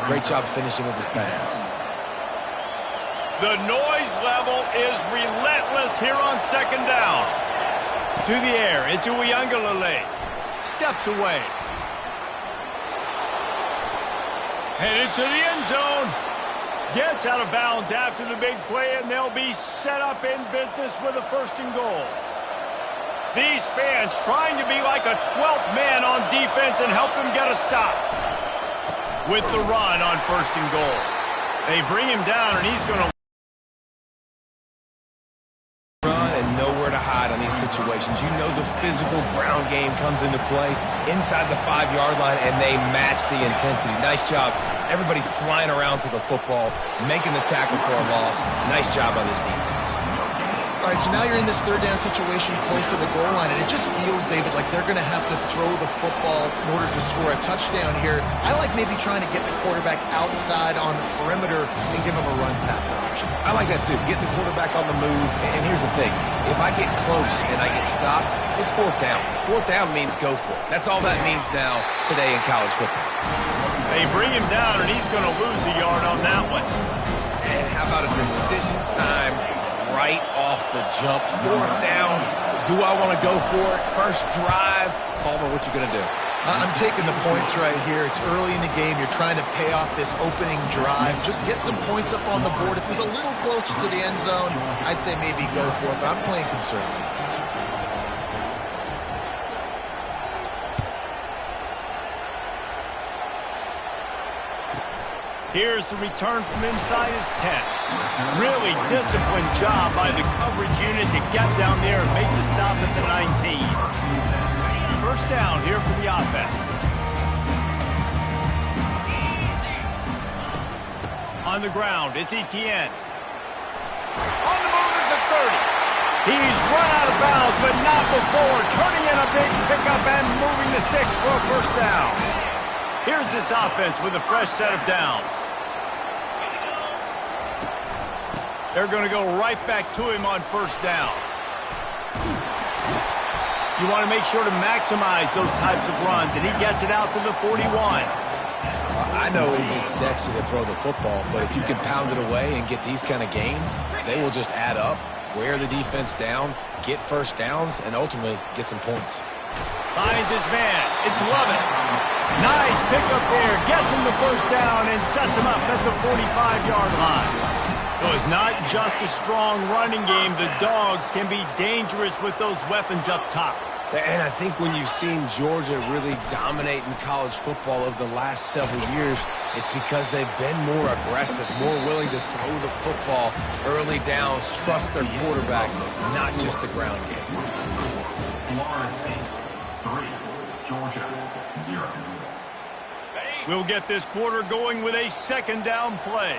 Great job finishing with his pads. The noise level is relentless here on second down. To the air, into Uiagalelei. Steps away. Headed to the end zone. Gets out of bounds after the big play, and they'll be set up in business with a 1st and goal. These fans trying to be like a 12th man on defense and help them get a stop. With the run on 1st and goal. They bring him down, and he's going to run and nowhere to hide on these situations. You know the physical ground game comes into play inside the 5-yard line, and they match the intensity. Nice job. Everybody flying around to the football, making the tackle for a loss. Nice job on this defense. All right, so now you're in this 3rd down situation close to the goal line, and it just feels, David, like they're going to have to throw the football in order to score a touchdown here. I like maybe trying to get the quarterback outside on the perimeter and give him a run-pass option. I like that, too. Get the quarterback on the move. And here's the thing. If I get close and I get stopped, it's 4th down. 4th down means go for it. That's all that means now today in college football. They bring him down, and he's going to lose a yard on that one. And how about a decision time right off the jump? 4th down. Do I want to go for it? First drive. Palmer, what you going to do? I'm taking the points right here. It's early in the game. You're trying to pay off this opening drive. Just get some points up on the board. If it was a little closer to the end zone, I'd say maybe go for it, but I'm playing conservative. Here's the return from inside his 10. Really disciplined job by the coverage unit to get down there and make the stop at the 19. 1st down here for the offense. On the ground, it's Etienne. On the move at the 30. He's run out of bounds, but not before turning in a big pickup and moving the sticks for a 1st down. Here's this offense with a fresh set of downs. They're going to go right back to him on 1st down. You want to make sure to maximize those types of runs, and he gets it out to the 41. I know it's sexy to throw the football, but if you can pound it away and get these kind of gains, they will just add up, wear the defense down, get 1st downs, and ultimately get some points. Finds his man. It's Lovett. Nice pickup there. Gets him the 1st down and sets him up at the 45-yard line. So it's not just a strong running game. The Dogs can be dangerous with those weapons up top. And I think when you've seen Georgia really dominate in college football over the last several years, it's because they've been more aggressive, more willing to throw the football early downs, trust their quarterback, not just the ground game. Florida State 3, Georgia 0. We'll get this quarter going with a 2nd down play.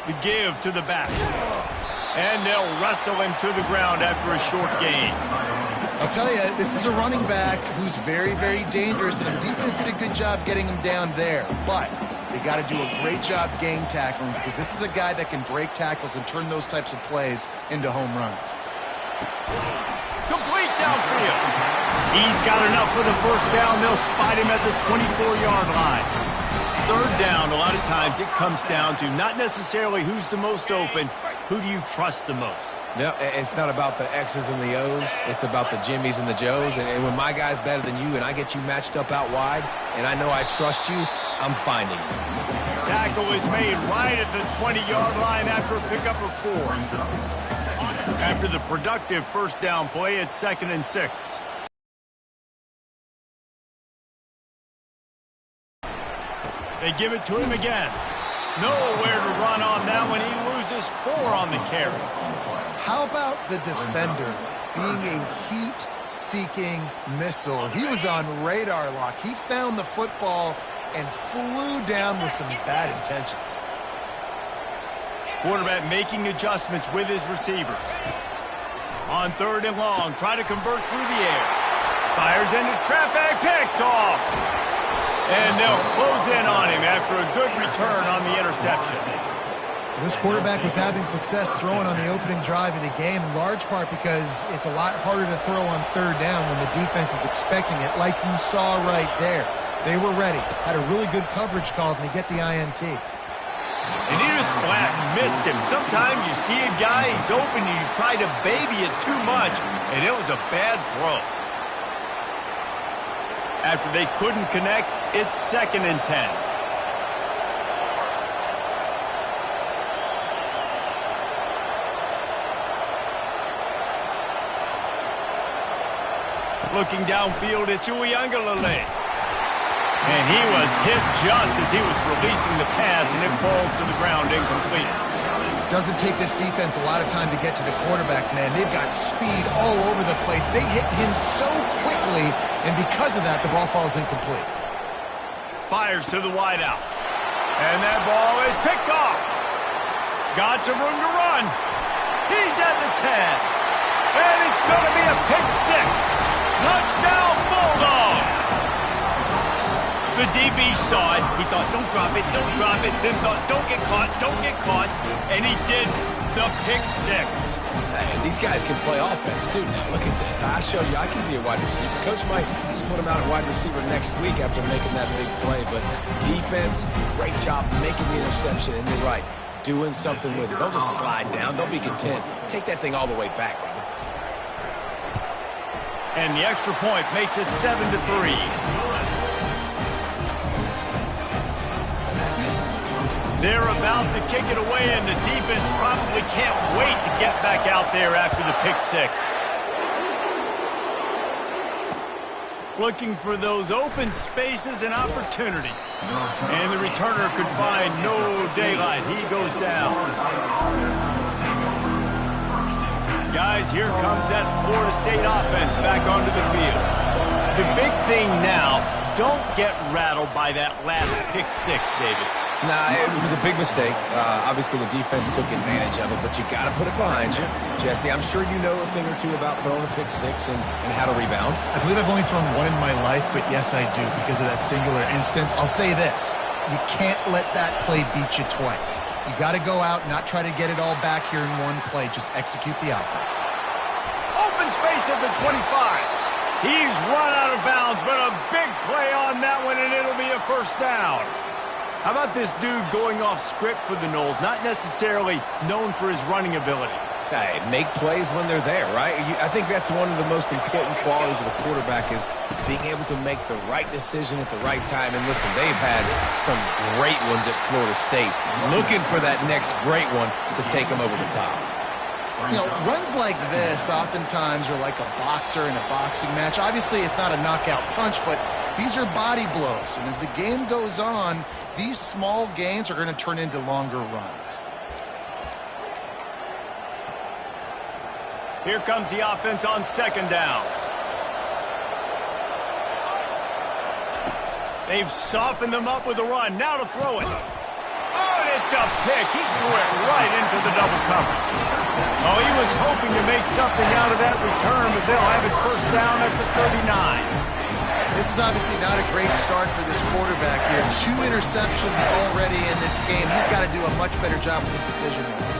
The give to the back. And they'll wrestle him to the ground after a short gain. I'll tell you, this is a running back who's very, very dangerous, and the defense did a good job getting him down there. But they got to do a great job game tackling, because this is a guy that can break tackles and turn those types of plays into home runs. Complete downfield. He's got enough for the 1st down. They'll spot him at the 24-yard line. 3rd down, a lot of times it comes down to not necessarily who's the most open, who do you trust the most? No, it's not about the X's and the O's. It's about the Jimmys and the Joes. And when my guy's better than you and I get you matched up out wide and I know I trust you, I'm finding you. Tackle is made right at the 20-yard line after a pickup of 4. After the productive 1st down play, it's 2nd and 6. They give it to him again. Nowhere to run on that one. He loses 4 on the carry. How about the defender being a heat-seeking missile? He was on radar lock. He found the football and flew down with some bad intentions. Quarterback making adjustments with his receivers. On 3rd and long, try to convert through the air. Fires into traffic, picked off. And they'll close in on him after a good return on the interception. This quarterback was having success throwing on the opening drive of the game, in large part because it's a lot harder to throw on third down when the defense is expecting it, like you saw right there. They were ready, had a really good coverage call, and they get the INT. And he just flat missed him. Sometimes you see a guy, he's open, and you try to baby it too much, and it was a bad throw. After they couldn't connect, it's 2nd and 10. Looking downfield, it's Uiagalelei. And he was hit just as he was releasing the pass, and it falls to the ground incomplete. Doesn't take this defense a lot of time to get to the quarterback, man. They've got speed all over the place. They hit him so quickly, and because of that, the ball falls incomplete. Fires to the wideout. And that ball is picked off. Got some room to run. He's at the 10. And it's going to be a pick 6. Touchdown, Bulldogs! The DB saw it. He thought, don't drop it, don't drop it. Then thought, don't get caught, don't get caught. And he did the pick 6. And these guys can play offense, too, now. Look at this. I showed you I can be a wide receiver. Coach might split him out at wide receiver next week after making that big play. But defense, great job making the interception. And you're right, doing something with it. Don't just slide down. Don't be content. Take that thing all the way back, brother. And the extra point makes it 7-3. They're about to kick it away, and the defense probably can't wait to get back out there after the pick 6. Looking for those open spaces and opportunity. And the returner could find no daylight. He goes down. Guys, here comes that Florida State offense back onto the field. The big thing now, don't get rattled by that last pick 6, David. Nah, it was a big mistake. Obviously, the defense took advantage of it, but you got to put it behind you. Jesse, I'm sure you know a thing or two about throwing a pick 6 and how to rebound. I believe I've only thrown one in my life, but yes, I do, because of that singular instance. I'll say this. You can't let that play beat you twice. You got to go out, not try to get it all back here in one play. Just execute the offense. Open space at the 25. He's run out of bounds, but a big play on that one, and it'll be a first down. How about this dude going off script for the Noles? Not necessarily known for his running ability. Hey, make plays when they're there, right? I think that's one of the most important qualities of a quarterback is being able to make the right decision at the right time. And listen, they've had some great ones at Florida State. Looking for that next great one to take them over the top. You know, runs like this oftentimes are like a boxer in a boxing match. Obviously, it's not a knockout punch, but these are body blows. And as the game goes on, these small gains are going to turn into longer runs. Here comes the offense on 2nd down. They've softened them up with a run. Now to throw it. Oh, and it's a pick. He threw it right into the double coverage. Oh, he was hoping to make something out of that return, but they'll have it first down at the 39. This is obviously not a great start for this quarterback here. 2 interceptions already in this game. He's got to do a much better job with his decision-making.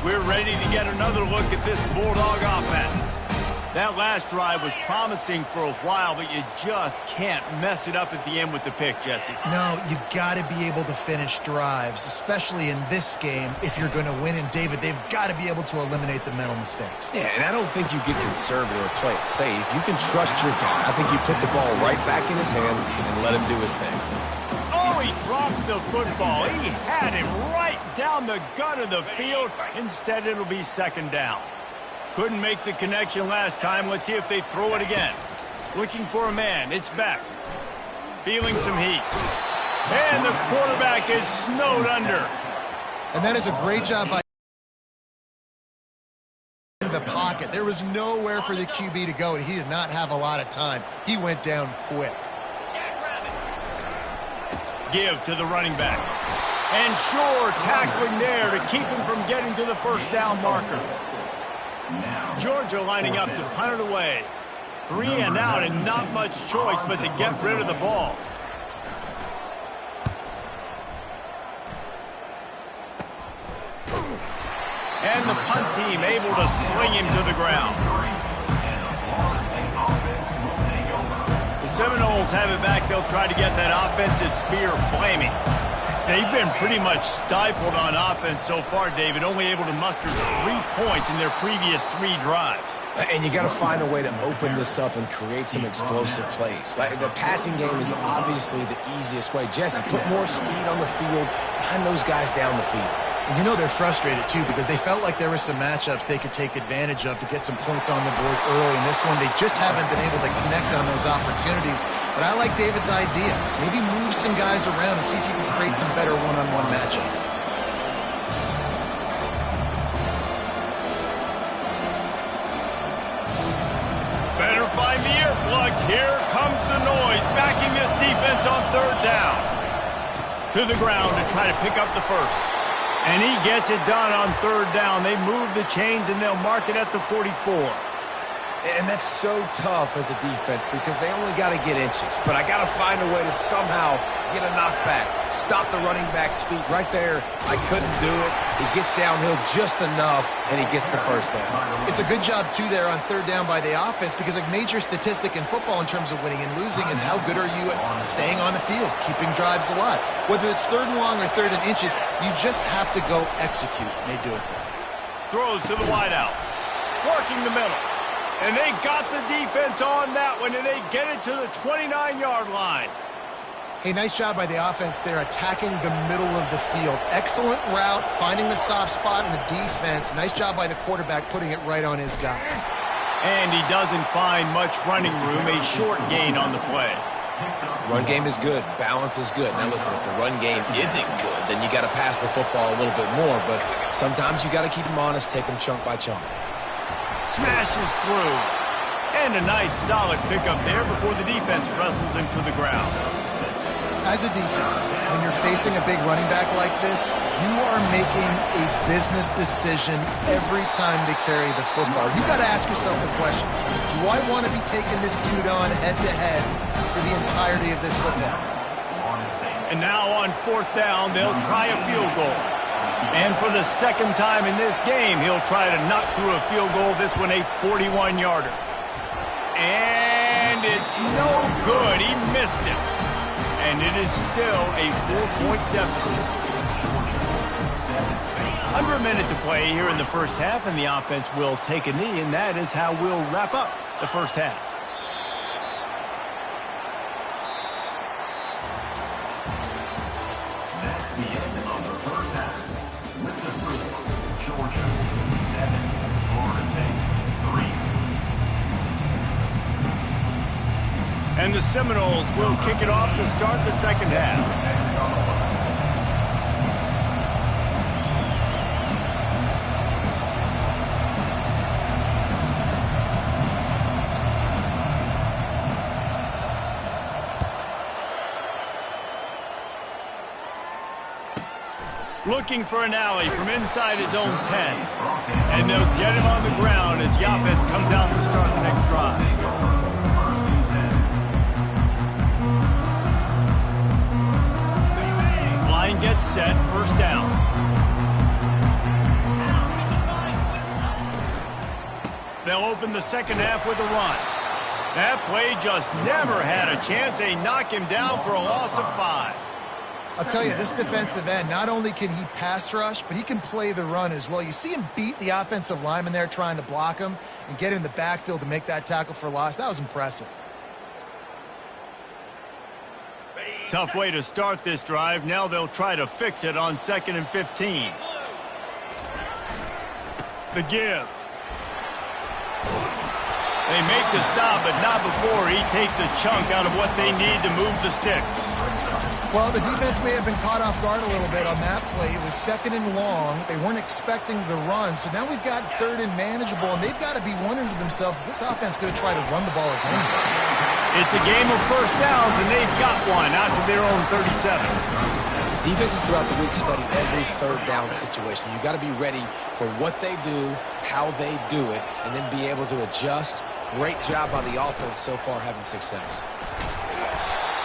We're ready to get another look at this Bulldog offense. That last drive was promising for a while, but you just can't mess it up at the end with the pick, Jesse. No, you got to be able to finish drives, especially in this game if you're going to win. And, David, they've got to be able to eliminate the mental mistakes. Yeah, and I don't think you get conservative or play it safe. You can trust your guy. I think you put the ball right back in his hands and let him do his thing. Oh, he drops the football. He had him right down the gut of the field. Instead, it'll be 2nd down. Couldn't make the connection last time. Let's see if they throw it again. Looking for a man. It's back. Feeling some heat. And the quarterback is snowed under. And that is a great job by the pocket. There was nowhere for the QB to go, and he did not have a lot of time. He went down quick. Give to the running back. And sure, tackling there to keep him from getting to the first down marker. Georgia lining up to punt it away. 3 and out and not much choice but to get rid of the ball. And the punt team able to swing him to the ground. The Seminoles have it back. They'll try to get that offensive spear flaming. They've been pretty much stifled on offense so far, David, only able to muster 3 points in their previous 3 drives. And you got to find a way to open this up and create some explosive plays. Like, the passing game is obviously the easiest way. Jesse, put more speed on the field, find those guys down the field. And you know they're frustrated, too, because they felt like there were some matchups they could take advantage of to get some points on the board early. In this one, they just haven't been able to connect on those opportunities. But I like David's idea. Maybe move some guys around and see if you can create some better one-on-one matchups. Better find the earplugs. Here comes the noise, backing this defense on 3rd down. To the ground to try to pick up the first. And he gets it done on 3rd down. They move the chains, and they'll mark it at the 44. And that's so tough as a defense because they only got to get inches. But I got to find a way to somehow get a knockback, stop the running back's feet right there. I couldn't do it. He gets downhill just enough, and he gets the first down. It's a good job, too, there on 3rd down by the offense because a major statistic in football in terms of winning and losing is how good are you at staying on the field, keeping drives alive. Whether it's 3rd and long or 3rd and inches, you just have to go execute, and they do it. Throws to the wideout, working the middle. And they got the defense on that one, and they get it to the 29-yard line. Hey, nice job by the offense there, attacking the middle of the field. Excellent route, finding the soft spot in the defense. Nice job by the quarterback putting it right on his guy. And he doesn't find much running room, a short gain on the play. Run game is good. Balance is good. Now, listen, if the run game isn't good, then you got to pass the football a little bit more. But sometimes you got to keep them honest, take them chunk by chunk. Smashes through. And a nice solid pickup there before the defense wrestles him to the ground. As a defense, when you're facing a big running back like this, you are making a business decision every time they carry the football. You got to ask yourself the question, do I want to be taking this dude on head-to-head for the entirety of this football? And now on 4th down, they'll try a field goal. And for the 2nd time in this game, he'll try to knock through a field goal, this one a 41-yarder. And it's no good. He missed it. And it is still a 4-point deficit. Under a minute to play here in the first half, and the offense will take a knee, and that is how we'll wrap up the first half. That's the end of the first half. With the score, Georgia 7, Florida State 3. And the Seminoles will kick it off to start the second half. Looking for an alley from inside his own 10. And they'll get him on the ground as the offense comes out to start the next drive. Line gets set, 1st down. They'll open the second half with a run. That play just never had a chance. They knock him down for a loss of 5. I'll tell you, this defensive end, not only can he pass rush, but he can play the run as well. You see him beat the offensive lineman there trying to block him and get in the backfield to make that tackle for loss. That was impressive. Tough way to start this drive. Now they'll try to fix it on 2nd and 15. The give. They make the stop, but not before he takes a chunk out of what they need to move the sticks. Well, the defense may have been caught off guard a little bit on that play. It was 2nd and long. They weren't expecting the run. So now we've got 3rd and manageable, and they've got to be wondering to themselves, is this offense going to try to run the ball again? It's a game of first downs, and they've got one out of their own 37. Defenses throughout the week study every 3rd down situation. You got to be ready for what they do, how they do it, and then be able to adjust Great job by the offense so far having success.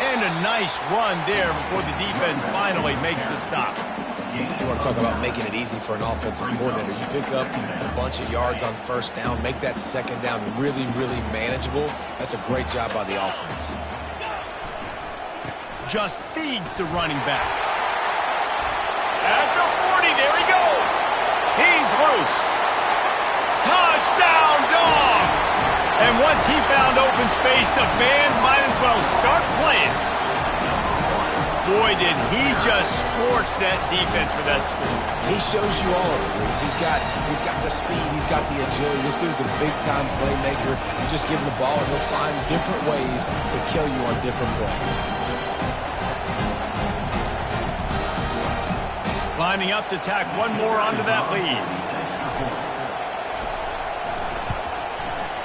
And a nice run there before the defense finally makes the stop. You want to talk about making it easy for an offensive coordinator. You pick up a bunch of yards on first down, make that second down really, really manageable. That's a great job by the offense. Just feeds the running back. At the 40, there he goes. He's loose. Touchdown, Dogs! And once he found open space, the band might as well start playing. Boy, did he just scorch that defense for that score. He shows you all of it, Reese. He's got the speed, he's got the agility. This dude's a big-time playmaker. You just give him the ball, and he'll find different ways to kill you on different plays. Lining up to tack one more onto that lead.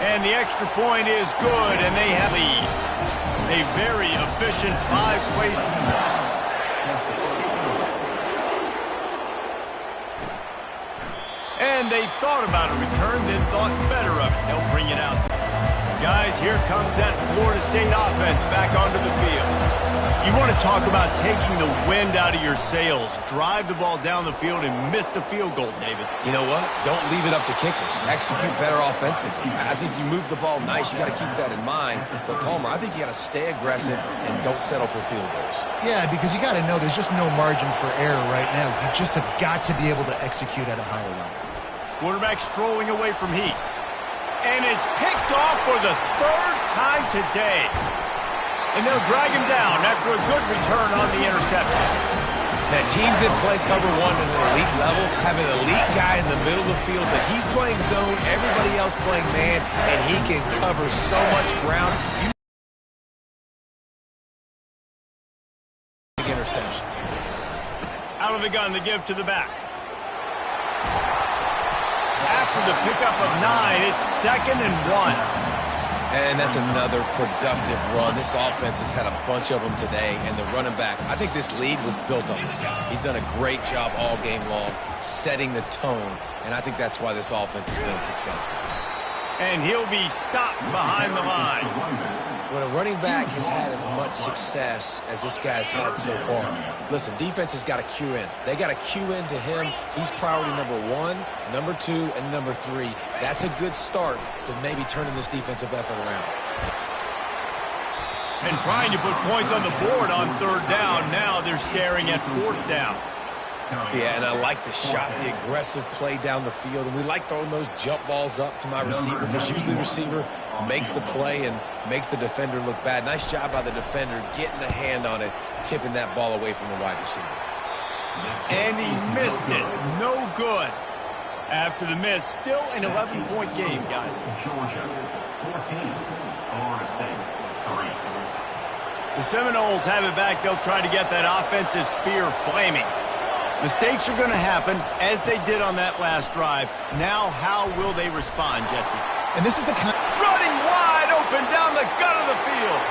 And the extra point is good, and they have lead. A very efficient 5-play. And they thought about a return, then thought better of it. They'll bring it out. Guys, here comes that Florida State offense back onto the field. You want to talk about taking the wind out of your sails. Drive the ball down the field and miss the field goal, David. You know what? Don't leave it up to kickers. Execute better offensively. I think you move the ball nice. You got to keep that in mind. But, Palmer, I think you got to stay aggressive and don't settle for field goals. Yeah, because you got to know there's just no margin for error right now. You just have got to be able to execute at a higher level. Quarterback strolling away from heat. And it's picked off for the third time today. And they'll drag him down after a good return on the interception. Now, teams that play cover one at an elite level have an elite guy in the middle of the field that he's playing zone, everybody else playing man, and he can cover so much ground. Interception. Out of the gun to give to the back. After the pickup of 9, it's 2nd and 1. And that's another productive run. This offense has had a bunch of them today, and the running back, I think this lead was built on this guy. He's done a great job all game long, setting the tone, and I think that's why this offense has been successful. And he'll be stopped behind the line. When a running back has had as much success as this guy's had so far, listen, defense has got to cue in. They got to cue in to him. He's priority number 1, number 2, and number 3. That's a good start to maybe turning this defensive effort around. And trying to put points on the board on 3rd down. Now they're staring at 4th down. Yeah, and I like the shot, the aggressive play down the field. And we like throwing those jump balls up to my receiver, because usually the receiver makes the play and makes the defender look bad. Nice job by the defender getting a hand on it, tipping that ball away from the wide receiver. And he missed it. No good. After the miss, still an 11-point game, guys. Georgia, 14. Florida State, 3. The Seminoles have it back. They'll try to get that offensive spear flaming. Mistakes are going to happen, as they did on that last drive. Now, how will they respond, Jesse? And this is the kind... Running wide open down the gut of the field.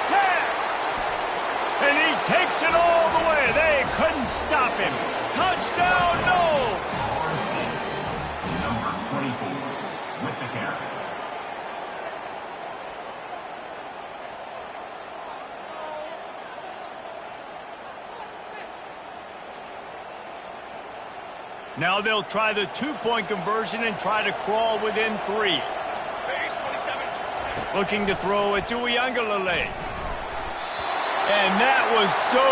10. And he takes it all the way. They couldn't stop him. Touchdown, no! Number 24 with the carry. Now they'll try the 2-point conversion and try to crawl within 3. Looking to throw it to Uiagalelei. And that was so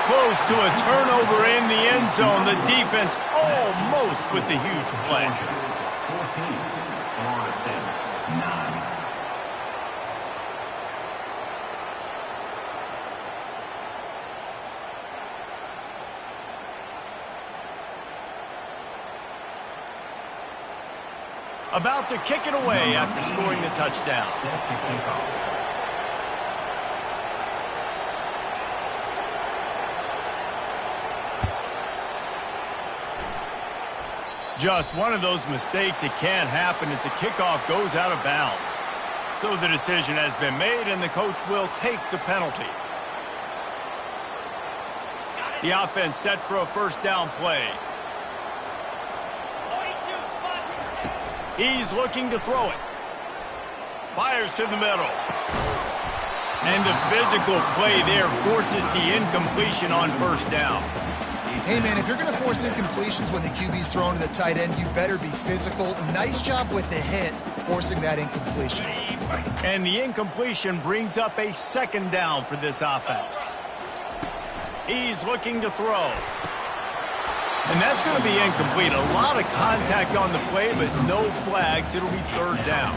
close to a turnover in the end zone. The defense almost with the huge play. 14. Florida State, 9. About to kick it away after scoring the touchdown. Just one of those mistakes that can't happen as the kickoff goes out of bounds. So the decision has been made, and the coach will take the penalty. The offense set for a 1st down play. He's looking to throw it. Fires to the middle. And the physical play there forces the incompletion on first down. Hey, man, if you're going to force incompletions when the QB's thrown to the tight end, you better be physical. Nice job with the hit, forcing that incompletion. And the incompletion brings up a second down for this offense. He's looking to throw. And that's going to be incomplete. A lot of contact on the play, but no flags. It'll be third down.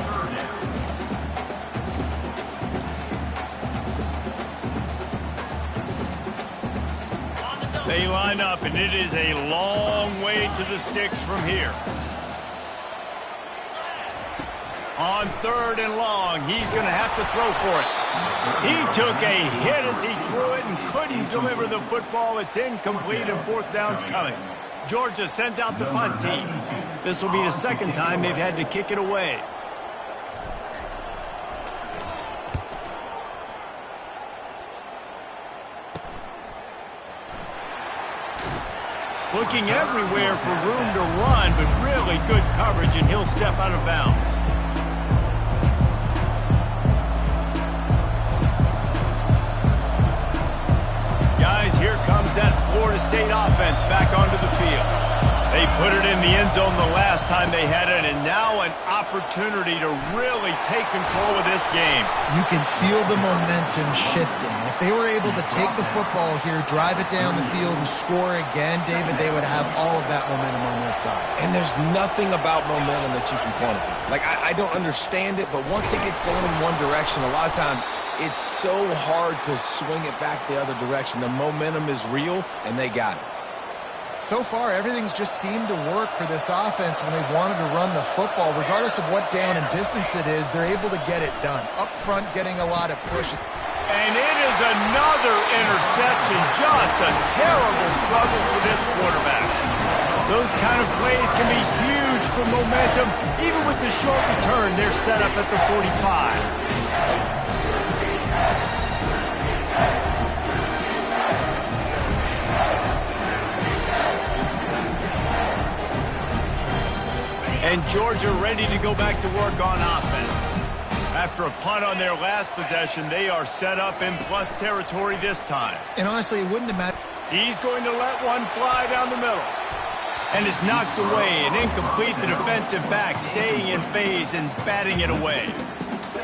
They line up, and it is a long way to the sticks from here. On third and long, he's going to have to throw for it. He took a hit as he threw it and couldn't deliver the football. It's incomplete, and fourth down's coming. Georgia sends out the punt team. This will be the second time they've had to kick it away. Looking everywhere for room to run, but really good coverage, and he'll step out of bounds. Guys, here comes that Florida State offense back onto the field. They put it in the end zone the last time they had it, and now an opportunity to really take control of this game. You can feel the momentum shifting. If they were able to take the football here, drive it down the field, and score again, David, they would have all of that momentum on their side. And there's nothing about momentum that you can quantify. Like, I don't understand it, but once it gets going in one direction, a lot of times it's so hard to swing it back the other direction. The momentum is real, and they got it. So far, everything's just seemed to work for this offense when they've wanted to run the football. Regardless of what down and distance it is, they're able to get it done. Up front, getting a lot of push. And it is another interception. Just a terrible struggle for this quarterback. Those kind of plays can be huge for momentum. Even with the short return, they're set up at the 45. And Georgia ready to go back to work on offense. After a punt on their last possession, they are set up in plus territory this time. And honestly, it wouldn't have mattered. He's going to let one fly down the middle. And it's knocked away and incomplete. The defensive back staying in phase and batting it away.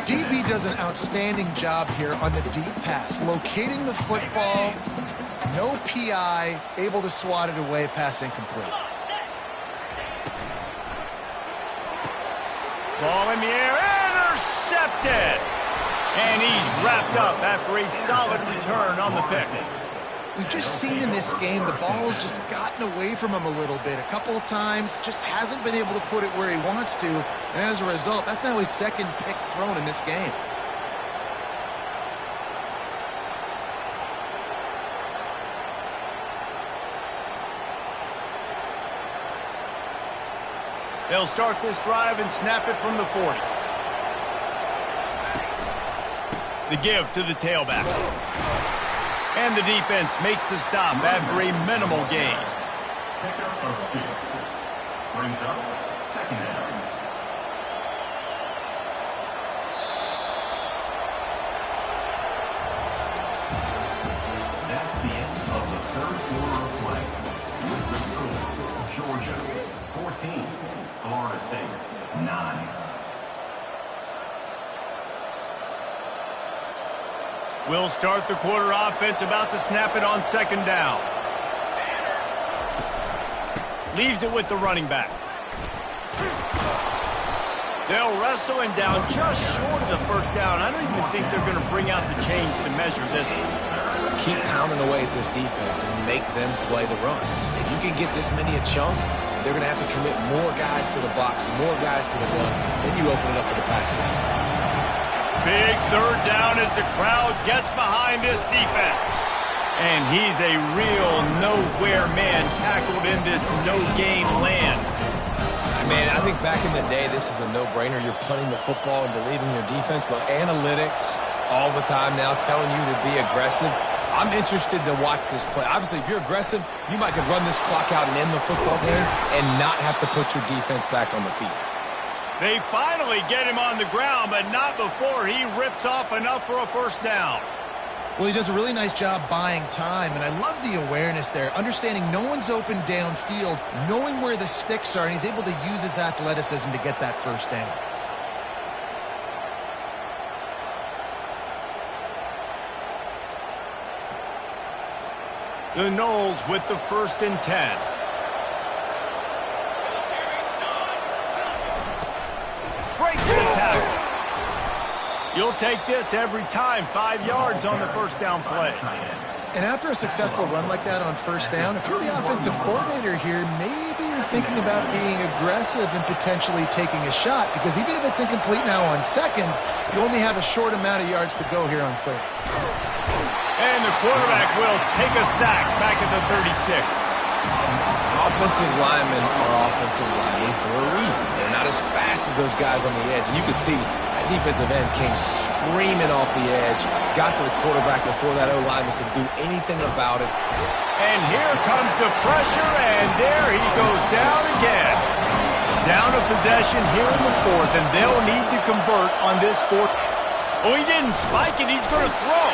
DB does an outstanding job here on the deep pass. Locating the football, no PI, able to swat it away, pass incomplete. Ball in the air, intercepted! And he's wrapped up after a solid return on the pick. We've just seen in this game the ball has just gotten away from him a little bit. A couple of times, just hasn't been able to put it where he wants to. And as a result, that's now his second pick thrown in this game. They'll start this drive and snap it from the 40. The give to the tailback. And the defense makes the stop after a minimal gain. Pickup of 6. Brings up second down. That's the end of the third quarter of play. With the score, Georgia 14, Florida State 9. We'll start the quarter offense, about to snap it on second down. Leaves it with the running back. They'll wrestle him down just short of the first down. I don't even think they're going to bring out the chains to measure this one. Keep pounding away at this defense and make them play the run. If you can get this many a chunk, they're going to have to commit more guys to the box, more guys to the run. Then you open it up for the passing game. Big third down as the crowd gets behind this defense. And he's a real nowhere man tackled in this no-gain land. Man, I think back in the day, this is a no-brainer. You're punting the football and believing your defense, but analytics all the time now telling you to be aggressive. I'm interested to watch this play. Obviously, if you're aggressive, you might could run this clock out and end the football game and not have to put your defense back on the field. They finally get him on the ground, but not before he rips off enough for a first down. Well, he does a really nice job buying time, and I love the awareness there, understanding no one's open downfield, knowing where the sticks are, and he's able to use his athleticism to get that first down. The Noles with the 1st and 10. Breaks the tackle. You'll take this every time. 5 yards on the first down play. And after a successful run like that on first down, if you're the offensive coordinator here, maybe you're thinking about being aggressive and potentially taking a shot, because even if it's incomplete now on second, you only have a short amount of yards to go here on third. And the quarterback will take a sack back at the 36. Offensive linemen are offensive linemen for a reason. They're not as fast as those guys on the edge. And you could see that defensive end came screaming off the edge, got to the quarterback before that O-lineman could do anything about it. And here comes the pressure, and there he goes down again. Down a possession here in the 4th, and they'll need to convert on this 4th. Oh, he didn't spike it. He's going to throw.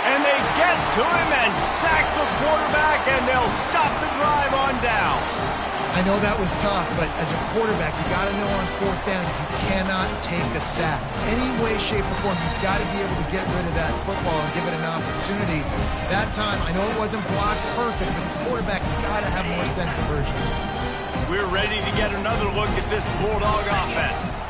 And they get to him and sack the quarterback, and they'll stop the drive on down. I know that was tough, but as a quarterback, you got to know on 4th down you cannot take a sack. Any way, shape, or form, you've got to be able to get rid of that football and give it an opportunity. That time, I know it wasn't blocked perfect, but the quarterback's got to have more sense of urgency. We're ready to get another look at this Bulldog offense.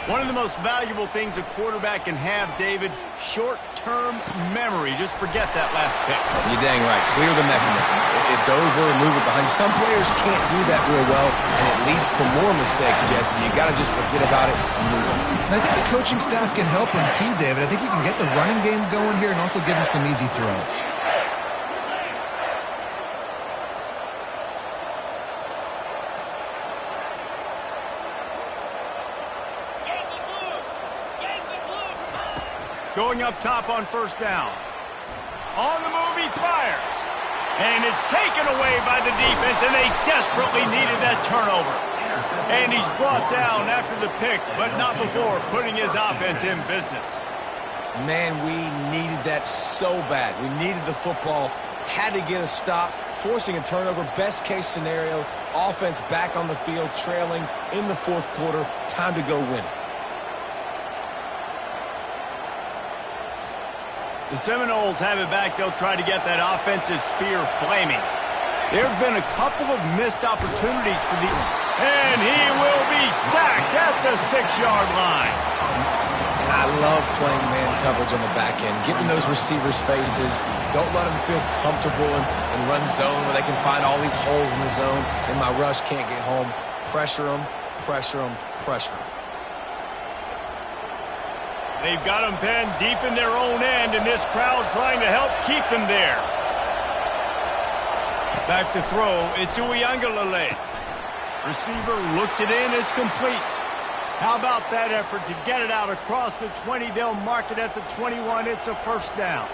One of the most valuable things a quarterback can have, David, short-term memory. Just forget that last pick. You're dang right. Clear the mechanism. It's over, move it behind you. Some players can't do that real well, and it leads to more mistakes, Jesse. You got to just forget about it and move on. And I think the coaching staff can help him too, David. I think you can get the running game going here and also give him some easy throws. Going up top on first down. On the move, he fires. And it's taken away by the defense, and they desperately needed that turnover. And he's brought down after the pick, but not before putting his offense in business. Man, we needed that so bad. We needed the football, had to get a stop, forcing a turnover. Best case scenario, offense back on the field, trailing in the 4th quarter. Time to go win it. The Seminoles have it back. They'll try to get that offensive spear flaming. There's been a couple of missed opportunities for the... And he will be sacked at the 6-yard line. And I love playing man coverage on the back end, getting those receivers' faces. Don't let them feel comfortable and run zone where they can find all these holes in the zone, and my rush can't get home. Pressure them, pressure them, pressure them. They've got them pinned deep in their own end, and this crowd trying to help keep them there. Back to throw, it's Uiagalelei. Receiver looks it in, it's complete. How about that effort to get it out across the 20? They'll mark it at the 21. It's a first down.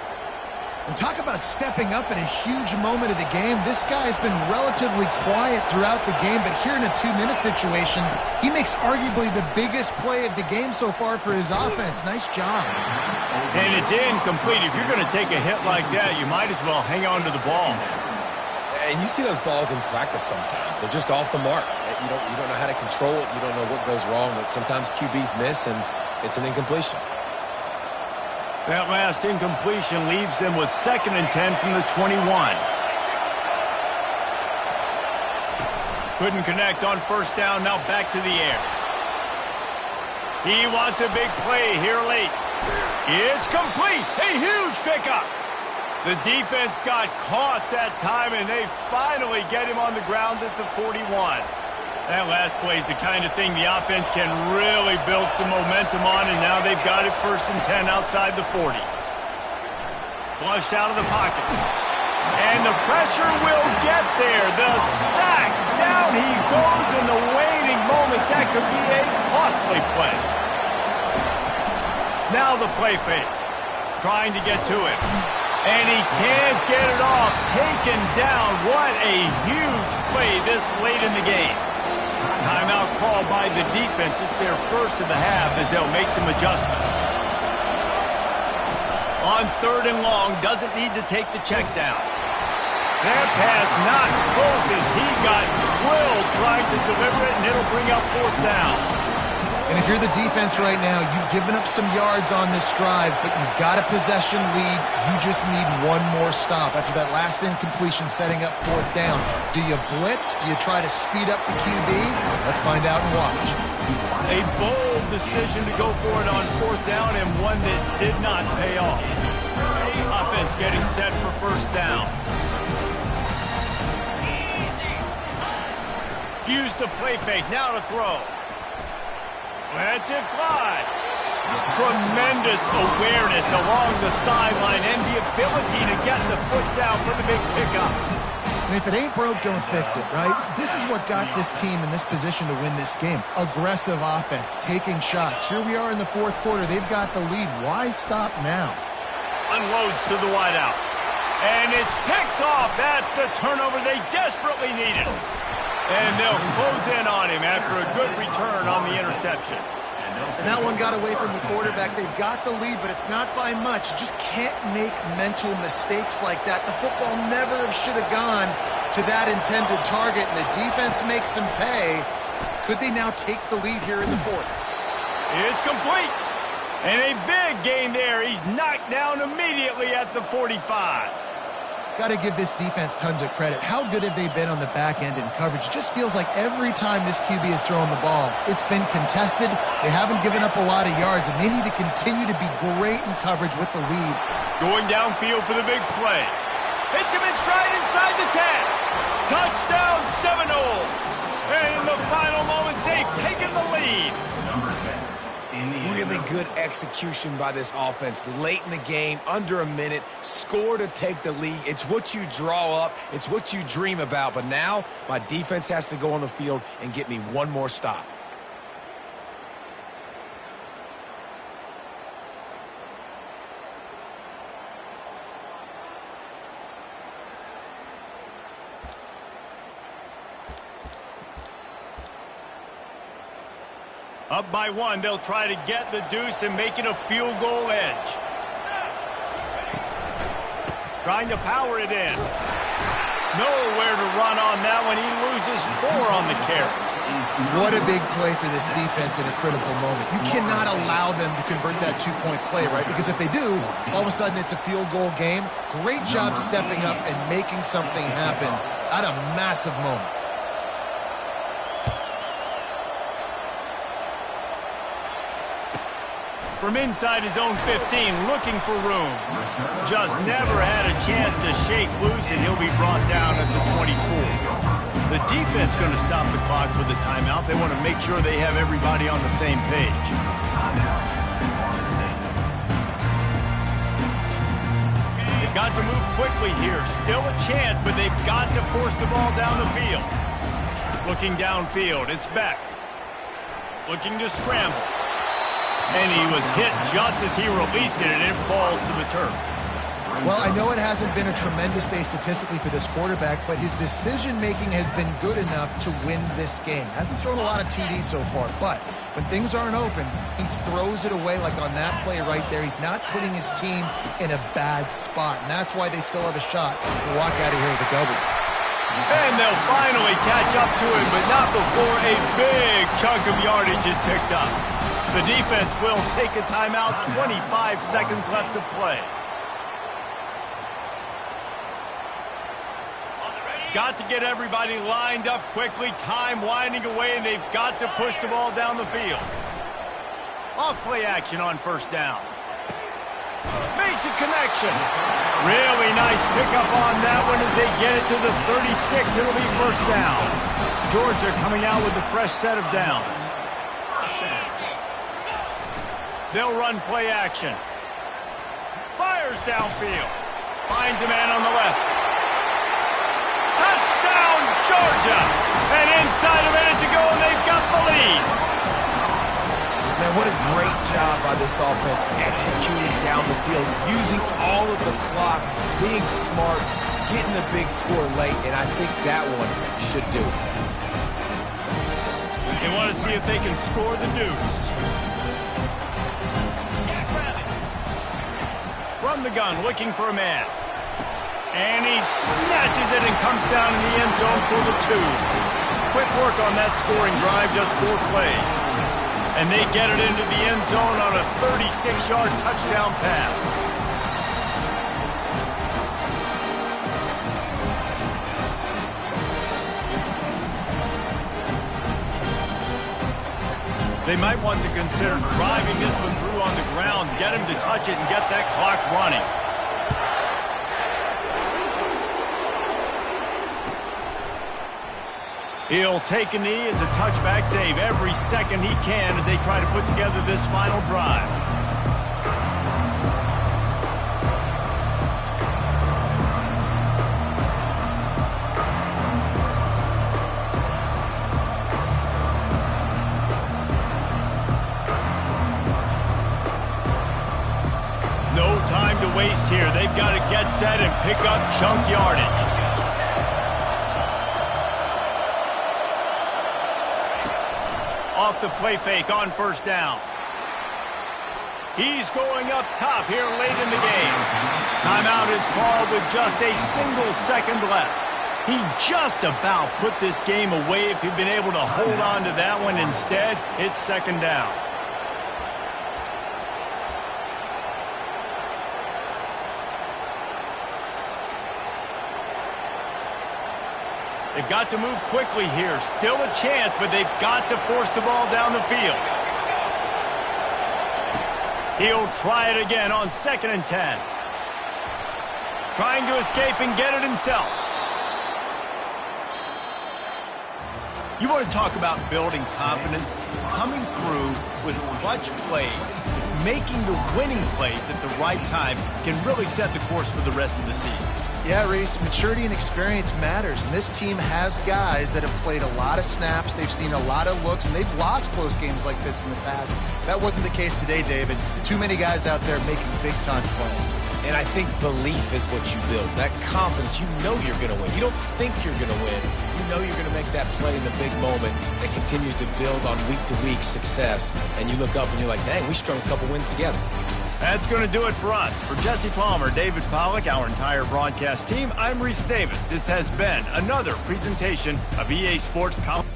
And talk about stepping up in a huge moment of the game. This guy's been relatively quiet throughout the game, but here in a 2-minute situation, he makes arguably the biggest play of the game so far for his offense. Nice job. And it's incomplete. If you're going to take a hit like that, you might as well hang on to the ball. And you see those balls in practice sometimes. They're just off the mark. You don't know how to control it. You don't know what goes wrong, but sometimes QBs miss, and it's an incompletion. That last incompletion leaves them with 2nd and 10 from the 21. Couldn't connect on first down, now back to the air. He wants a big play here late. It's complete, a huge pickup. The defense got caught that time, and they finally get him on the ground at the 41. That last play is the kind of thing the offense can really build some momentum on, and now they've got it 1st and 10 outside the 40. Flushed out of the pocket. And the pressure will get there. The sack. Down he goes in the waning moments. That could be a costly play. Now the play fake. Trying to get to it. And he can't get it off. Taken down. What a huge play this late in the game. Timeout. timeout called by the defense. It's their first of the half as they'll make some adjustments. On 3rd and long, doesn't need to take the check down. That pass not close as he got drilled trying to deliver it, and it'll bring up 4th down. And if you're the defense right now, you've given up some yards on this drive, but you've got a possession lead. You just need one more stop. After that last incompletion setting up 4th down, do you blitz? Do you try to speed up the QB? Let's find out and watch. A bold decision to go for it on 4th down, and one that did not pay off. Offense getting set for 1st down. Use the play fake, now to throw. Let's it fly. Tremendous awareness along the sideline and the ability to get the foot down for the big pickup. And if it ain't broke, don't fix it, right? This is what got this team in this position to win this game. Aggressive offense, taking shots. Here we are in the 4th quarter. They've got the lead. Why stop now? Unloads to the wideout. And it's picked off. That's the turnover they desperately needed. And they'll close in on him after a good return on the interception. And that one got away from the quarterback. They've got the lead, but it's not by much. You just can't make mental mistakes like that. The football never should have gone to that intended target, and the defense makes them pay. Could they now take the lead here in the 4th? It's complete. And a big gain there. He's knocked down immediately at the 45. Got to give this defense tons of credit. How good have they been on the back end in coverage? It just feels like every time this QB has thrown the ball, it's been contested. They haven't given up a lot of yards, and they need to continue to be great in coverage with the lead. Going downfield for the big play. Hits him in stride inside the 10. Touchdown Seminoles. And in the final moments, they've taken the lead. Number 10. Really good execution by this offense. Late in the game, under a minute, score to take the lead. It's what you draw up. It's what you dream about. But now, my defense has to go on the field and get me one more stop. Up by 1, they'll try to get the deuce and make it a field goal edge. Trying to power it in. Nowhere to run on that one. He loses 4 on the carry. What a big play for this defense in a critical moment. You cannot allow them to convert that 2-point play, right? Because if they do, all of a sudden it's a field goal game. Great job stepping up and making something happen at a massive moment. From inside his own 15, looking for room. Just never had a chance to shake loose, and he'll be brought down at the 24. The defense going to stop the clock for the timeout. They want to make sure they have everybody on the same page. They've got to move quickly here. Still a chance, but they've got to force the ball down the field. Looking downfield, it's Beck. Looking to scramble. And he was hit just as he released it, and it falls to the turf. Well, I know it hasn't been a tremendous day statistically for this quarterback, but his decision-making has been good enough to win this game. Hasn't thrown a lot of TDs so far, but when things aren't open, he throws it away like on that play right there. He's not putting his team in a bad spot, and that's why they still have a shot to walk out of here with a W. And they'll finally catch up to him, but not before a big chunk of yardage is picked up. The defense will take a timeout, 25 seconds left to play. Got to get everybody lined up quickly, time winding away, and they've got to push the ball down the field. Off play action on 1st down. Makes a connection. Really nice pickup on that one as they get it to the 36. It'll be 1st down. Georgia coming out with a fresh set of downs. They'll run play action. Fires downfield. Finds a man on the left. Touchdown, Georgia! And inside a minute to go, and they've got the lead. Man, what a great job by this offense executing down the field, using all of the clock, being smart, getting the big score late, and I think that one should do it. They want to see if they can score the deuce. From the gun, looking for a man. And he snatches it and comes down in the end zone for the 2. Quick work on that scoring drive, just 4 plays. And they get it into the end zone on a 36-yard touchdown pass. They might want to consider driving this one through on the ground, get him to touch it and get that clock running. He'll take a knee. It's a touchback save every second he can as they try to put together this final drive. No time to waste here. They've got to get set and pick up chunk yardage. Off the play fake on first down. He's going up top here late in the game. Timeout is called with just a single second left. He just about put this game away if he'd been able to hold on to that one. Instead, it's second down. They've got to move quickly here. Still a chance, but they've got to force the ball down the field. He'll try it again on 2nd and 10. Trying to escape and get it himself. You want to talk about building confidence? Coming through with clutch plays, making the winning plays at the right time can really set the course for the rest of the season. Yeah, Reese, maturity and experience matters, and this team has guys that have played a lot of snaps, they've seen a lot of looks, and they've lost close games like this in the past. That wasn't the case today, David. Too many guys out there making big-time plays. And I think belief is what you build. That confidence, you know you're going to win. You don't think you're going to win. You know you're going to make that play in the big moment that continues to build on week-to-week success. And you look up and you're like, dang, we strung a couple wins together. That's going to do it for us. For Jesse Palmer, David Pollack, our entire broadcast team, I'm Reese Davis. This has been another presentation of EA Sports College.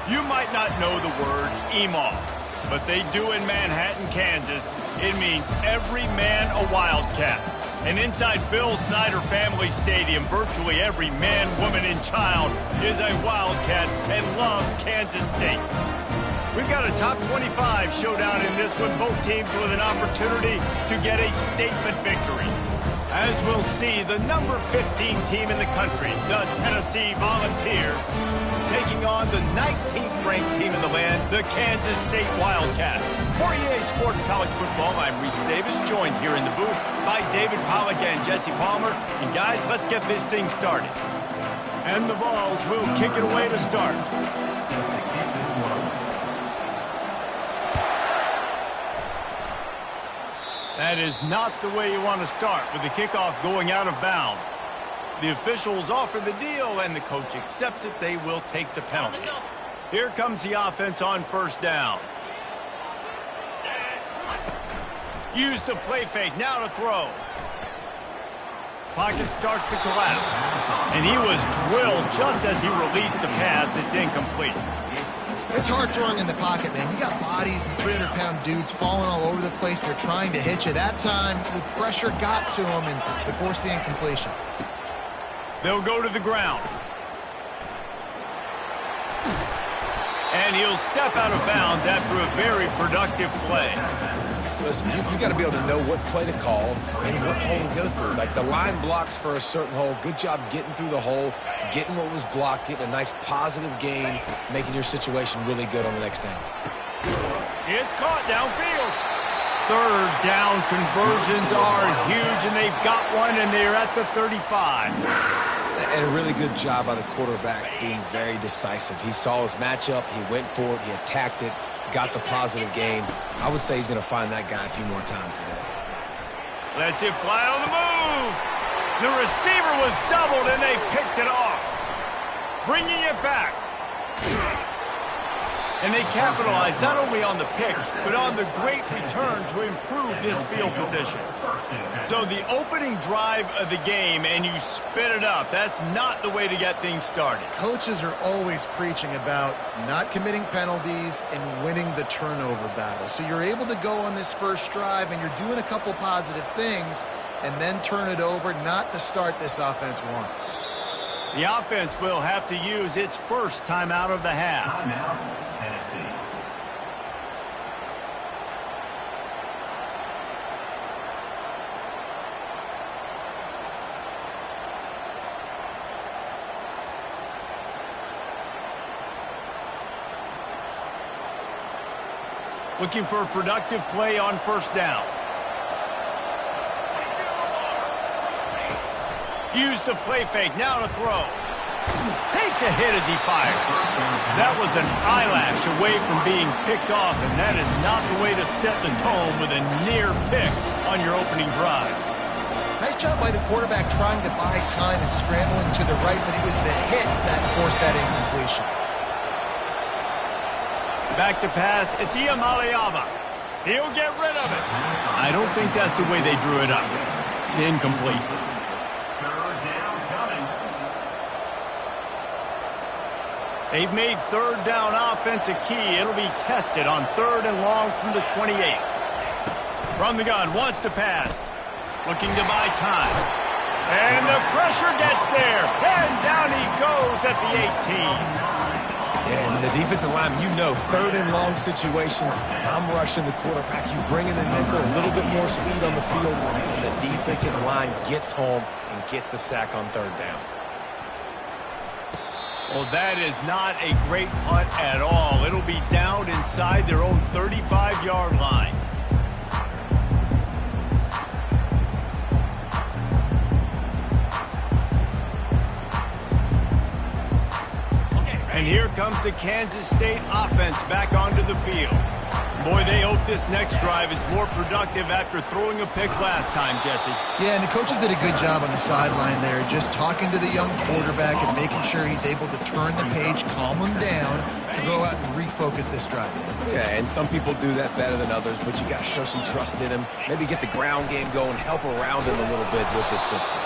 You might not know the word EMAW, but they do in Manhattan, Kansas. It means every man a Wildcat. And inside Bill Snyder Family Stadium, virtually every man, woman, and child is a Wildcat and loves Kansas State. We've got a top 25 showdown in this one, both teams with an opportunity to get a statement victory. As we'll see, the number 15 team in the country, the Tennessee Volunteers, taking on the 19th-ranked team in the land, the Kansas State Wildcats. For EA Sports College Football, I'm Reese Davis, joined here in the booth by David Pollack and Jesse Palmer. And guys, let's get this thing started. And the Vols will kick it away to start. That is not the way you want to start, with the kickoff going out of bounds. The officials offer the deal, and the coach accepts it. They will take the penalty. Here comes the offense on first down. Use the play fake, now to throw. Pocket starts to collapse. And he was drilled just as he released the pass. It's incomplete. It's hard throwing in the pocket, man. You got bodies and 300-pound dudes falling all over the place. They're trying to hit you. That time, the pressure got to him, and it forced the incompletion. They'll go to the ground. And he'll step out of bounds after a very productive play. Listen, you got to be able to know what play to call and what hole to go through. Like the line blocks for a certain hole. Good job getting through the hole, getting what was blocked, getting a nice positive gain, making your situation really good on the next down. It's caught downfield. Third down conversions are huge, and they've got one, and they're at the 35. And a really good job by the quarterback being very decisive. He saw his matchup, he went for it, he attacked it, got the positive gain. I would say he's going to find that guy a few more times today. Lets it fly on the move. The receiver was doubled, and they picked it off. Bringing it back. And they capitalized not only on the pick, but on the great return to improve this field position. So the opening drive of the game, and you spit it up. That's not the way to get things started. Coaches are always preaching about not committing penalties and winning the turnover battle. So you're able to go on this first drive, and you're doing a couple positive things, and then turn it over, not the start this offense wants. The offense will have to use its first timeout of the half. Timeout, Tennessee. Looking for a productive play on first down. Use the play fake, now to throw. Takes a hit as he fired. That was an eyelash away from being picked off, and that is not the way to set the tone with a near pick on your opening drive. Nice job by the quarterback trying to buy time and scrambling to the right, but it was the hit that forced that incompletion. Back to pass, it's Iamaleava. He'll get rid of it. I don't think that's the way they drew it up. Incomplete. Third down coming. They've made third down offense a key. It'll be tested on 3rd and long from the 28th. From the gun, wants to pass. Looking to buy time. And the pressure gets there. And down he goes at the 18. Yeah, and the defensive lineman, you know, 3rd and long situations, I'm rushing the quarterback. You bring in the nickel, a little bit more speed on the field, and the defensive line gets home and gets the sack on 3rd down. Well, that is not a great punt at all. It'll be down inside their own 35-yard line. And here comes the Kansas State offense back onto the field. Boy, they hope this next drive is more productive after throwing a pick last time, Jesse. Yeah, and the coaches did a good job on the sideline there, just talking to the young quarterback and making sure he's able to turn the page, calm him down, to go out and refocus this drive. Yeah, and some people do that better than others, but you got to show some trust in him. Maybe get the ground game going, help around him a little bit with this system.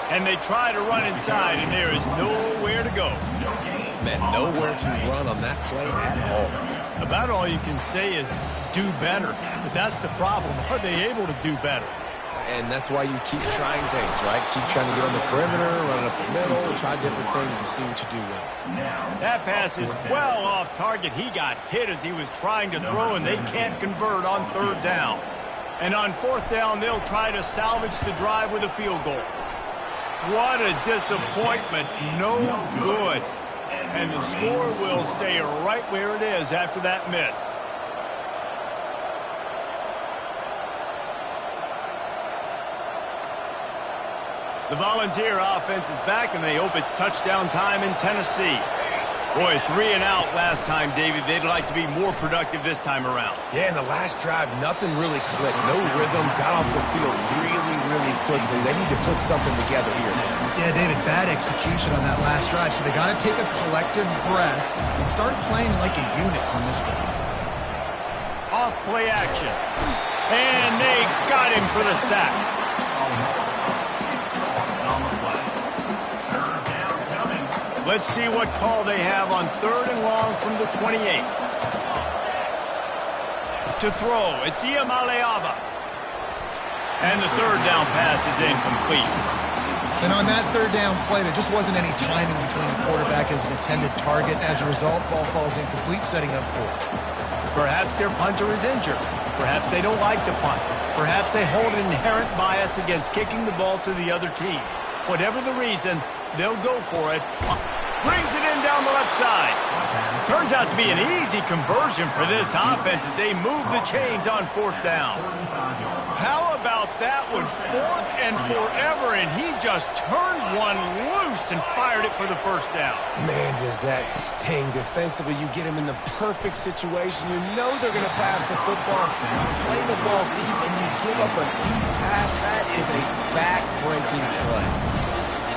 And they try to run inside, and there is nowhere to go. No gain. Man, nowhere to run on that play at all. About all you can say is do better. But that's the problem. Are they able to do better? And that's why you keep trying things, right? Keep trying to get on the perimeter, run up the middle, try different things to see what you do well. That pass is well off target. He got hit as he was trying to throw, and they can't convert on third down. And on fourth down, they'll try to salvage the drive with a field goal. What a disappointment. No good. And the score will stay right where it is after that miss. The Volunteer offense is back, and they hope it's touchdown time in Tennessee. Boy, 3 and out last time, David. They'd like to be more productive this time around. Yeah, in the last drive, nothing really clicked. No rhythm, got off the field really quickly. They need to put something together here. Yeah, David, bad execution on that last drive, so they got to take a collective breath and start playing like a unit on this one. Off play action. And they got him for the sack. Let's see what call they have on 3rd and long from the 28. To throw, it's Iamaleava. And the 3rd down pass is incomplete. And on that 3rd down play, there just wasn't any timing between the quarterback as an intended target. As a result, ball falls incomplete, setting up 4th. Perhaps their punter is injured. Perhaps they don't like to punt. Perhaps they hold an inherent bias against kicking the ball to the other team. Whatever the reason, they'll go for it. Brings it in down the left side. Turns out to be an easy conversion for this offense as they move the chains on 4th down. How about that one? 4th and forever, and he just turned one loose and fired it for the 1st down. Man, does that sting defensively. You get him in the perfect situation. You know they're going to pass the football. You play the ball deep, and you give up a deep pass. That is a back-breaking play.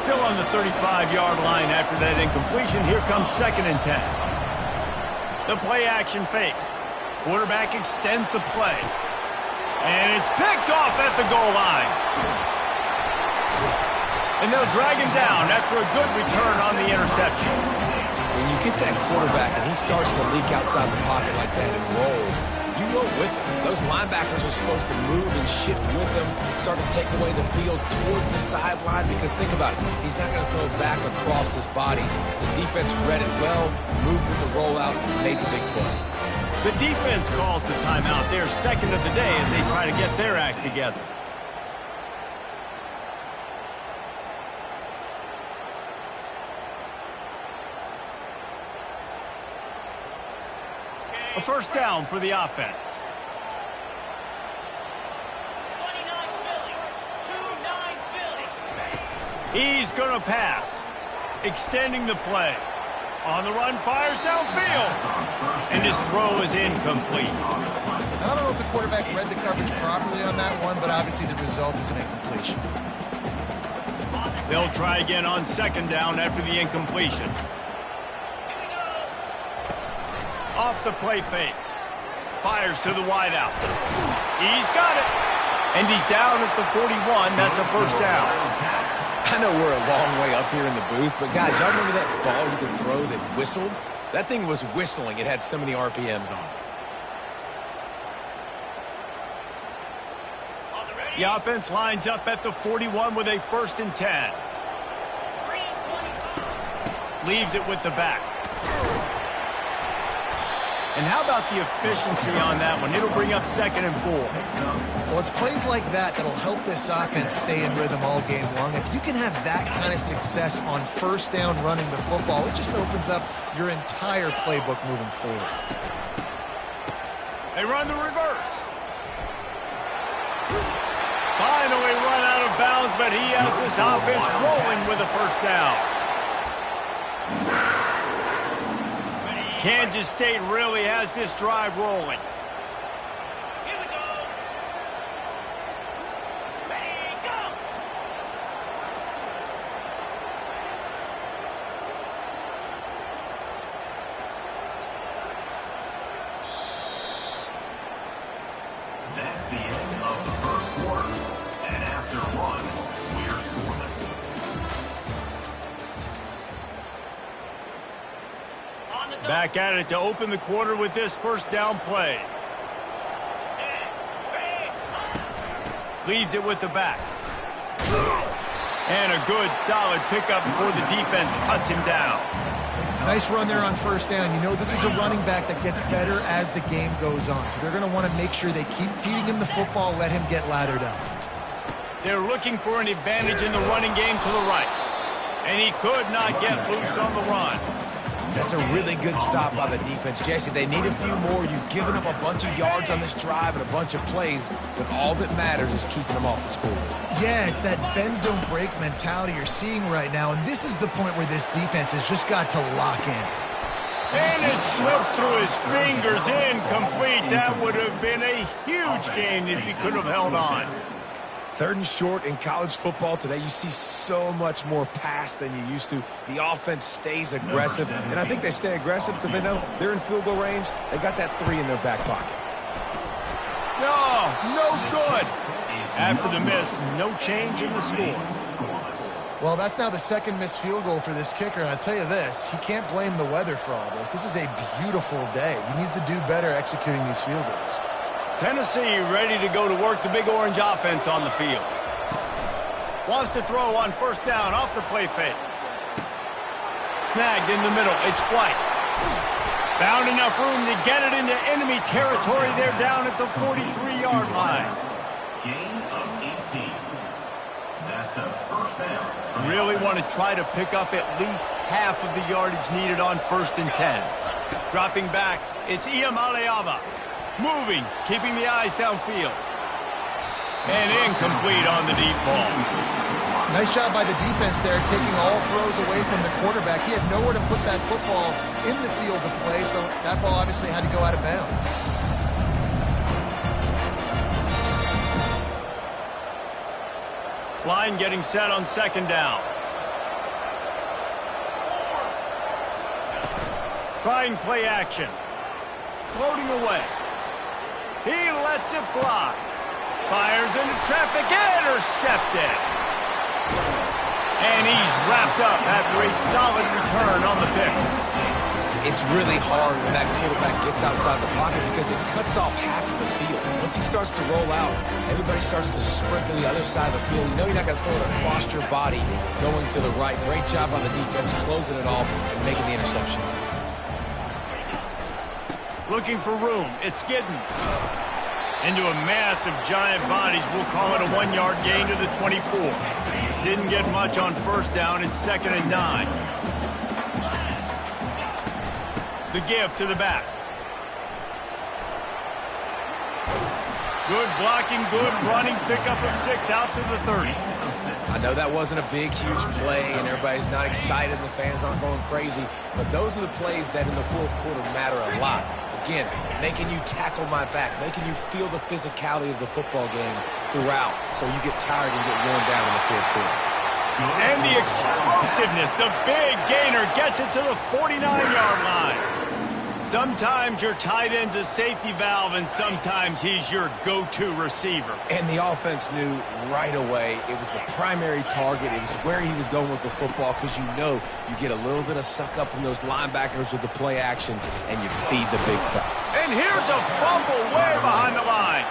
Still on the 35-yard line after that incompletion. Here comes 2nd and 10. The play action fake. Quarterback extends the play. And it's picked off at the goal line. And they'll drag him down after a good return on the interception. When you get that quarterback and he starts to leak outside the pocket like that and roll, you roll with him. Those linebackers are supposed to move and shift with them, start to take away the field towards the sideline, because think about it, he's not going to throw it back across his body. The defense read it well, moved with the rollout, made the big play. The defense calls the timeout. They're 2nd of the day as they try to get their act together. A 1st down for the offense. 29 Philly. He's going to pass. Extending the play. On the run, fires downfield. And his throw is incomplete. I don't know if the quarterback read the coverage properly on that one, but obviously the result is an incompletion. They'll try again on 2nd down after the incompletion. Off the play fake. Fires to the wideout. He's got it. And he's down at the 41. That's a 1st down. I know we're a long way up here in the booth, but guys, y'all remember that ball you could throw that whistled? That thing was whistling. It had so many RPMs on it. The offense lines up at the 41 with a 1st and 10. Leaves it with the back. And how about the efficiency on that one? It'll bring up 2nd and 4. Well, it's plays like that that'll help this offense stay in rhythm all game long. If you can have that kind of success on 1st down running the football, it just opens up your entire playbook moving forward. They run the reverse. Finally run out of bounds, but he has this offense rolling with a 1st down. Kansas State really has this drive rolling. Here we go. Ready, go. That's the end of the 1st quarter. And after 1, we're scoreless. Back at it to open the quarter with this first down play. Leaves it with the back. And a good, solid pickup before the defense cuts him down. Nice run there on first down. You know, this is a running back that gets better as the game goes on. So they're going to want to make sure they keep feeding him the football, let him get lathered up. They're looking for an advantage in the running game to the right. And he could not get loose on the run. That's a really good stop by the defense, Jesse. They need a few more. You've given up a bunch of yards on this drive and a bunch of plays, but all that matters is keeping them off the score. Yeah, it's that bend, don't break mentality you're seeing right now, and this is the point where this defense has just got to lock in. And it slips through his fingers, incomplete. That would have been a huge gain if he could have held on. 3rd and short in college football today. You see so much more pass than you used to. The offense stays aggressive, and I think they stay aggressive because they know they're in field goal range. They got that 3 in their back pocket. No good. After the miss, no change in the score. Well, that's now the 2nd missed field goal for this kicker, and I'll tell you this, he can't blame the weather for all this. This is a beautiful day. He needs to do better executing these field goals. Tennessee ready to go to work the Big Orange offense on the field. Wants to throw on first down off the play fake. Snagged in the middle. It's White. Found enough room to get it into enemy territory. They're down at the 43-yard line. Gain of 18. That's a first down. Really want to try to pick up at least half of the yardage needed on 1st and 10. Dropping back, it's Iamaleava. Moving, keeping the eyes downfield. And incomplete on the deep ball. Nice job by the defense there, taking all throws away from the quarterback. He had nowhere to put that football in the field to play, so that ball obviously had to go out of bounds. Line getting set on 2nd down. Trying play action. Floating away. He lets it fly. Fires into traffic. Intercepted. And he's wrapped up after a solid return on the pick. It's really hard when that quarterback gets outside the pocket because it cuts off half of the field. Once he starts to roll out, everybody starts to sprint to the other side of the field. You know you're not going to throw it across your body going to the right. Great job on the defense closing it off and making the interception. Looking for room. It's Giddens. Into a mass of giant bodies. We'll call it a 1-yard gain to the 24. Didn't get much on first down. It's 2nd and 9. The give to the back. Good blocking, good running. Pickup of 6 out to the 30. I know that wasn't a big, huge play, and everybody's not excited, and the fans aren't going crazy, but those are the plays that in the 4th quarter matter a lot. Again, making you tackle my back, making you feel the physicality of the football game throughout so you get tired and get worn down in the 4th quarter. And the explosiveness, the big gainer gets it to the 49-yard line. Sometimes your tight end's a safety valve, and sometimes he's your go-to receiver. And the offense knew right away it was the primary target. It was where he was going with the football because you know you get a little bit of suck up from those linebackers with the play action, and you feed the big fella. And here's a fumble way behind the line.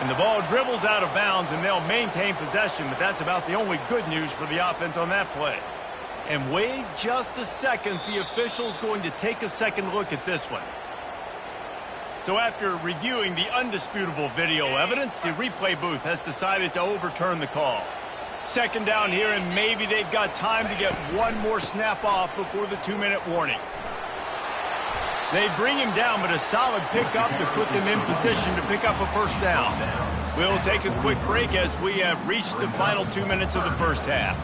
And the ball dribbles out of bounds, and they'll maintain possession, but that's about the only good news for the offense on that play. And wait just a second, the official's going to take a second look at this one. So after reviewing the undisputable video evidence, the replay booth has decided to overturn the call. 2nd down here, and maybe they've got time to get one more snap off before the 2-minute warning. They bring him down, but a solid pickup to put them in position to pick up a first down. We'll take a quick break as we have reached the final 2 minutes of the first half.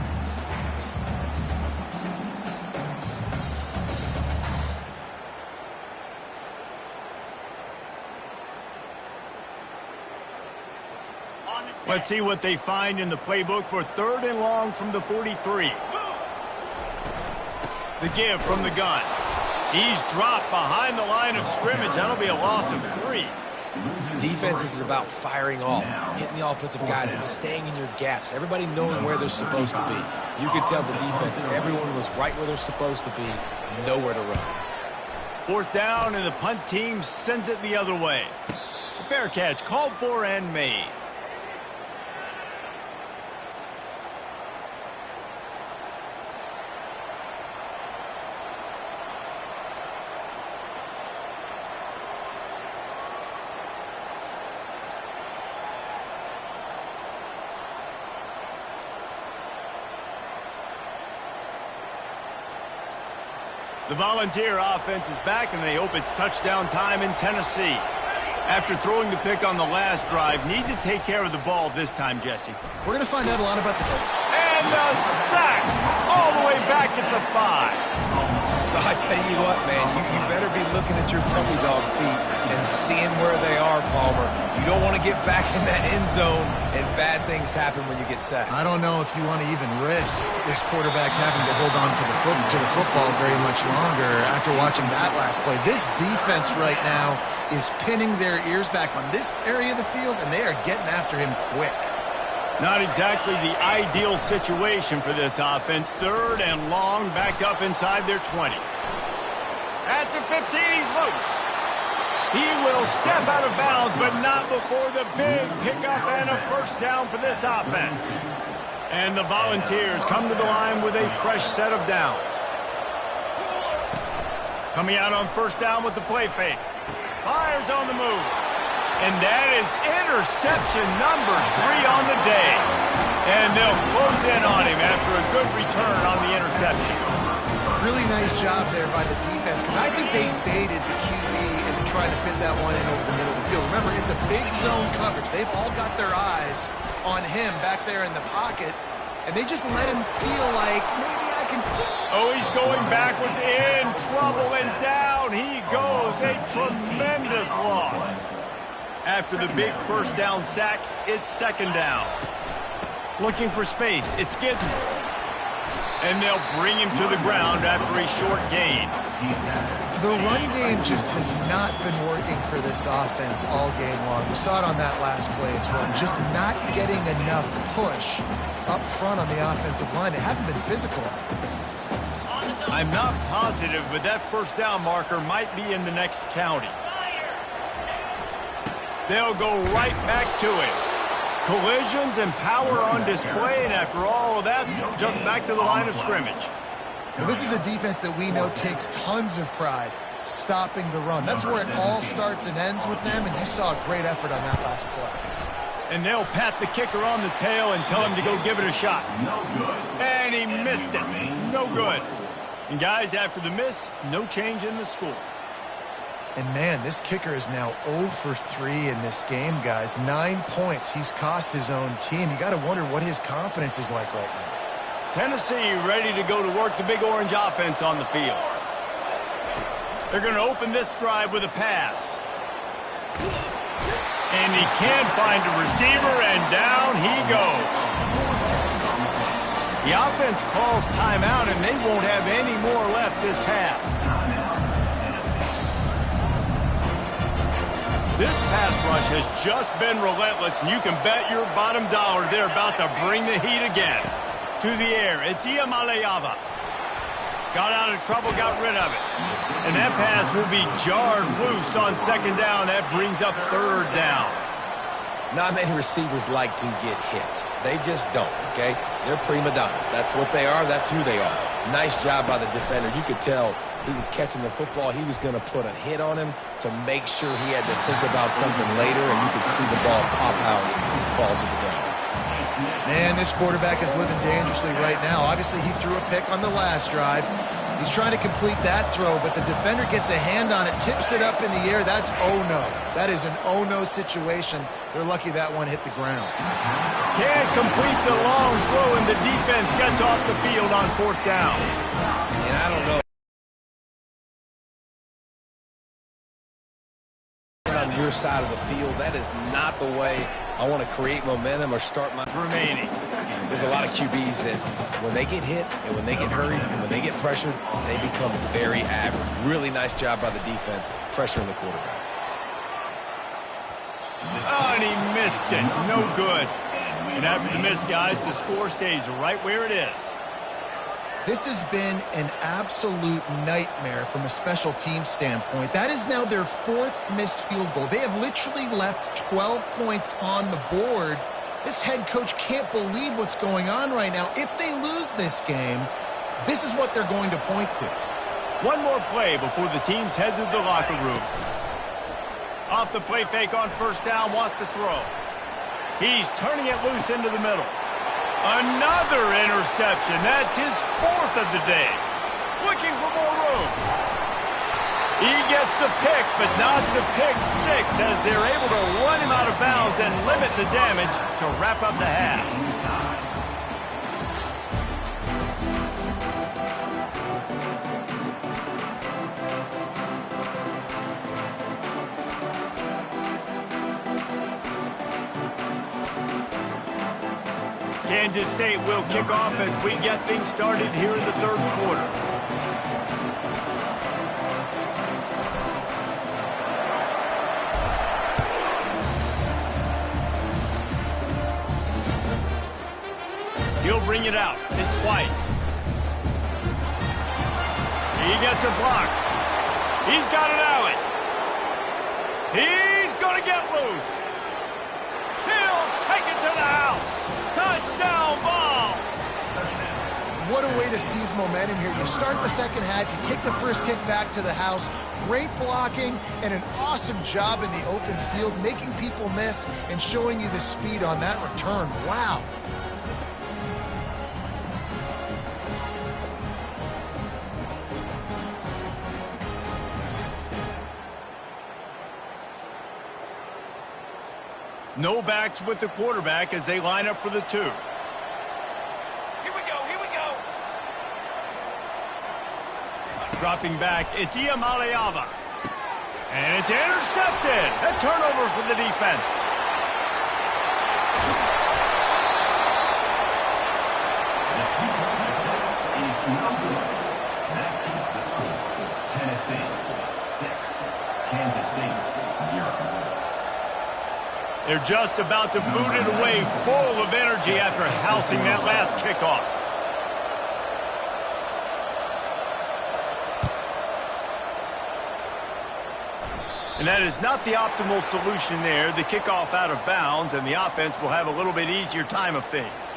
Let's see what they find in the playbook for 3rd and long from the 43. The give from the gun. He's dropped behind the line of scrimmage. That'll be a loss of 3. Defense is about firing off, hitting the offensive guys and staying in your gaps. Everybody knowing where they're supposed to be. You could tell the defense, everyone was right where they're supposed to be, nowhere to run. 4th down, and the punt team sends it the other way. Fair catch called for and made. The Volunteer offense is back, and they hope it's touchdown time in Tennessee. After throwing the pick on the last drive, need to take care of the ball this time, Jesse. We're going to find out a lot about the... And a sack all the way back at the 5. I tell you what, man, you better be looking at your puppy dog feet and seeing where they are, Palmer. You don't want to get back in that end zone and bad things happen when you get sacked. I don't know if you want to even risk this quarterback having to hold on to the football very much longer after watching that last play. This defense right now is pinning their ears back on this area of the field, and they are getting after him quick. Not exactly the ideal situation for this offense. 3rd and long, back up inside their 20. At the 15, he's loose. He will step out of bounds, but not before the big pickup and a 1st down for this offense. And the Volunteers come to the line with a fresh set of downs. Coming out on 1st down with the play fake. Fires on the move. And that is interception number 3 on the day. And they'll close in on him after a good return on the interception. Really nice job there by the defense, because I think they baited the QB and tried to fit that one in over the middle of the field. Remember, it's a big zone coverage. They've all got their eyes on him back there in the pocket, and they just let him feel like, maybe I can... Oh, he's going backwards, in trouble, and down he goes. A tremendous loss. After the big 1st down sack, it's 2nd down. Looking for space, it's Giddens. And they'll bring him to the ground after a short gain. The run game just has not been working for this offense all game long. We saw it on that last play as well. Just not getting enough push up front on the offensive line. They haven't been physical. I'm not positive, but that 1st down marker might be in the next county. They'll go right back to it. Collisions and power on display, and after all of that, just back to the line of scrimmage. Well, this is a defense that we know takes tons of pride stopping the run. That's where it all starts and ends with them, and you saw a great effort on that last play. And they'll pat the kicker on the tail and tell him to go give it a shot. No good. And he missed it. No good. And guys, after the miss, no change in the score. And man, this kicker is now 0 for 3 in this game, guys. 9 points. He's cost his own team. You got to wonder what his confidence is like right now. Tennessee ready to go to work the Big Orange offense on the field. They're going to open this drive with a pass. And he can't find a receiver, and down he goes. The offense calls timeout, and they won't have any more left this half. This pass rush has just been relentless, and you can bet your bottom dollar they're about to bring the heat again. To the air, it's Iamaleava. Got out of trouble, got rid of it. And that pass will be jarred loose on 2nd down. That brings up 3rd down. Not many receivers like to get hit. They just don't, okay? They're prima donnas. That's what they are. That's who they are. Nice job by the defender. You could tell he was catching the football. He was going to put a hit on him to make sure he had to think about something later, and you could see the ball pop out and fall to the ground. Man, this quarterback is living dangerously right now. Obviously, he threw a pick on the last drive. He's trying to complete that throw, but the defender gets a hand on it, tips it up in the air. That's oh-no. That is an oh-no situation. They're lucky that one hit the ground. Can't complete the long throw, and the defense gets off the field on 4th down. And I don't know. On your side of the field, that is not the way I want to create momentum or start my Remaining. There's a lot of QBs that when they get hit and when they get hurried and when they get pressured, they become very average. Really nice job by the defense pressuring the quarterback. Oh, and he missed it. No good. And after the miss, guys, the score stays right where it is. This has been an absolute nightmare from a special team standpoint. That is now their 4th missed field goal. They have literally left 12 points on the board. This head coach can't believe what's going on right now. If they lose this game, this is what they're going to point to. One more play before the teams head to the locker rooms. Off the play fake on first down, wants to throw. He's turning it loose into the middle. Another interception. That's his 4th of the day. Looking for more room. He gets the pick, but not the pick 6, as they're able to run him out of bounds and limit the damage to wrap up the half. Kansas State will kick off as we get things started here in the 3rd quarter. He'll bring it out. It's White. He gets a block. He's got an alley. He's going to get loose. He'll take it to the house. Touchdown ball! What a way to seize momentum here. You start the second half, you take the first kick back to the house. Great blocking and an awesome job in the open field, making people miss and showing you the speed on that return. Wow. No backs with the quarterback as they line up for the 2. Here we go, here we go. Dropping back, it's Iamaleava. And it's intercepted. A turnover for the defense. The 2-point attempt is no good. That keeps the score. Tennessee 6, Kansas State 0. They're just about to boot it away, full of energy after housing that last kickoff. And that is not the optimal solution there. The kickoff out of bounds, and the offense will have a little bit easier time of things.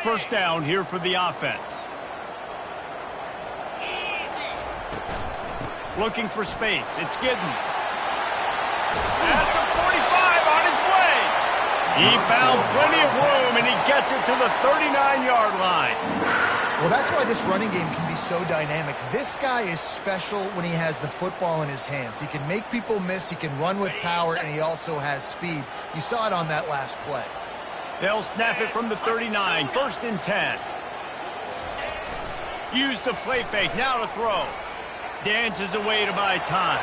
First down here for the offense. Looking for space. It's Giddens. At the 45 on his way. He found plenty of room, and he gets it to the 39-yard line. Well, that's why this running game can be so dynamic. This guy is special when he has the football in his hands. He can make people miss, he can run with power, and he also has speed. You saw it on that last play. They'll snap it from the 39, 1st and 10. Use the play fake, now to throw. Dances away to buy time.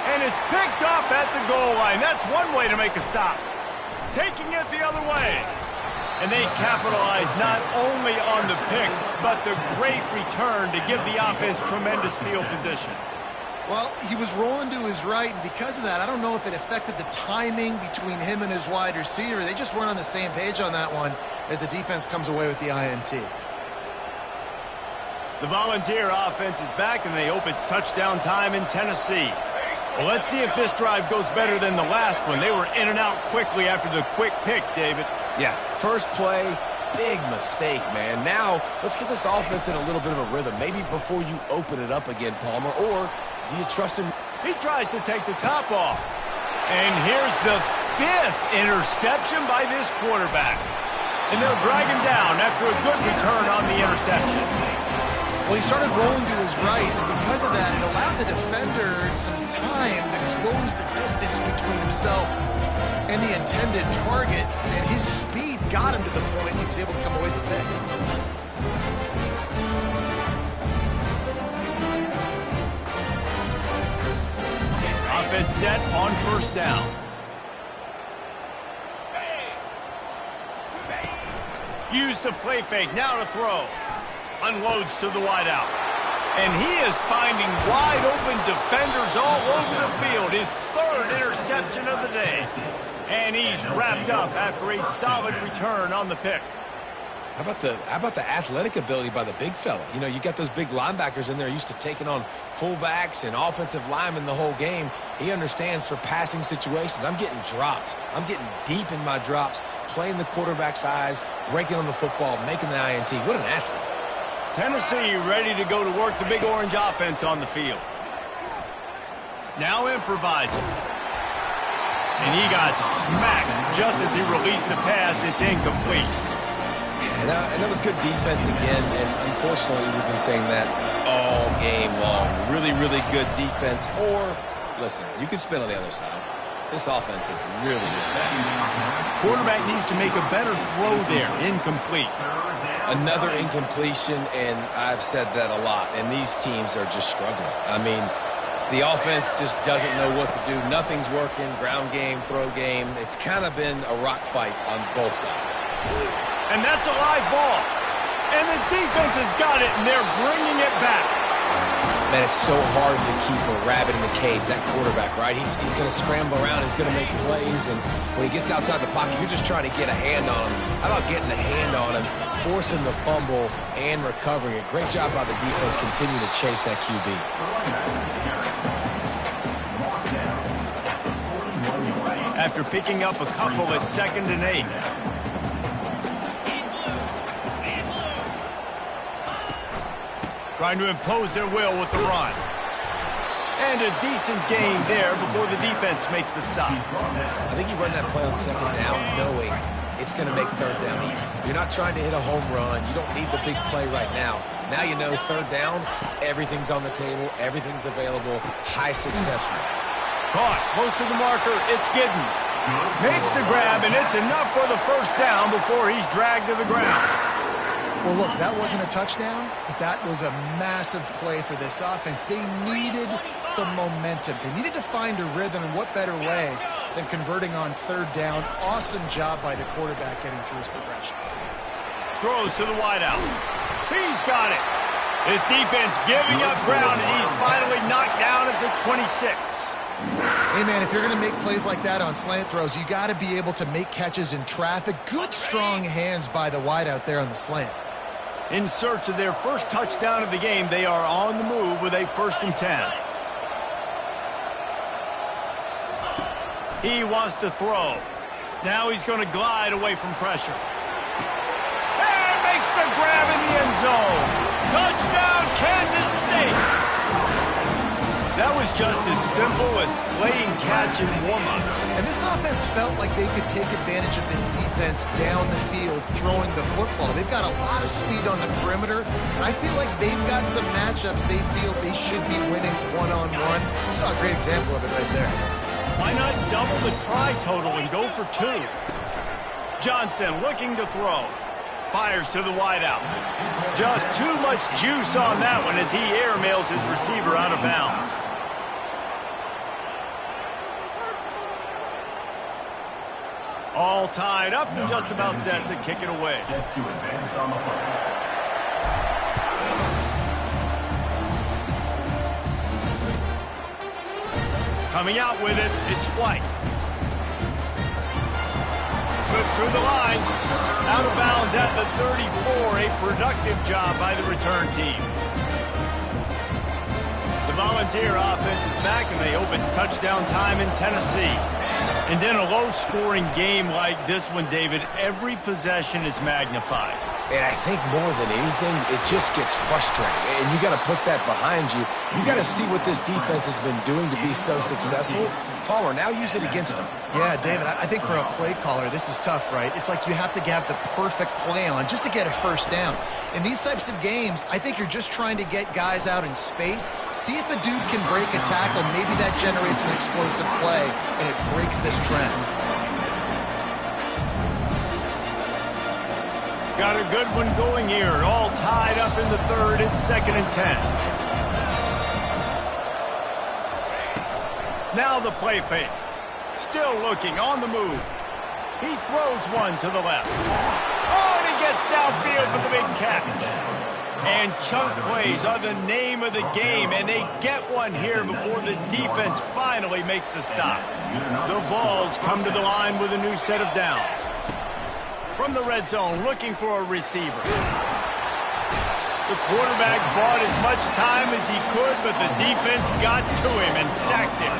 And it's picked off at the goal line. That's one way to make a stop. Taking it the other way. And they capitalize not only on the pick, but the great return to give the offense tremendous field position. Well, he was rolling to his right, and because of that, I don't know if it affected the timing between him and his wide receiver. They just weren't on the same page on that one as the defense comes away with the INT. The Volunteer offense is back, and they hope it's touchdown time in Tennessee. Well, let's see if this drive goes better than the last one. They were in and out quickly after the quick pick, David. Yeah, first play, big mistake, man. Now, let's get this offense in a little bit of a rhythm. Maybe before you open it up again, Palmer, or do you trust him? He tries to take the top off. And here's the 5th interception by this quarterback. And they'll drag him down after a good return on the interception. Well, he started rolling to his right, and because of that, it allowed the defender some time to close the distance between himself and the intended target, and his speed got him to the point he was able to come away with the pick. Offense set on first down. Use the play fake, now to throw. Unloads to the wideout. And he is finding wide-open defenders all over the field. His third interception of the day. And he's wrapped up after a solid return on the pick. How about the athletic ability by the big fella? You know, you got those big linebackers in there used to taking on fullbacks and offensive linemen the whole game. He understands for passing situations. I'm getting drops. I'm getting deep in my drops, playing the quarterback's eyes, breaking on the football, making the INT. What an athlete. Tennessee ready to go to work the big orange offense on the field. Now improvising. And he got smacked just as he released the pass. It's incomplete. And that was good defense again, and unfortunately we've been saying that all game long. Really, really good defense. Or, listen, you can spin on the other side. This offense is really, really bad. Quarterback needs to make a better throw there. Incomplete. Another incompletion, and I've said that a lot, and these teams are just struggling. I mean, the offense just doesn't know what to do. Nothing's working. Ground game, throw game. It's kind of been a rock fight on both sides. And that's a live ball. And the defense has got it, and they're bringing it back. Man, it's so hard to keep a rabbit in the cage, that quarterback, right? He's going to scramble around. He's going to make plays. And when he gets outside the pocket, you're just trying to get a hand on him. How about getting a hand on him, forcing the fumble, and recovering it? Great job by the defense continuing to chase that QB. After picking up a couple at 2nd and 8. Trying to impose their will with the run. And a decent gain there before the defense makes the stop. I think you run that play on 2nd down knowing it's going to make 3rd down easy. You're not trying to hit a home run. You don't need the big play right now. Now you know 3rd down, everything's on the table, everything's available, high success rate. Caught, close to the marker, it's Giddens. Makes the grab, and it's enough for the 1st down before he's dragged to the ground. Well, look, that wasn't a touchdown, but that was a massive play for this offense. They needed some momentum. They needed to find a rhythm, and what better way than converting on 3rd down. Awesome job by the quarterback getting through his progression. Throws to the wideout. He's got it. His defense giving up ground as he's finally knocked down at the 26. Hey, man, if you're going to make plays like that on slant throws, you got to be able to make catches in traffic. Good, strong hands by the wideout there on the slant. In search of their first touchdown of the game, they are on the move with a 1st and 10. He wants to throw. Now he's going to glide away from pressure. And makes the grab in the end zone. Touchdown, Kansas State. That was just as simple as playing catch in warm-ups. And this offense felt like they could take advantage of this defense down the field, throwing the football. They've got a lot of speed on the perimeter, and I feel like they've got some matchups they feel they should be winning one-on-one. We saw a great example of it right there. Why not double the try total and go for 2? Johnson looking to throw. Fires to the wideout. Just too much juice on that one as he airmails his receiver out of bounds. All tied up and just about set to kick it away. Set to advance on the play. Coming out with it, it's White. Slips through the line. Out of bounds at the 34. A productive job by the return team. The Volunteer offense is back, and they hope it's touchdown time in Tennessee. And in a low-scoring game like this one, David, every possession is magnified. And I think more than anything, it just gets frustrating. And you got to put that behind you. You got to see what this defense has been doing to be so successful. Palmer, now use it against them. Yeah, David, I think for a play caller, this is tough, right? It's like you have to have the perfect play on just to get a 1st down. In these types of games, I think you're just trying to get guys out in space, see if a dude can break a tackle. Maybe that generates an explosive play, and it breaks this trend. Got a good one going here. All tied up in the 3rd. It's 2nd and 10. Now the play fake. Still looking on the move. He throws one to the left. Oh, and he gets downfield for the big catch. And chunk plays are the name of the game, and they get one here before the defense finally makes the stop. The Vols come to the line with a new set of downs. From the red zone, looking for a receiver. The quarterback bought as much time as he could, but the defense got to him and sacked him.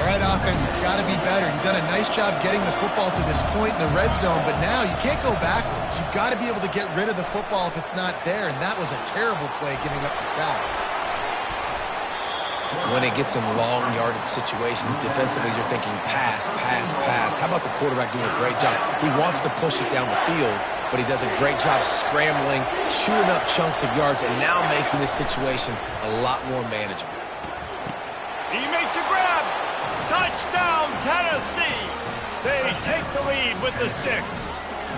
All right, offense, it's got to be better. You've done a nice job getting the football to this point in the red zone, but now you can't go backwards. You've got to be able to get rid of the football if it's not there, and that was a terrible play giving up the sack. When it gets in long yardage situations, defensively you're thinking pass, pass, pass. How about the quarterback doing a great job? He wants to push it down the field, but he does a great job scrambling, chewing up chunks of yards, and now making this situation a lot more manageable. He makes a grab. Touchdown, Tennessee. They take the lead with the 6.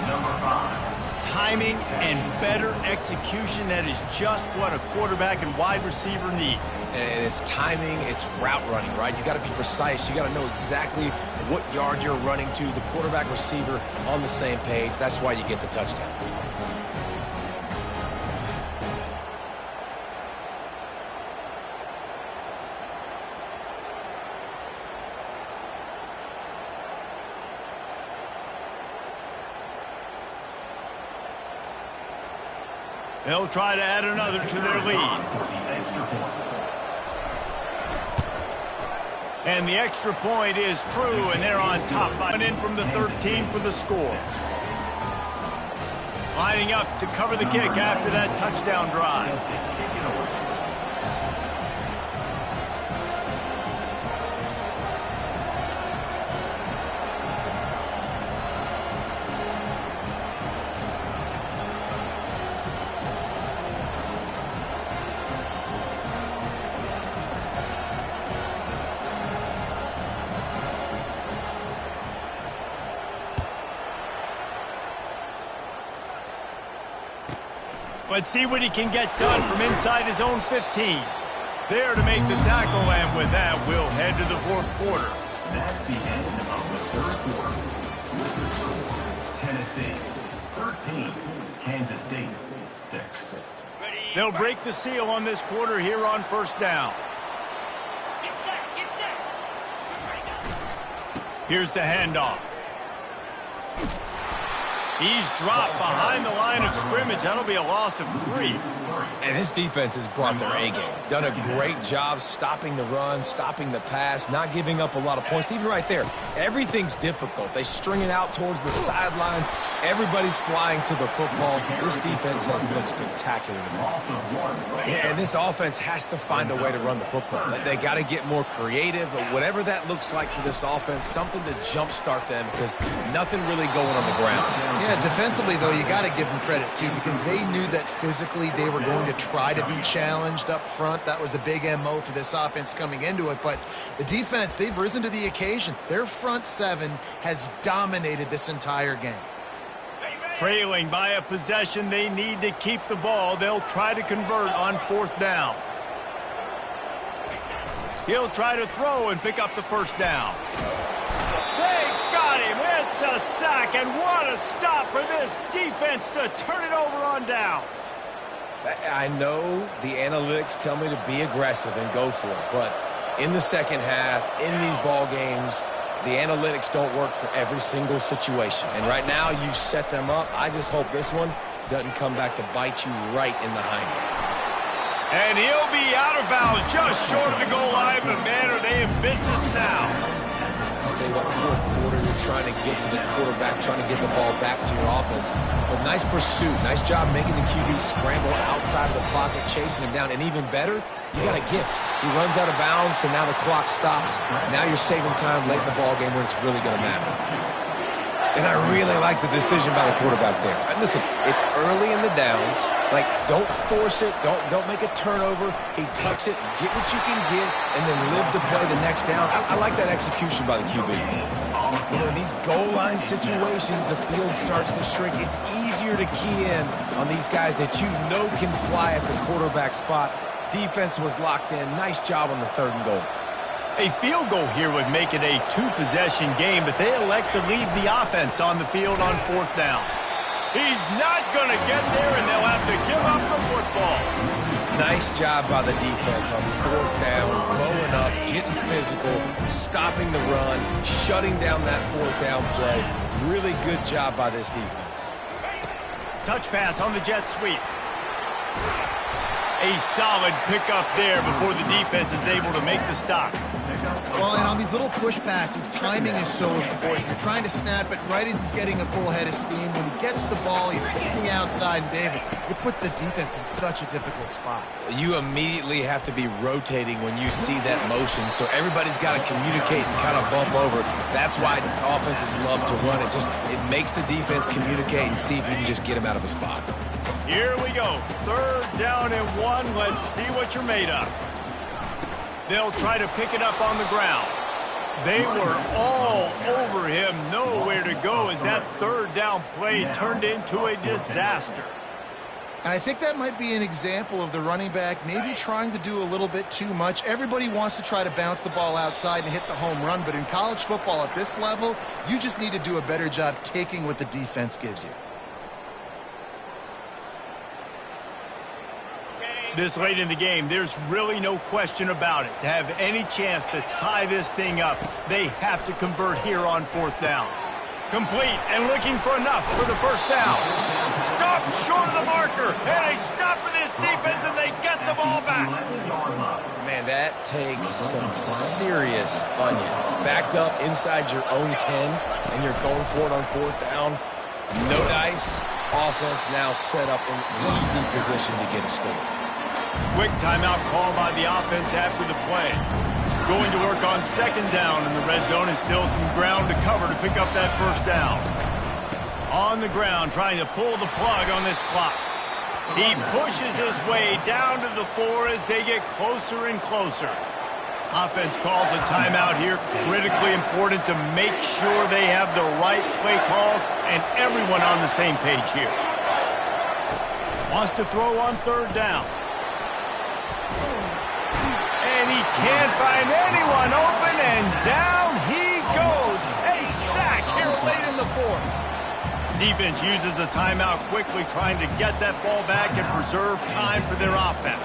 Number 5. Timing and better execution, that is just what a quarterback and wide receiver need. And it's timing, it's route running, right? You got to be precise. You got to know exactly what yard you're running to. The quarterback, receiver on the same page. That's why you get the touchdown. They'll try to add another to their lead. And the extra point is true, and they're on top. Coming in from the 13 for the score. Lining up to cover the kick after that touchdown drive. Let's see what he can get done from inside his own 15. There to make the tackle, and with that, we'll head to the fourth quarter. That's the end of the third quarter. With the score, Tennessee 13, Kansas State 6. They'll break the seal on this quarter here on first down. Get set, get set. Here's the handoff. He's dropped behind the line of scrimmage. That'll be a loss of 3. And this defense has brought their A-game. Done a great job stopping the run, stopping the pass, not giving up a lot of points. Even right there, everything's difficult. They string it out towards the sidelines. Everybody's flying to the football. This defense has looked spectacular today. And this offense has to find a way to run the football. They got to get more creative, or whatever that looks like for this offense, something to jumpstart them, because nothing really going on the ground. Yeah, defensively, though, you got to give them credit, too, because they knew that physically they were going to try to be challenged up front. That was a big MO for this offense coming into it. But the defense, they've risen to the occasion. Their front 7 has dominated this entire game. Trailing by a possession, they need to keep the ball. They'll try to convert on fourth down. He'll try to throw and pick up the first down. They got him. It's a sack, and what a stop for this defense to turn it over on downs. I know the analytics tell me to be aggressive and go for it, but in the second half, in these ball games, the analytics don't work for every single situation. And right now, you set them up. I just hope this one doesn't come back to bite you right in the hind end. And he'll be out of bounds just short of the goal line, but man, are they in business now. I'll tell you what, fourth quarter, you're trying to get to the quarterback, trying to get the ball back to your offense. But nice pursuit, nice job making the QB scramble outside of the pocket, chasing him down. And even better, you got a gift. He runs out of bounds, so now the clock stops. Now you're saving time late in the ball game when it's really going to matter. And I really like the decision by the quarterback there. And listen, it's early in the downs. Like, don't force it. Don't make a turnover. He tucks it, get what you can get, and then live to play the next down. I like that execution by the QB. You know, in these goal line situations, the field starts to shrink. It's easier to key in on these guys that you know can fly at the quarterback spot. Defense was locked in. Nice job on the 3rd and goal. A field goal here would make it a 2-possession game, but they elect to leave the offense on the field on 4th down. He's not going to get there, and they'll have to give up the football. Nice job by the defense on fourth down, blowing up, getting physical, stopping the run, shutting down that fourth down play. Really good job by this defense. Touch pass on the jet sweep. A solid pickup there before the defense is able to make the stop. Well, and on these little push passes, timing is so important. You're trying to snap it right as he's getting a full head of steam. When he gets the ball, he's hitting the outside, and David, it puts the defense in such a difficult spot. You immediately have to be rotating when you see that motion, so everybody's got to communicate and kind of bump over. That's why offenses love to run it. It makes the defense communicate and see if you can just get him out of a spot. Here we go. 3rd down and 1. Let's see what you're made of. They'll try to pick it up on the ground. They were all over him. Nowhere to go as that 3rd down play turned into a disaster. And I think that might be an example of the running back maybe trying to do a little bit too much. Everybody wants to try to bounce the ball outside and hit the home run, but in college football at this level, you just need to do a better job taking what the defense gives you. This late in the game, there's really no question about it. To have any chance to tie this thing up, they have to convert here on 4th down. Complete and looking for enough for the 1st down. Stop short of the marker, and they stop for this defense, and they get the ball back. Man, that takes some serious onions. Backed up inside your own 10, and you're going for it on 4th down. No dice. Offense now set up in easy position to get a score. Quick timeout call by the offense after the play. Going to work on 2nd down in the red zone, and still some ground to cover to pick up that 1st down. On the ground, trying to pull the plug on this clock. He pushes his way down to the 4 as they get closer and closer. Offense calls a timeout here. Critically important to make sure they have the right play call and everyone on the same page here. Wants to throw on 3rd down. And he can't find anyone open, and down he goes. A sack here late in the 4th. Defense uses a timeout quickly, trying to get that ball back and preserve time for their offense.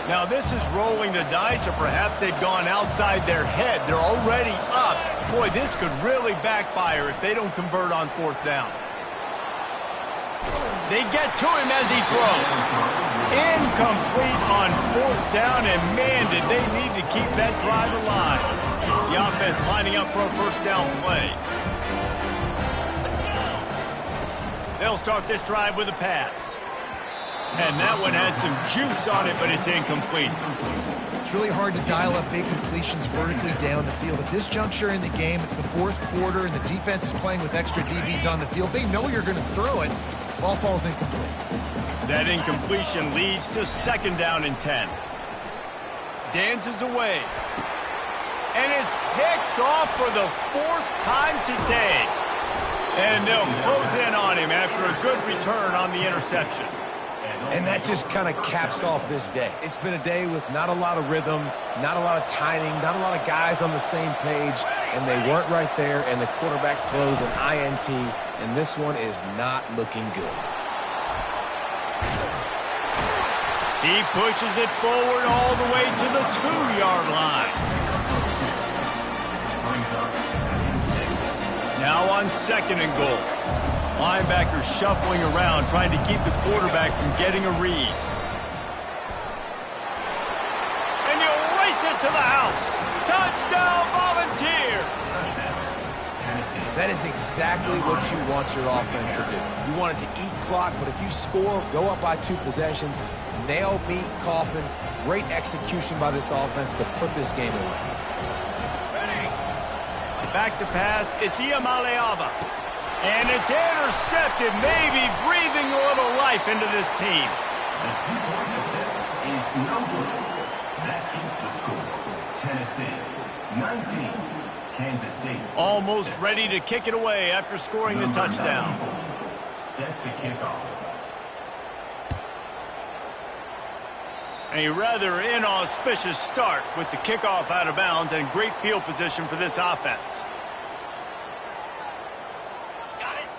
Now this is rolling the dice, or perhaps they've gone outside their head. They're already up. Boy, this could really backfire if they don't convert on 4th down. They get to him as he throws. Incomplete on 4th down, and man, did they need to keep that drive alive. The offense lining up for a 1st down play. They'll start this drive with a pass. And that one had some juice on it, but it's incomplete. It's really hard to dial up big completions vertically down the field. At this juncture in the game, it's the 4th quarter, and the defense is playing with extra DBs on the field. They know you're going to throw it. Ball falls incomplete. That incompletion leads to 2nd down and 10. Dances away. And it's picked off for the 4th time today. And they'll close in on him after a good return on the interception. And that just kind of caps off this day. It's been a day with not a lot of rhythm, not a lot of timing, not a lot of guys on the same page, and they weren't right there, and the quarterback throws an INT, and this one is not looking good. He pushes it forward all the way to the 2-yard line. Now on 2nd and goal. Linebackers shuffling around, trying to keep the quarterback from getting a read. And you'll race it to the house. Touchdown, Volunteers! That is exactly what you want your offense to do. You want it to eat clock, but if you score, go up by 2 possessions, nail, meet, coffin. Great execution by this offense to put this game away. Back to pass, it's Iamaleava. And it's intercepted, maybe breathing a little life into this team. The 2-point attempt is no good. That keeps the score. Tennessee 19, Kansas State. Almost ready to kick it away after scoring the touchdown. Set to kickoff. A rather inauspicious start with the kickoff out of bounds and great field position for this offense.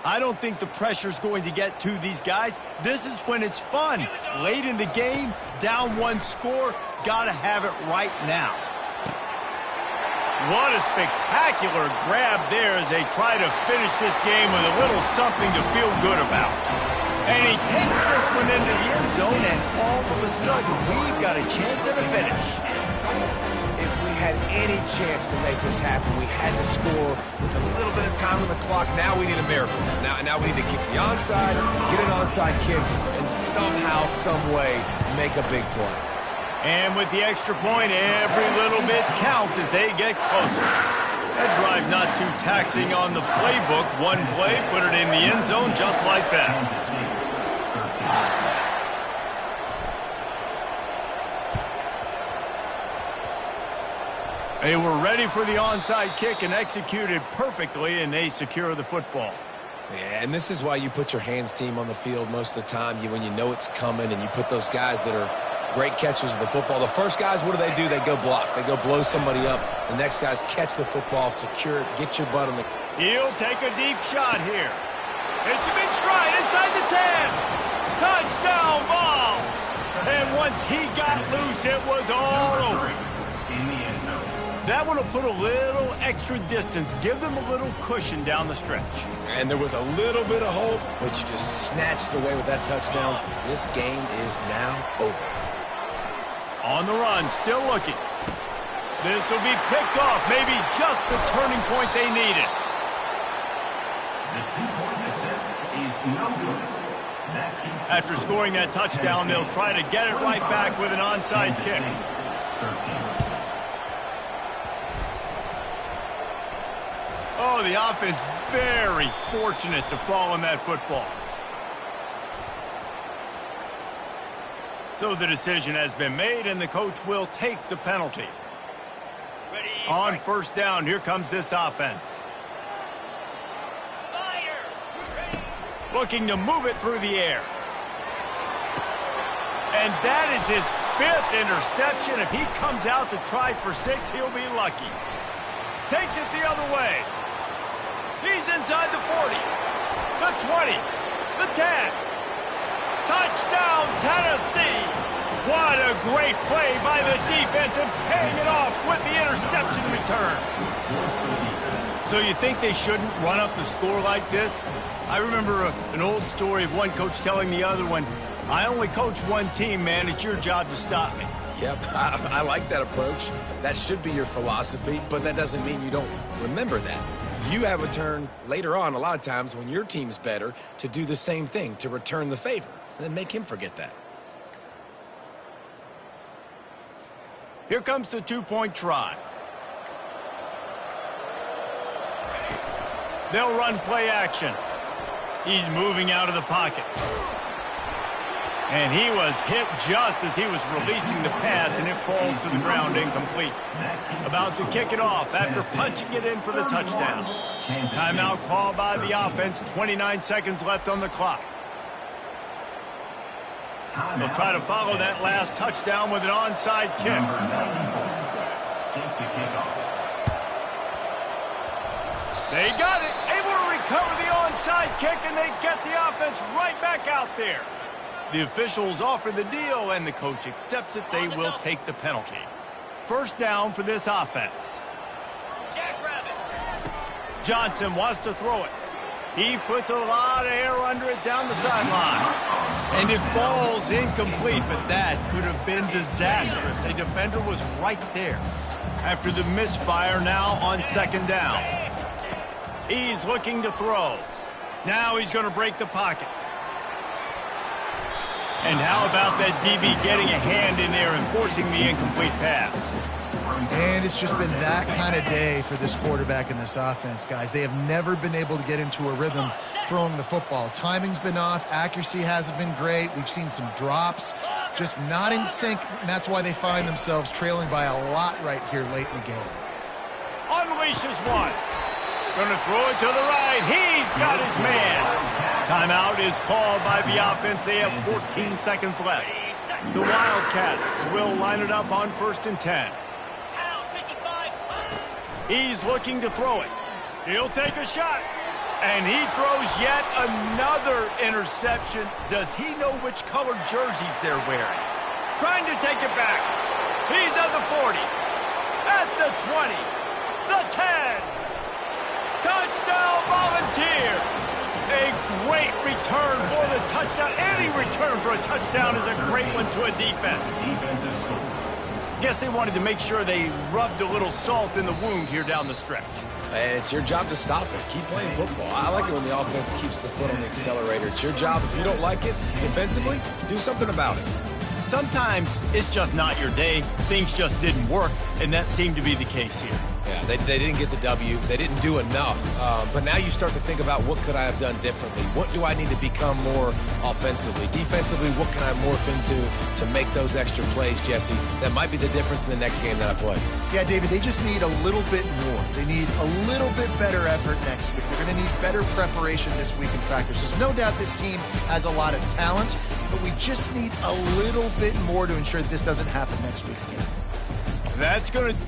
I don't think the pressure's going to get to these guys. This is when it's fun. Late in the game, down one score, gotta have it right now. What a spectacular grab there as they try to finish this game with a little something to feel good about. And he takes this one into the end zone, and all of a sudden, we've got a chance at a finish. If we had any chance to make this happen, we had to score with a little bit of time on the clock. Now we need a miracle. Now we need to kick the onside, get an onside kick, and somehow, some way, make a big play. And with the extra point, every little bit counts as they get closer. That drive not too taxing on the playbook. One play, put it in the end zone just like that. They were ready for the onside kick and executed perfectly, and they secure the football. Yeah, and this is why you put your hands team on the field most of the time. When you know it's coming, and you put those guys that are great catchers of the football. The first guys, what do? They go block. They go blow somebody up. The next guys catch the football, secure it, get your butt on the... He'll take a deep shot here. It's a big stride inside the 10. Touchdown ball. And once he got loose, it was all over. In the end zone. That would have put a little extra distance, give them a little cushion down the stretch. And there was a little bit of hope, but you just snatched it away with that touchdown. This game is now over. On the run, still looking. This will be picked off, maybe just the turning point they needed. The 2-point attempt is no good. That keeps After scoring that touchdown, they'll try to get it right back with an onside kick. 13. Oh, the offense very fortunate to fall on that football. So the decision has been made, and the coach will take the penalty. On first down, here comes this offense. Looking to move it through the air. And that is his 5th interception. If he comes out to try for 6, he'll be lucky. Takes it the other way. He's inside the 40, the 20, the 10. Touchdown, Tennessee. What a great play by the defense and paying it off with the interception return. So you think they shouldn't run up the score like this? I remember an old story of one coach telling the other one, I only coach one team, man. It's your job to stop me. Yep, I like that approach. That should be your philosophy, but that doesn't mean you don't remember that. You have a turn later on, a lot of times, when your team's better, to do the same thing, to return the favor, and then make him forget that. Here comes the 2-point try. They'll run play action. He's moving out of the pocket. And he was hit just as he was releasing the pass, and it falls to the ground incomplete. About to kick it off after punching it in for the touchdown. Timeout call by the offense, 29 seconds left on the clock. They'll try to follow that last touchdown with an onside kick. They got it, able to recover the onside kick, and they get the offense right back out there. The officials offer the deal, and the coach accepts it. They will take the penalty. First down for this offense. Johnson wants to throw it. He puts a lot of air under it down the sideline. And it falls incomplete, but that could have been disastrous. A defender was right there. After the misfire, now on second down. He's looking to throw. Now he's going to break the pocket. And how about that DB getting a hand in there and forcing the incomplete pass? And it's just been that kind of day for this quarterback and this offense, guys. They have never been able to get into a rhythm throwing the football. Timing's been off. Accuracy hasn't been great. We've seen some drops, just not in sync, and that's why they find themselves trailing by a lot right here late in the game. unleashes one. Gonna throw it to the right. He's got his man. Timeout is called by the offense. They have 14 seconds left. The Wildcats will line it up on 1st and 10. He's looking to throw it. He'll take a shot. And he throws yet another interception. Does he know which colored jerseys they're wearing? Trying to take it back. He's at the 40. At the 20. The 10. Touchdown Volunteers. A great return for the touchdown. Any return for a touchdown is a great one to a defense. Defensive score. Guess they wanted to make sure they rubbed a little salt in the wound here down the stretch. And it's your job to stop it. Keep playing football. I like it when the offense keeps the foot on the accelerator. It's your job. If you don't like it defensively, do something about it. Sometimes it's just not your day. Things just didn't work, and that seemed to be the case here. Yeah, they didn't get the W. They didn't do enough. But now you start to think about what could I have done differently? What do I need to become more offensively? Defensively, what can I morph into to make those extra plays, Jesse? That might be the difference in the next game that I play. Yeah, David, they just need a little bit more. They need a little bit better effort next week. They're going to need better preparation this week in practice. There's no doubt this team has a lot of talent, but we just need a little bit more to ensure that this doesn't happen next week again. That's going to...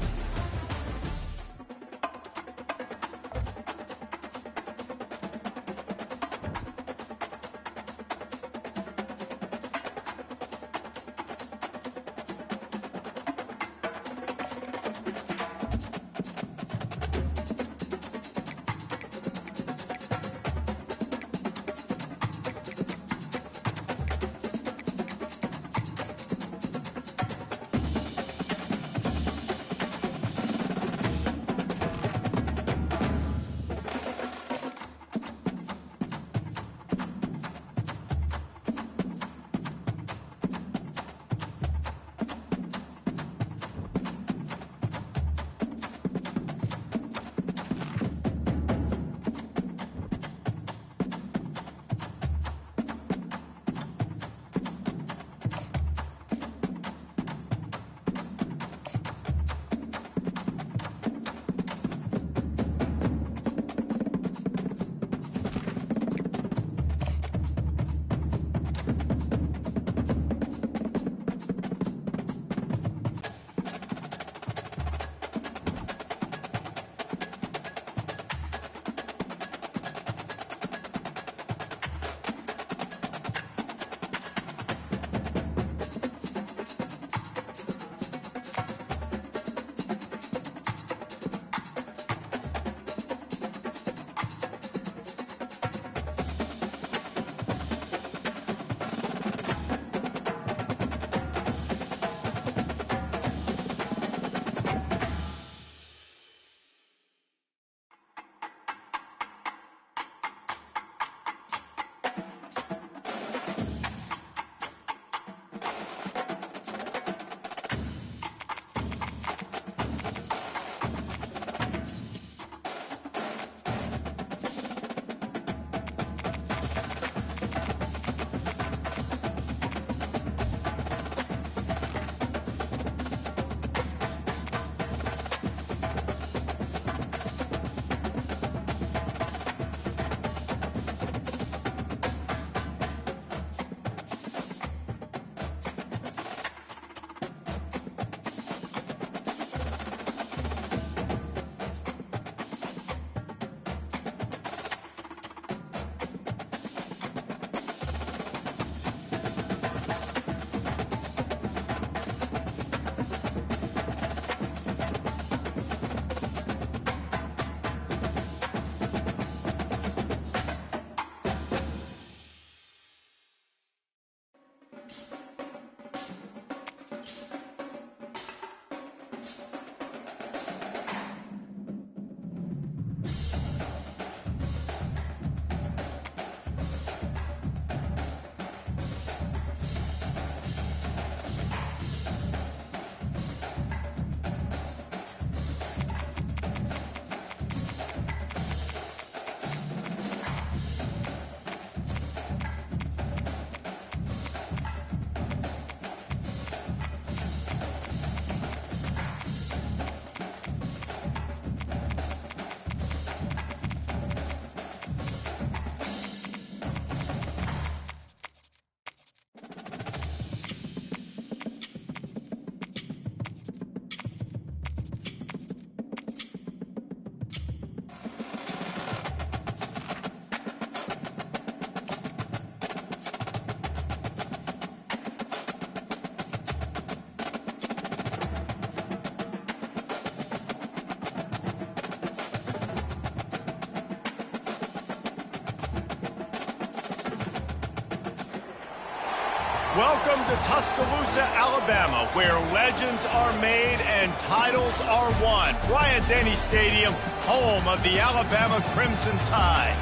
Welcome to Tuscaloosa, Alabama, where legends are made and titles are won. Bryant-Denny Stadium, home of the Alabama Crimson Tide.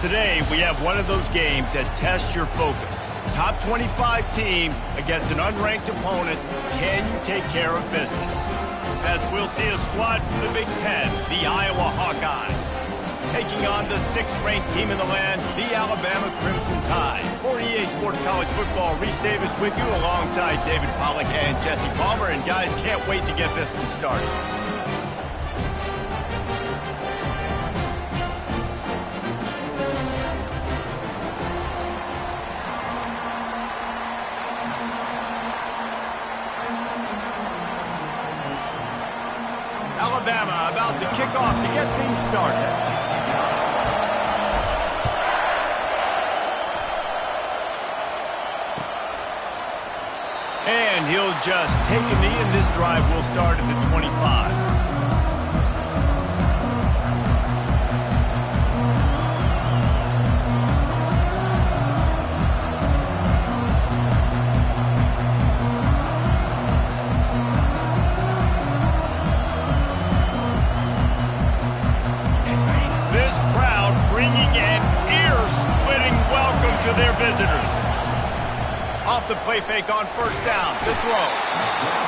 Today, we have one of those games that tests your focus. Top 25 team against an unranked opponent. Can you take care of business? As we'll see a squad from the Big Ten, the Iowa Hawkeyes, taking on the 6th-ranked team in the land, the Alabama Crimson Tide. For EA Sports College Football, Reese Davis with you alongside David Pollack and Jesse Palmer. And guys, can't wait to get this one started. Alabama about to kick off to get things started. And he'll just take a knee, and this drive will start at the 25. This crowd bringing an ear-splitting welcome to their visitors. Off the play fake on first down to throw.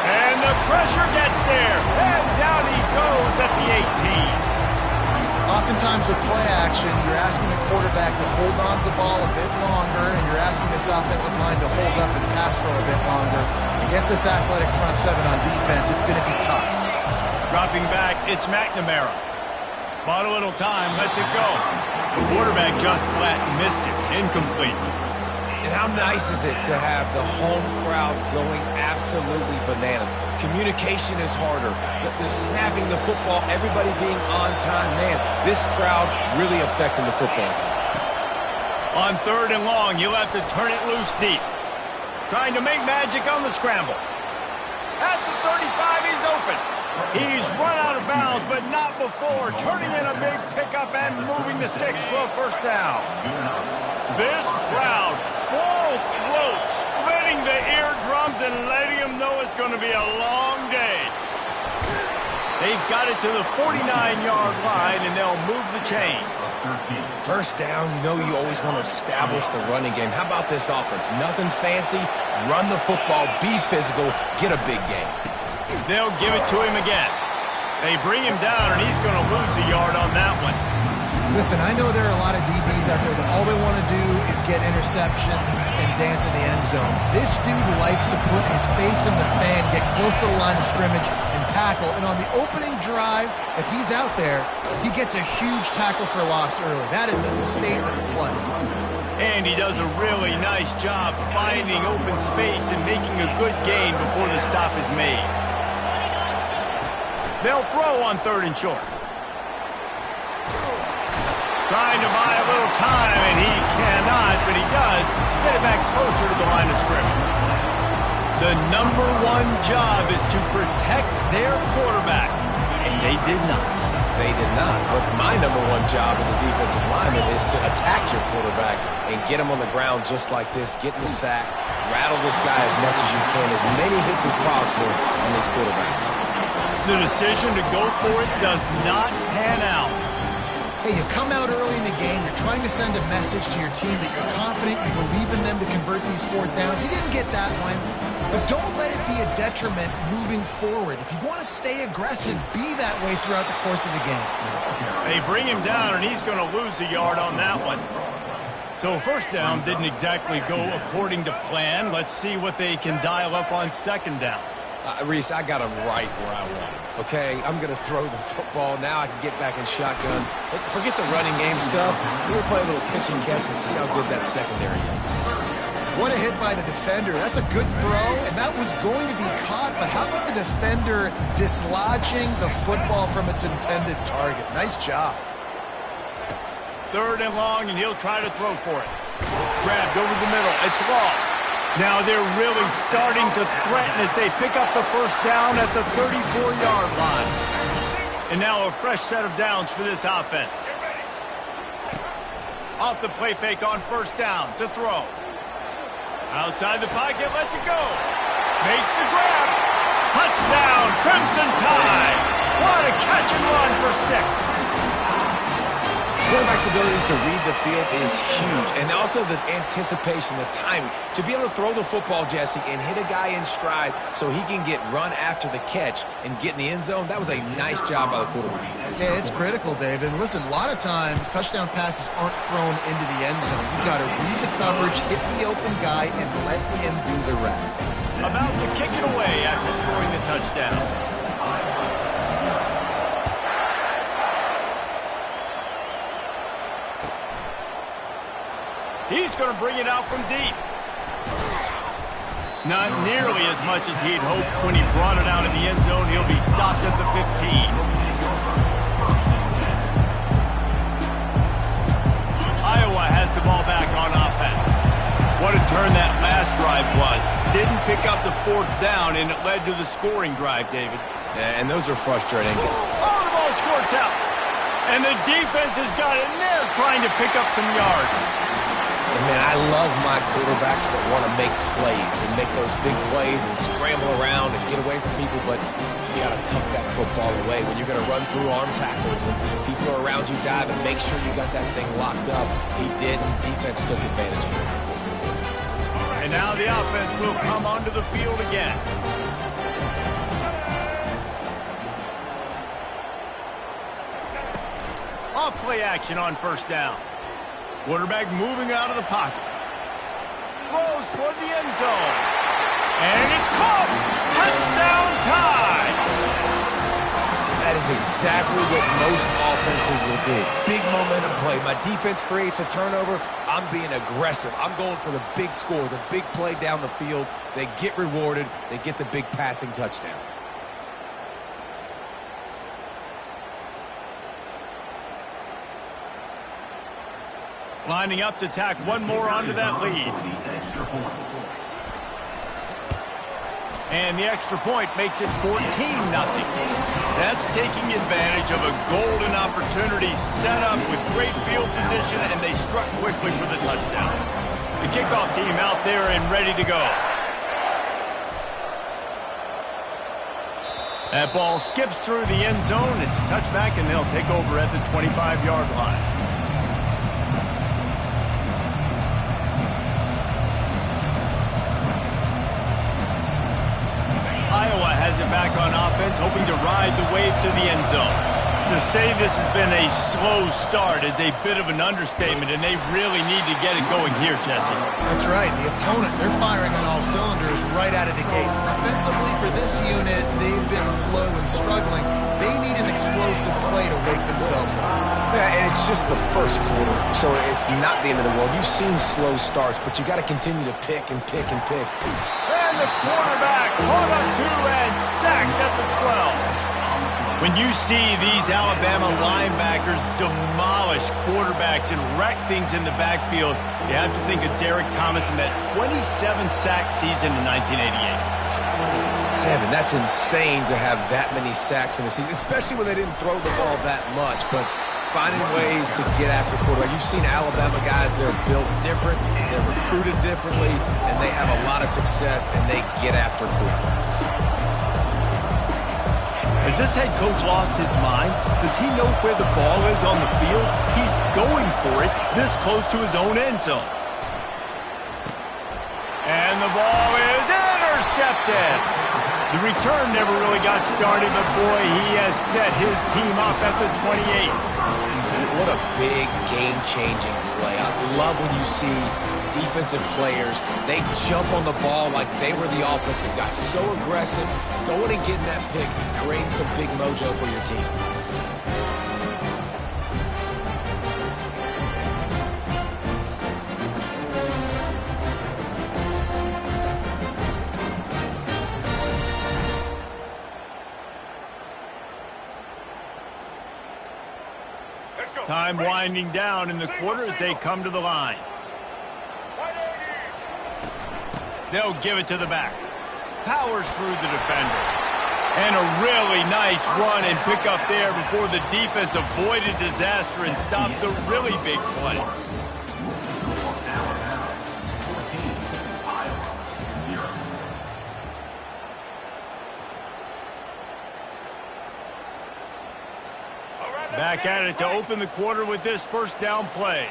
And the pressure gets there. And down he goes at the 18. Oftentimes with play action, you're asking the quarterback to hold on to the ball a bit longer, and you're asking this offensive line to hold up and pass pro a bit longer. Against this athletic front seven on defense, it's going to be tough. Dropping back, it's McNamara. Bought a little time, lets it go. The quarterback just flat missed it. Incomplete. And how nice is it to have the home crowd going absolutely bananas? Communication is harder. The snapping the football, everybody being on time. Man, this crowd really affecting the football game. On 3rd and long, you'll have to turn it loose deep. Trying to make magic on the scramble. At the 35, he's open. He's run out of bounds, but not before turning in a big pickup and moving the sticks for a first down. This crowd, full throat, splitting the eardrums and letting them know it's going to be a long day. They've got it to the 49-yard line, and they'll move the chains. First down, you know you always want to establish the running game. How about this offense? Nothing fancy. Run the football, be physical, get a big gain. They'll give it to him again. They bring him down, and he's going to lose a yard on that one. Listen, I know there are a lot of DBs out there that all they want to do is get interceptions and dance in the end zone. This dude likes to put his face in the fan, get close to the line of scrimmage, and tackle. And on the opening drive, if he's out there, he gets a huge tackle for loss early. That is a statement play. And he does a really nice job finding open space and making a good gain before the stop is made. They'll throw on 3rd and short. Trying to buy a little time, and he cannot, but he does get it back closer to the line of scrimmage. The #1 job is to protect their quarterback, and they did not. They did not. But my #1 job as a defensive lineman is to attack your quarterback and get him on the ground just like this, get in the sack, rattle this guy as much as you can, as many hits as possible on these quarterbacks. The decision to go for it does not pan out. Hey, you come out early in the game, you're trying to send a message to your team that you're confident, you believe in them to convert these 4th downs. You didn't get that one, but don't let it be a detriment moving forward. If you want to stay aggressive, be that way throughout the course of the game. They bring him down, and he's going to lose a yard on that one. So first down didn't exactly go according to plan. Let's see what they can dial up on 2nd down. Reese, I got him right where I want him, okay? I'm going to throw the football. Now I can get back in shotgun. Let's forget the running game stuff. We'll play a little pitch and catch and see how good that secondary is. What a hit by the defender. That's a good throw, and that was going to be caught, but how about the defender dislodging the football from its intended target? Nice job. 3rd and long, and he'll try to throw for it. Grabbed over the middle. It's Law. Now they're really starting to threaten as they pick up the first down at the 34-yard line. And now a fresh set of downs for this offense. Off the play fake on first down to throw. Outside the pocket, lets it go. Makes the grab. Touchdown, Crimson Tide. What a catch and run for 6. Quarterback's ability to read the field is huge, and also the anticipation, the timing. To be able to throw the football, Jesse, and hit a guy in stride so he can get run after the catch and get in the end zone, that was a nice job by the quarterback. Yeah, it's critical, David. Listen, a lot of times touchdown passes aren't thrown into the end zone. You've got to read the coverage, hit the open guy, and let him do the rest. About to kick it away after scoring the touchdown. He's going to bring it out from deep. Not nearly as much as he'd hoped when he brought it out in the end zone. He'll be stopped at the 15. Iowa has the ball back on offense. What a turn that last drive was. Didn't pick up the 4th down, and it led to the scoring drive, David. Yeah, and those are frustrating. Oh, the ball squirts out. And the defense has got it in there trying to pick up some yards. And, man, I love my quarterbacks that want to make plays and make those big plays and scramble around and get away from people, but you got to tuck that football away when you're going to run through arm tackles and people are around you diving. Make sure you got that thing locked up. He did, and defense took advantage of it. And now the offense will come onto the field again. Off play action on 1st down. Quarterback moving out of the pocket. Throws toward the end zone. And it's caught. Touchdown Tide. That is exactly what most offenses will do. Big momentum play. My defense creates a turnover. I'm being aggressive. I'm going for the big score, the big play down the field. They get rewarded. They get the big passing touchdown. Lining up to tack one more onto that lead. And the extra point makes it 14-0. That's taking advantage of a golden opportunity set up with great field position, and they struck quickly for the touchdown. The kickoff team out there and ready to go. That ball skips through the end zone. It's a touchback, and they'll take over at the 25-yard line. Iowa has it back on offense, hoping to ride the wave to the end zone. To say this has been a slow start is a bit of an understatement, and they really need to get it going here, Jesse. That's right. The opponent, they're firing on all cylinders right out of the gate. Offensively, for this unit, they've been slow and struggling. They need an explosive play to wake themselves up. Yeah, and it's just the first quarter, so it's not the end of the world. You've seen slow starts, but you got to continue to pick and pick and pick. And the quarterback caught up to and sacked at the 12. When you see these Alabama linebackers demolish quarterbacks and wreck things in the backfield, you have to think of Derek Thomas in that 27-sack season in 1988. 27. That's insane to have that many sacks in a season, especially when they didn't throw the ball that much. But finding ways to get after quarterback. You've seen Alabama guys, they're built different, they're recruited differently, and they have a lot of success, and they get after quarterbacks. Has this head coach lost his mind? Does he know where the ball is on the field? He's going for it this close to his own end zone. And the ball is intercepted. The return never really got started, but boy, he has set his team up at the 28. What a big game-changing play. I love when you see defensive players, they jump on the ball like they were the offensive guys. So aggressive, going and getting that pick, creating some big mojo for your team. Time winding down in the quarter as they come to the line. They'll give it to the back. Powers through the defender. And a really nice run and pick up there before the defense avoided disaster and stopped the really big play. Back at it to open the quarter with this first down play.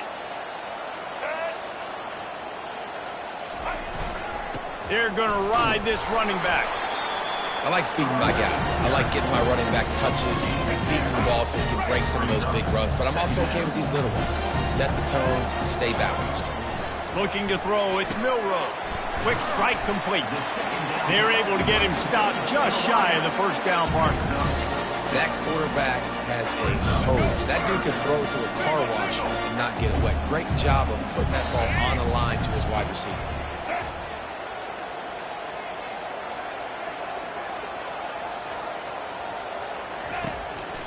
They're going to ride this running back. I like feeding my guy. I like getting my running back touches, feeding the ball so he can break some of those big runs. But I'm also okay with these little ones. Set the tone, stay balanced. Looking to throw, it's Milroe. Quick strike complete. They're able to get him stopped just shy of the first down mark. That quarterback has a hose. That dude could throw it to a car wash and not get it wet. Great job of putting that ball on a line to his wide receiver.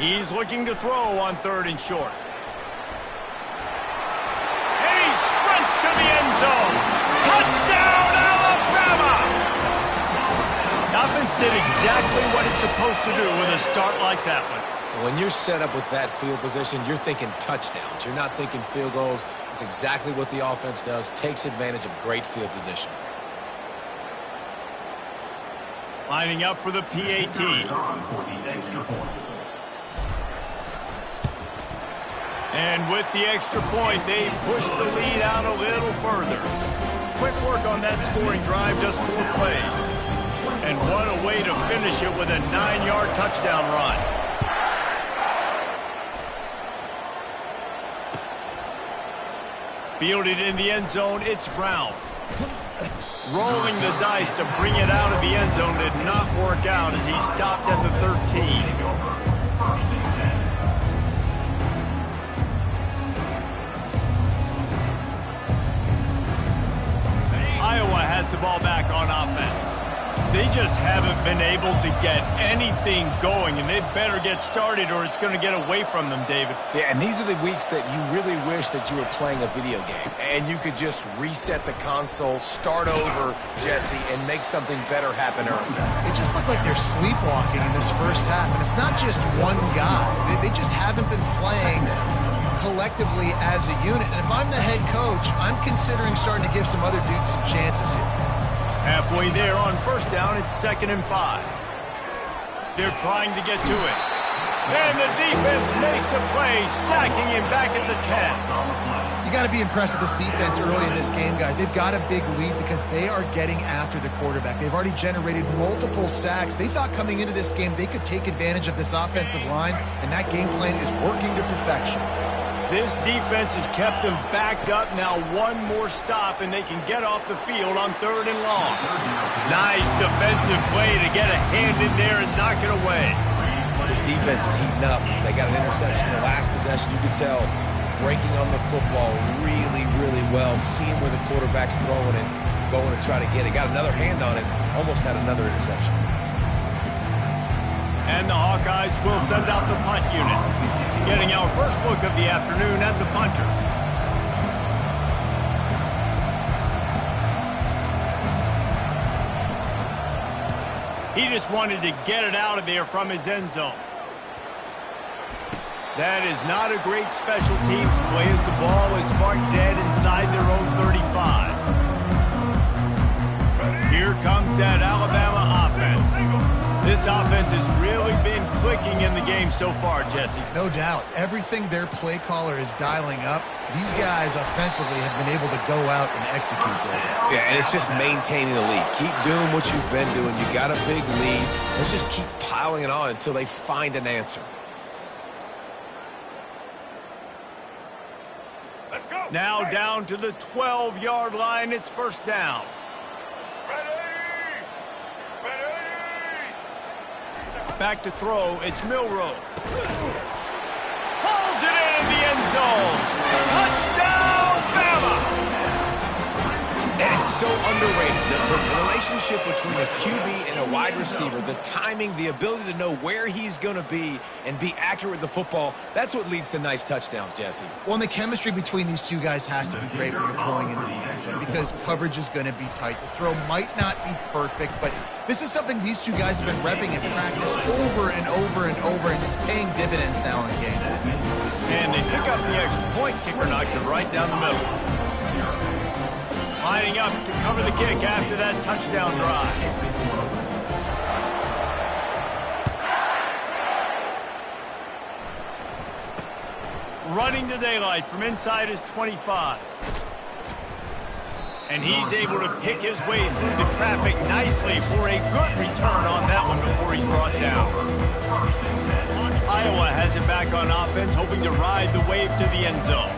He's looking to throw on 3rd and short. And he sprints to the end zone. Touchdown, Alabama! The offense did exactly what it's supposed to do with a start like that one. When you're set up with that field position, you're thinking touchdowns. You're not thinking field goals. It's exactly what the offense does. Takes advantage of great field position. Lining up for the PAT. And with the extra point, they push the lead out a little further. Quick work on that scoring drive, just 4 plays. And what a way to finish it with a 9-yard touchdown run. Fielded in the end zone, it's Brown. Rolling the dice to bring it out of the end zone did not work out as he stopped at the 13. Iowa has the ball back on offense. They just haven't been able to get anything going, and they better get started or it's going to get away from them, David. Yeah, and these are the weeks that you really wish that you were playing a video game and you could just reset the console, start over, Jesse, and make something better happen early. It just looked like they're sleepwalking in this first half, and it's not just one guy. They just haven't been playing collectively as a unit. And if I'm the head coach, I'm considering starting to give some other dudes some chances here. Halfway there on first down, it's 2nd and 5. They're trying to get to it. And the defense makes a play, sacking him back at the 10. You got to be impressed with this defense early in this game, guys. They've got a big lead because they are getting after the quarterback. They've already generated multiple sacks. They thought coming into this game they could take advantage of this offensive line, and that game plan is working to perfection. This defense has kept them backed up. Now one more stop, and they can get off the field on 3rd and long. Nice defensive play to get a hand in there and knock it away. This defense is heating up. They got an interception the last possession. You could tell breaking on the football really, really well, seeing where the quarterback's throwing it, going to try to get it. Got another hand on it, almost had another interception. And the Hawkeyes will send out the punt unit. Getting our first look of the afternoon at the punter. He just wanted to get it out of there from his end zone. That is not a great special teams play as the ball is marked dead inside their own 35. Here comes that Alabama offense. This offense has really been clicking in the game so far, Jesse. No doubt. Everything their play caller is dialing up, these guys offensively have been able to go out and execute there. Yeah, and it's just maintaining the lead. Keep doing what you've been doing. You got a big lead. Let's just keep piling it on until they find an answer. Let's go. Now down to the 12-yard line. It's first down. Back to throw, it's Milroe. Pulls it in the end zone. Touchdown, Bama! And it's so underrated. The relationship between a QB and a wide receiver, the timing, the ability to know where he's going to be and be accurate with the football, that's what leads to nice touchdowns, Jesse. Well, and the chemistry between these two guys has to be great when you're throwing into the end zone because coverage is going to be tight. The throw might not be perfect, but this is something these two guys have been repping in practice over and over and over, and it's paying dividends now in the game. And they pick up the extra point. Kicker knocked it right down the middle. Lining up to cover the kick after that touchdown drive. running the daylight from inside his 25. And he's able to pick his way through the traffic nicely for a good return on that one before he's brought down. Iowa has it back on offense, hoping to ride the wave to the end zone.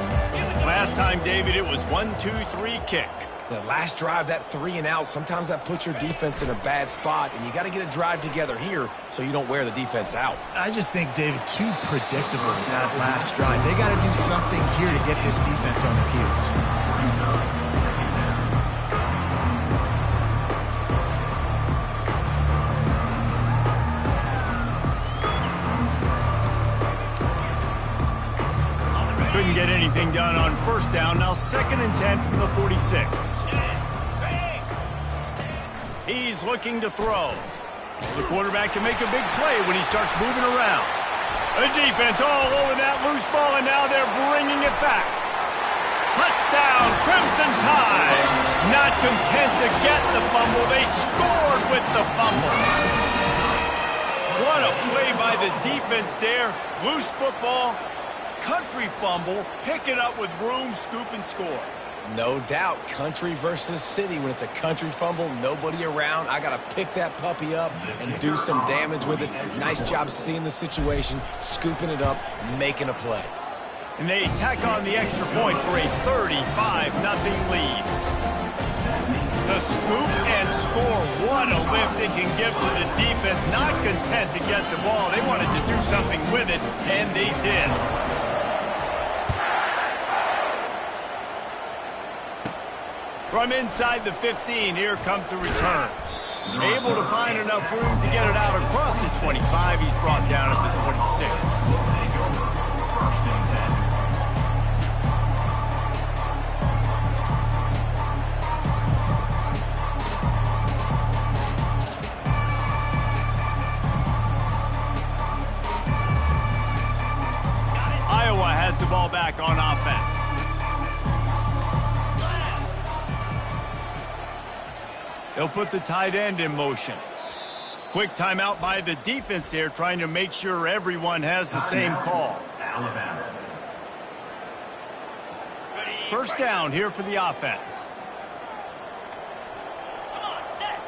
Last time, David, it was 1-2-3 kick. The last drive, that 3 and out, sometimes that puts your defense in a bad spot, and you got to get a drive together here so you don't wear the defense out. I just think, David, too predictable that last drive. They got to do something here to get this defense on their heels. Couldn't get anything done on first down. Now 2nd and 10 from the 46. He's looking to throw. The quarterback can make a big play when he starts moving around. The defense all over that loose ball, and now they're bringing it back. Touchdown, Crimson Tide. Not content to get the fumble, they scored with the fumble. What a play by the defense there. Loose football. Country fumble, pick it up with room, scoop, and score. No doubt, country versus city. When it's a country fumble, nobody around. I got to pick that puppy up and do some damage with it. Nice job seeing the situation, scooping it up, making a play. And they tack on the extra point for a 35-0 lead. The scoop and score, what a lift it can give to the defense. Not content to get the ball. They wanted to do something with it, and they did. From inside the 15, here comes the return. Able to find enough room to get it out across the 25. He's brought down at the 26. Iowa has the ball back on offense. They'll put the tight end in motion. Quick timeout by the defense there, trying to make sure everyone has the same call. First down here for the offense. Come on, set.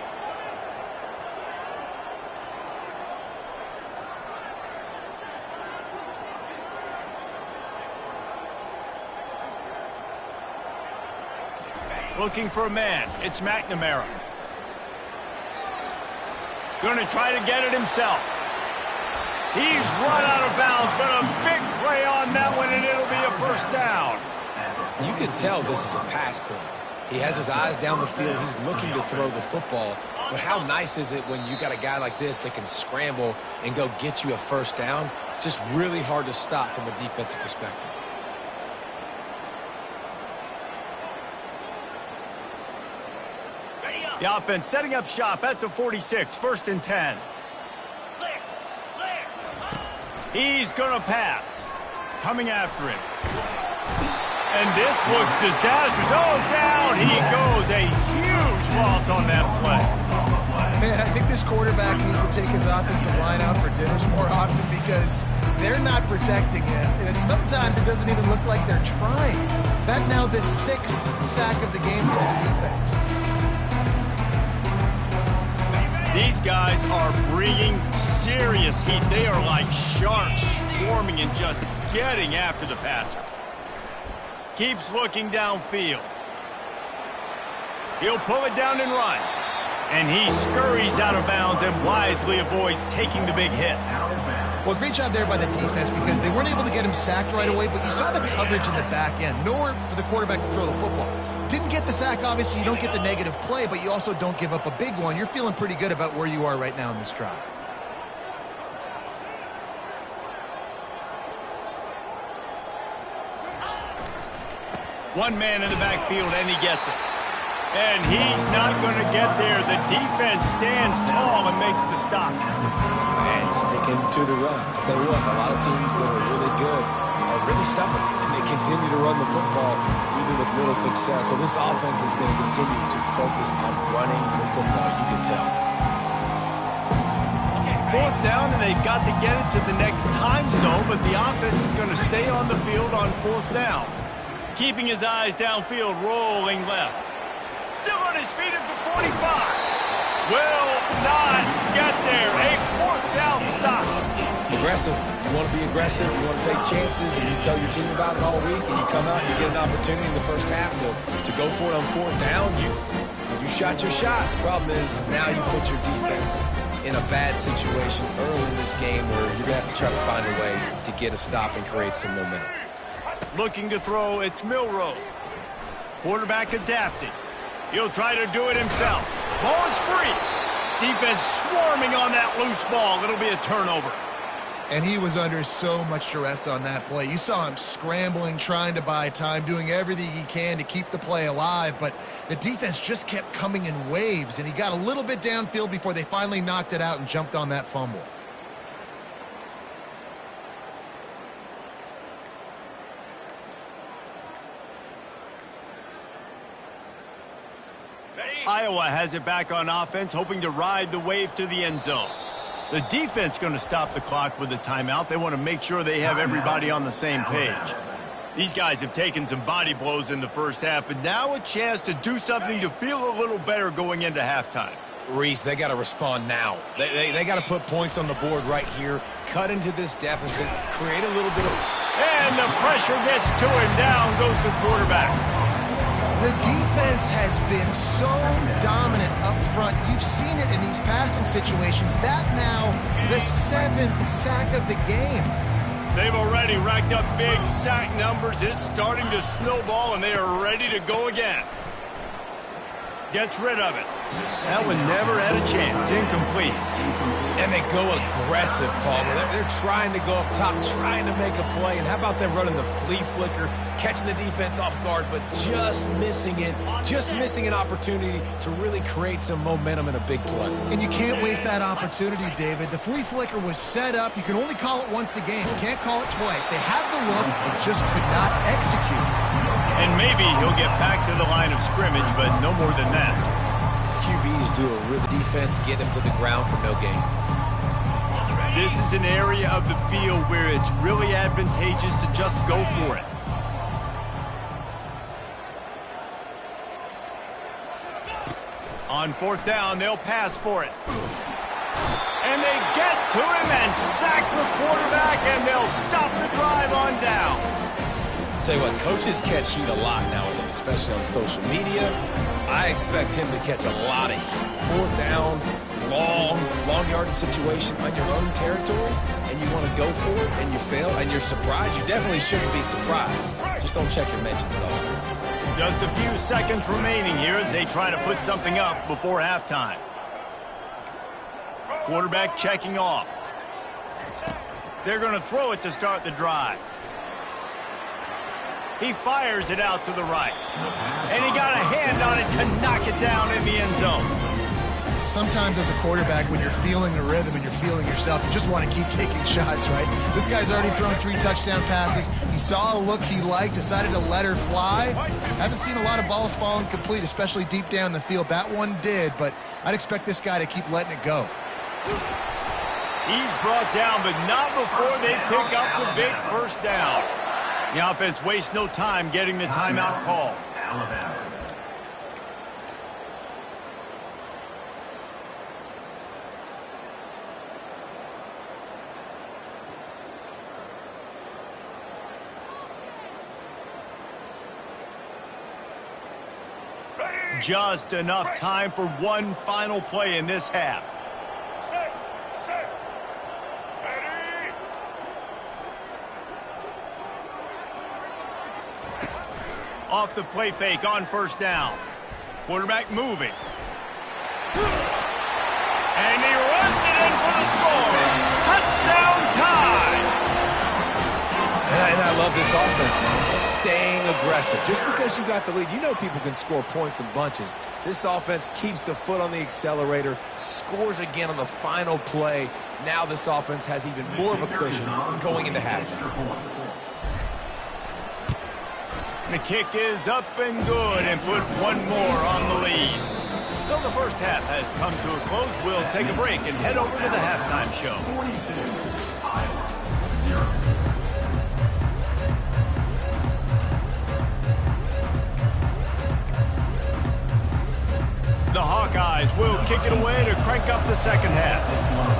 Looking for a man. It's McNamara. Going to try to get it himself. He's run out of bounds, but a big play on that one, and it'll be a first down. You can tell this is a pass play. He has his eyes down the field. He's looking to throw the football. But how nice is it when you got a guy like this that can scramble and go get you a first down? Just really hard to stop from a defensive perspective. The offense setting up shop at the 46, 1st and 10. Clear. Clear. He's going to pass. Coming after him. And this looks disastrous. Oh, down he goes. A huge loss on that play. Man, I think this quarterback needs to take his offensive line out for dinners more often because they're not protecting him. And sometimes it doesn't even look like they're trying. That now the 6th sack of the game for this defense. These guys are bringing serious heat. They are like sharks swarming and just getting after the passer. Keeps looking downfield. He'll pull it down and run. And he scurries out of bounds and wisely avoids taking the big hit. Well, great job there by the defense because they weren't able to get him sacked right away, but you saw the coverage in the back end. Nowhere for the quarterback to throw the football. Didn't get the sack, obviously. You don't get the negative play, but you also don't give up a big one. You're feeling pretty good about where you are right now in this drive. One man in the backfield, and he gets it. And he's not going to get there. The defense stands tall and makes the stop. And sticking to the run. I'll tell you what, a lot of teams that are really good are really stubborn, and they continue to run the football even with little success. So this offense is going to continue to focus on running the football, you can tell. 4th down, and they've got to get it to the next time zone, but the offense is going to stay on the field on 4th down. Keeping his eyes downfield, rolling left. Still on his feet at the 45. Will not get there. A 4th down stop. Aggressive. You want to be aggressive. You want to take chances, and you tell your team about it all week, and you come out and you get an opportunity in the first half to go for it on 4th down. You shot your shot. The problem is now you put your defense in a bad situation early in this game where you're going to have to try to find a way to get a stop and create some momentum. Looking to throw, it's Milroe. Quarterback adapted. He'll try to do it himself. Ball is free. Defense swarming on that loose ball. It'll be a turnover. And he was under so much duress on that play. You saw him scrambling, trying to buy time, doing everything he can to keep the play alive, but the defense just kept coming in waves, and he got a little bit downfield before they finally knocked it out and jumped on that fumble. Iowa has it back on offense, hoping to ride the wave to the end zone. The defense going to stop the clock with a timeout. They want to make sure they have everybody on the same page. These guys have taken some body blows in the first half, but now a chance to do something to feel a little better going into halftime. Reese, they got to respond now. They got to put points on the board right here, cut into this deficit, create a little bit of... And the pressure gets to him. Down goes the quarterback. The defense has been so dominant up front. You've seen it in these passing situations. That now the 7th sack of the game. They've already racked up big sack numbers. It's starting to snowball, and they are ready to go again. Gets rid of it. That one never had a chance. Incomplete. And they go aggressive, Palmer. They're trying to go up top, trying to make a play. And how about them running the flea flicker, catching the defense off guard, but just missing it, just missing an opportunity to really create some momentum in a big play. And you can't waste that opportunity, David. The flea flicker was set up. You can only call it once a game. You can't call it twice. They have the look. They just could not execute. And maybe he'll get back to the line of scrimmage, but no more than that. QBs do a real defense, get him to the ground for no gain. This is an area of the field where it's really advantageous to just go for it. On 4th down, they'll pass for it. And they get to him and sack the quarterback, and they'll stop the drive on down. Tell you what, coaches catch heat a lot nowadays, especially on social media. I expect him to catch a lot of heat. 4th down, long yardage situation on your own territory, and you want to go for it, and you fail, and you're surprised. You definitely shouldn't be surprised. Just don't check your mentions at all. Just a few seconds remaining here as they try to put something up before halftime. Quarterback checking off. They're going to throw it to start the drive. He fires it out to the right. And he got a hand on it to knock it down in the end zone. Sometimes as a quarterback, when you're feeling the rhythm and you're feeling yourself, you just want to keep taking shots, right? This guy's already thrown 3 touchdown passes. He saw a look he liked, decided to let her fly. Haven't seen a lot of balls falling complete, especially deep down the field. That one did, but I'd expect this guy to keep letting it go. He's brought down, but not before they pick up the big first down. The offense wastes no time getting the timeout call. Alabama. Just enough time for one final play in this half. Set. Ready. Off the play fake on 1st down. Quarterback moving. And he runs it in for the score. Touchdown time. And I love this offense, man. Staying aggressive. Just because you got the lead, you know people can score points in bunches. This offense keeps the foot on the accelerator, scores again on the final play. Now this offense has even more of a cushion going into halftime. The kick is up and good, and put one more on the lead. So So the first half has come to a close. We'll take a break and head over to the halftime show. 42, Iowa, 0. The Hawkeyes will kick it away to crank up the second half.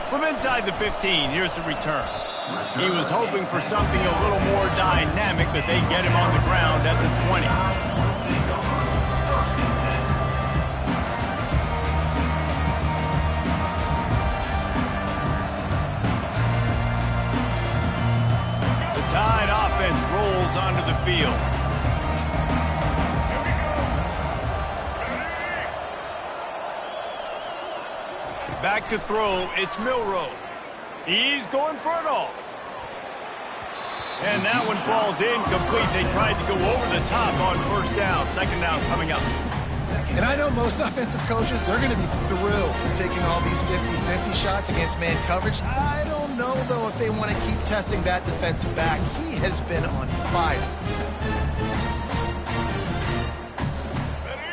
From inside the 15, here's the return. He was hoping for something a little more dynamic, but they get him on the ground at the 20. The Tide offense rolls onto the field. Back to throw, it's Milroe. He's going for it all. And that one falls incomplete. They tried to go over the top on first down. Second down coming up. And I know most offensive coaches, they're going to be thrilled taking all these 50-50 shots against man coverage. I don't know, though, if they want to keep testing that defensive back. He has been on fire.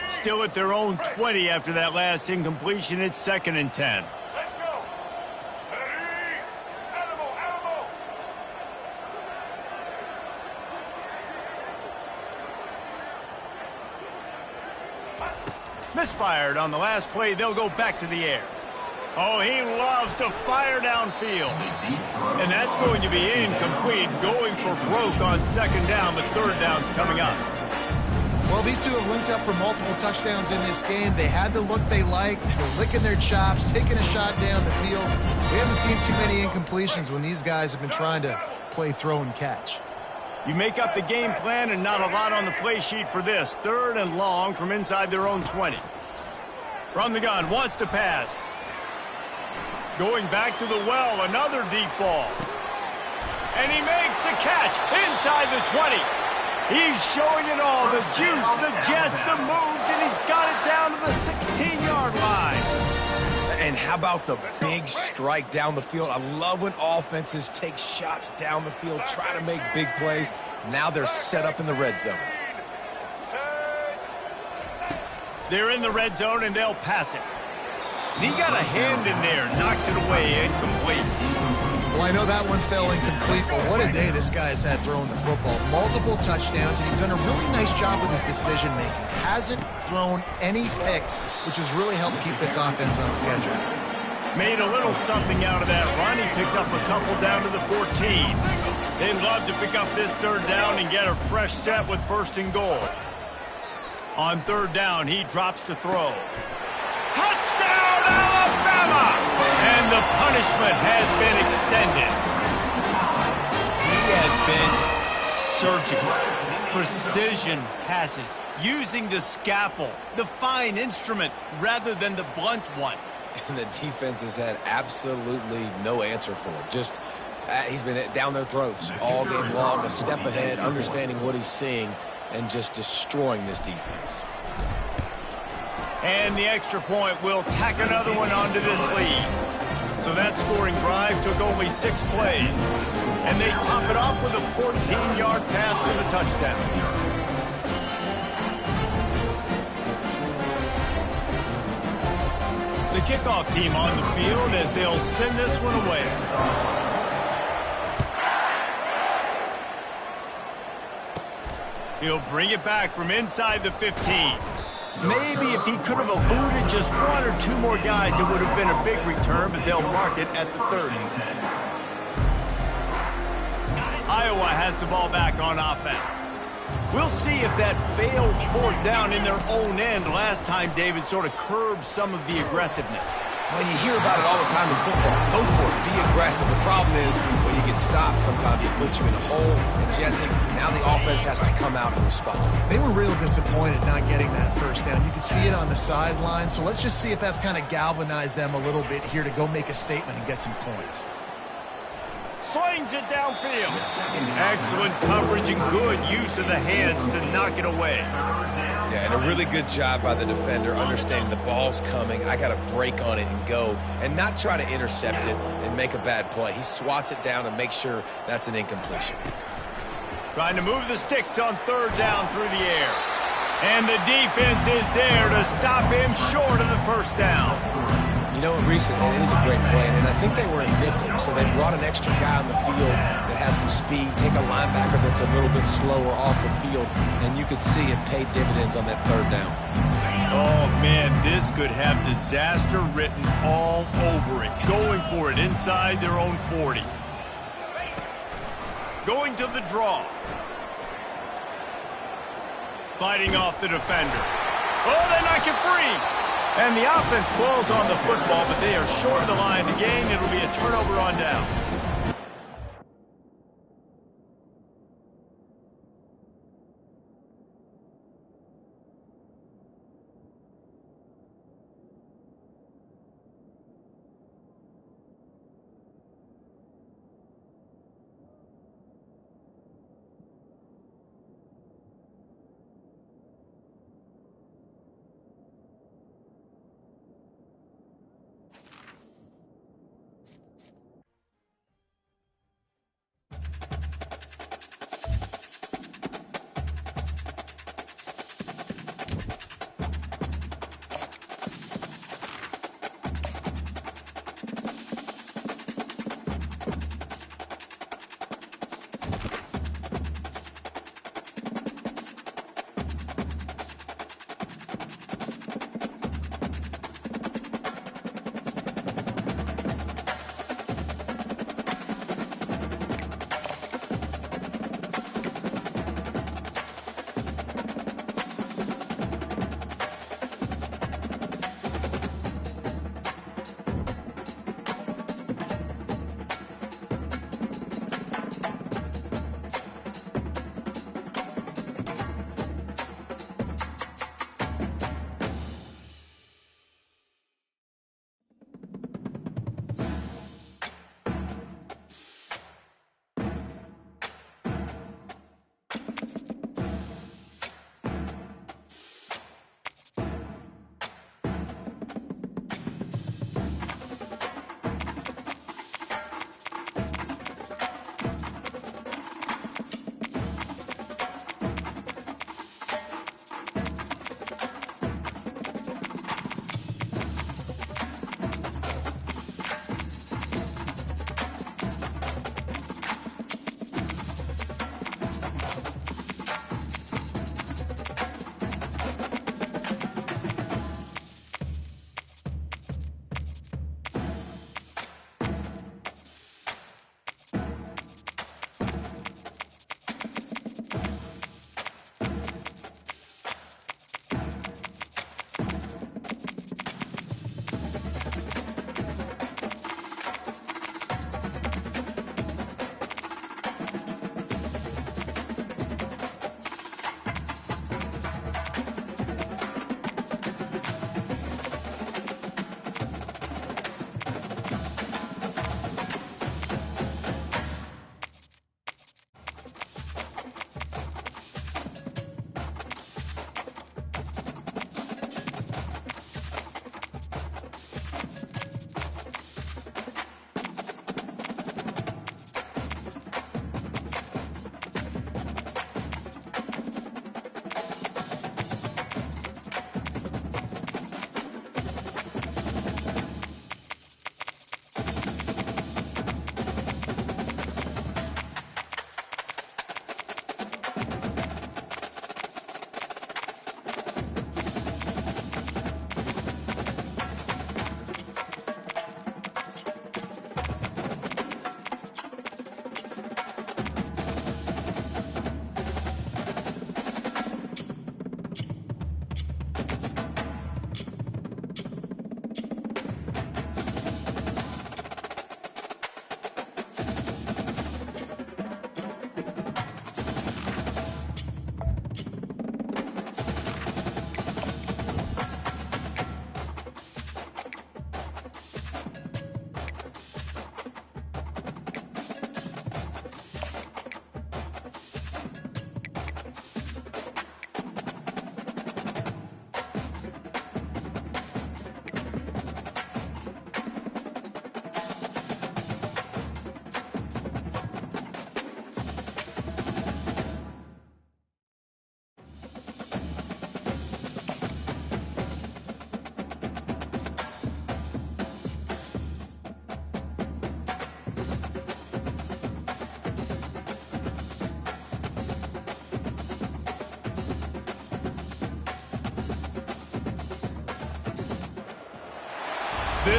Still at their own 20 after that last incompletion. It's 2nd and 10. Let's go. Ready. Animal, animal. Misfired on the last play. They'll go back to the air. Oh, he loves to fire downfield. And that's going to be incomplete. Going for broke on second down, but third down's coming up. Well, these two have linked up for multiple touchdowns in this game. They had the look they liked. They're licking their chops, taking a shot down the field. We haven't seen too many incompletions when these guys have been trying to play throw and catch. You make up the game plan and not a lot on the play sheet for this. 3rd and long from inside their own 20. From the gun, wants to pass. Going back to the well, another deep ball. And he makes the catch inside the 20. He's showing it all, the juice, the jets, the moves, and he's got it down to the 16-yard line. And how about the big strike down the field? I love when offenses take shots down the field, try to make big plays. Now they're set up in the red zone. They're in the red zone, and they'll pass it. And he got a hand in there, knocks it away, incomplete. Well, I know that one fell incomplete, but what a day this guy has had throwing the football. Multiple touchdowns, and he's done a really nice job with his decision-making. Hasn't thrown any picks, which has really helped keep this offense on schedule. Made a little something out of that run. He picked up a couple down to the 14. They'd love to pick up this third down and get a fresh set with 1st and goal. On 3rd down, he drops to throw. Touchdown, Alabama! And the punishment has been extended. He has been surgical. Precision passes, using the scalpel, the fine instrument, rather than the blunt one. And the defense has had absolutely no answer for it. Just, he's been down their throats all game long, a step ahead, understanding what he's seeing, and just destroying this defense. And the extra point will tack another one onto this lead. So that scoring drive took only 6 plays. And they top it off with a 14-yard pass for the touchdown. The kickoff team on the field as they'll send this one away. He'll bring it back from inside the 15. Maybe if he could have eluded just 1 or 2 more guys, it would have been a big return, but they'll mark it at the 30. Iowa has the ball back on offense. We'll see if that failed 4th down in their own end last time, David, sort of curbed some of the aggressiveness. Well, you hear about it all the time in football. Go for it. Be aggressive. The problem is when you get stopped, sometimes it puts you in a hole. And Jesse, now the offense has to come out and respond. They were real disappointed not getting that 1st down. You could see it on the sideline. So let's just see if that's kind of galvanized them a little bit here to go make a statement and get some points. Slings it downfield. Excellent coverage and good use of the hands to knock it away. Yeah, and a really good job by the defender understanding the ball's coming. I got to break on it and go and not try to intercept it and make a bad play. He swats it down and makes sure that's an incompletion. Trying to move the sticks on third down through the air. And the defense is there to stop him short of the first down. You know what, Reese, it is a great play, and I think they were in nickel, so they brought an extra guy on the field that has some speed, take a linebacker that's a little bit slower off the field, and you could see it paid dividends on that third down. Oh, man, this could have disaster written all over it. Going for it inside their own 40. Going to the draw. Fighting off the defender. Oh, they knock it free. And the offense blows on the football, but they are short of the line to gain. It'll be a turnover on downs.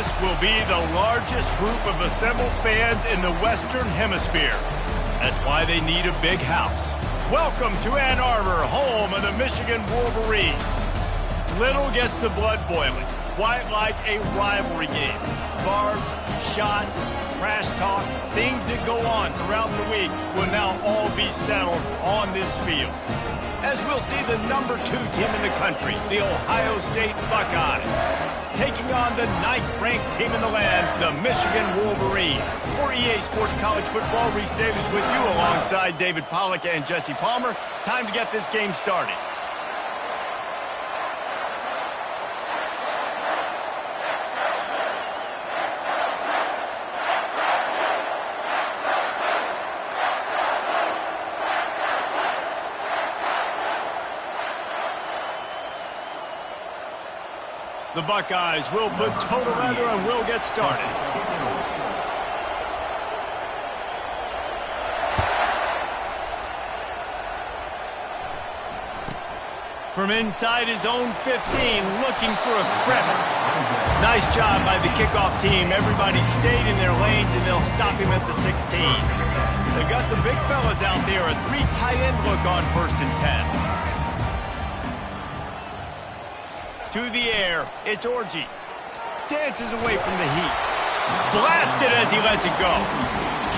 This will be the largest group of assembled fans in the Western Hemisphere. That's why they need a big house. Welcome to Ann Arbor, home of the Michigan Wolverines. Little gets the blood boiling, quite like a rivalry game. Barbs, shots, trash talk, things that go on throughout the week will now all be settled on this field. As we'll see the number 2 team in the country, the Ohio State Buckeyes, taking on the 9th-ranked team in the land, the Michigan Wolverines. For EA Sports College Football, Reese Davis with you alongside David Pollack and Jesse Palmer. Time to get this game started. The Buckeyes will put total leather and will get started. From inside his own 15, looking for a crevice. Nice job by the kickoff team. Everybody stayed in their lanes, and they'll stop him at the 16. They got the big fellas out there. A 3 tight end look on 1st and 10. To the air, it's Orji. Dances away from the heat. Blasted as he lets it go.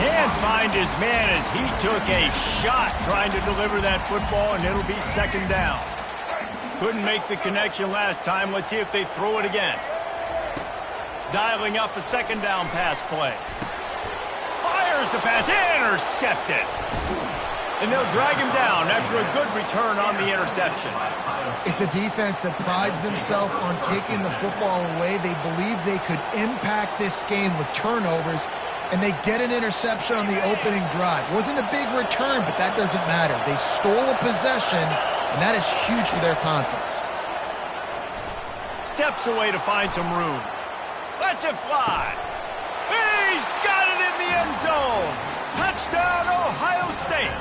Can't find his man as he took a shot trying to deliver that football, and it'll be 2nd down. Couldn't make the connection last time. Let's see if they throw it again. Dialing up a 2nd down pass play. Fires the pass, intercepted. And they'll drag him down after a good return on the interception. It's a defense that prides themselves on taking the football away. They believe they could impact this game with turnovers, and they get an interception on the opening drive. Wasn't a big return, but that doesn't matter. They stole a possession, and that is huge for their confidence. Steps away to find some room. Lets it fly. He's got it in the end zone. Touchdown, Ohio State.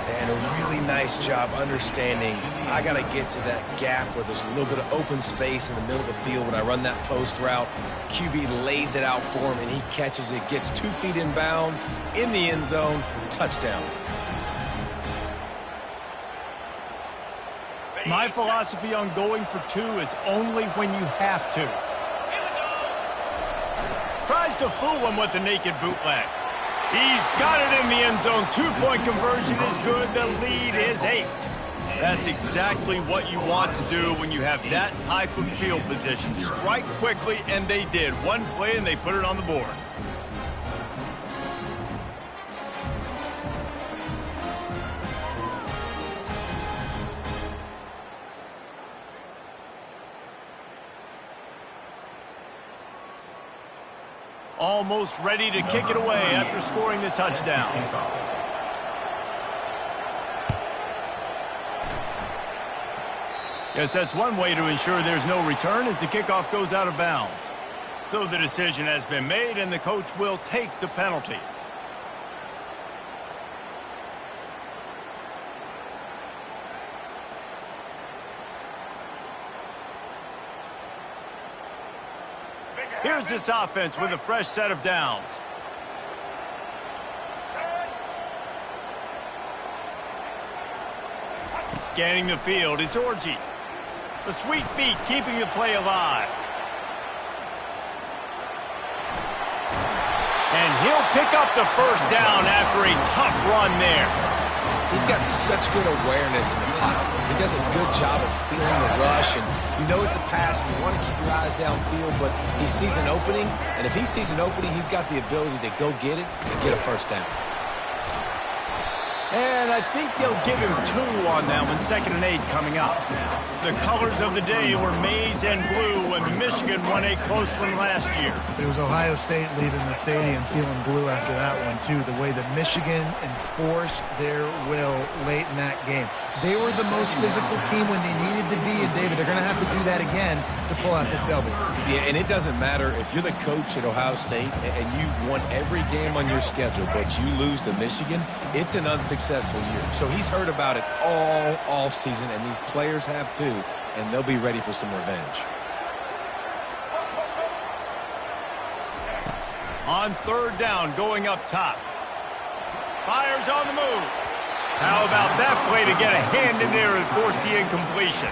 And a really nice job understanding I got to get to that gap where there's a little bit of open space in the middle of the field when I run that post route. QB lays it out for him, and he catches it, gets 2 feet in bounds, in the end zone, touchdown. My philosophy on going for 2 is only when you have to. Tries to fool him with the naked bootleg. He's got it in the end zone. 2-point conversion is good. The lead is 8. That's exactly what you want to do when you have that type of field position. Strike quickly, and they did. 1 play, and they put it on the board. Almost ready to kick it away after scoring the touchdown. Yes, that's one way to ensure there's no return as the kickoff goes out of bounds. So the decision has been made, and the coach will take the penalty. Here's this offense with a fresh set of downs. Scanning the field, it's Orji. The sweet feet keeping the play alive. And he'll pick up the 1st down after a tough run there. He's got such good awareness in the pocket. He does a good job of feeling the rush, and you know it's a pass, and you want to keep your eyes downfield, but he sees an opening, and if he sees an opening, he's got the ability to go get it and get a 1st down. And I think they'll give him 2 on that one, 2nd and 8 coming up. The colors of the day were maize and blue when Michigan won a close one last year. It was Ohio State leaving the stadium feeling blue after that one, too. The way that Michigan enforced their will late in that game. They were the most physical team when they needed to be, and David, they're going to have to do that again to pull out this W. Yeah, and it doesn't matter if you're the coach at Ohio State and you won every game on your schedule, but you lose to Michigan, it's an unsuccessful year. So he's heard about it all offseason, and these players have too, and they'll be ready for some revenge. On third down, going up top. Fires on the move. How about that play to get a hand in there and force the incompletion?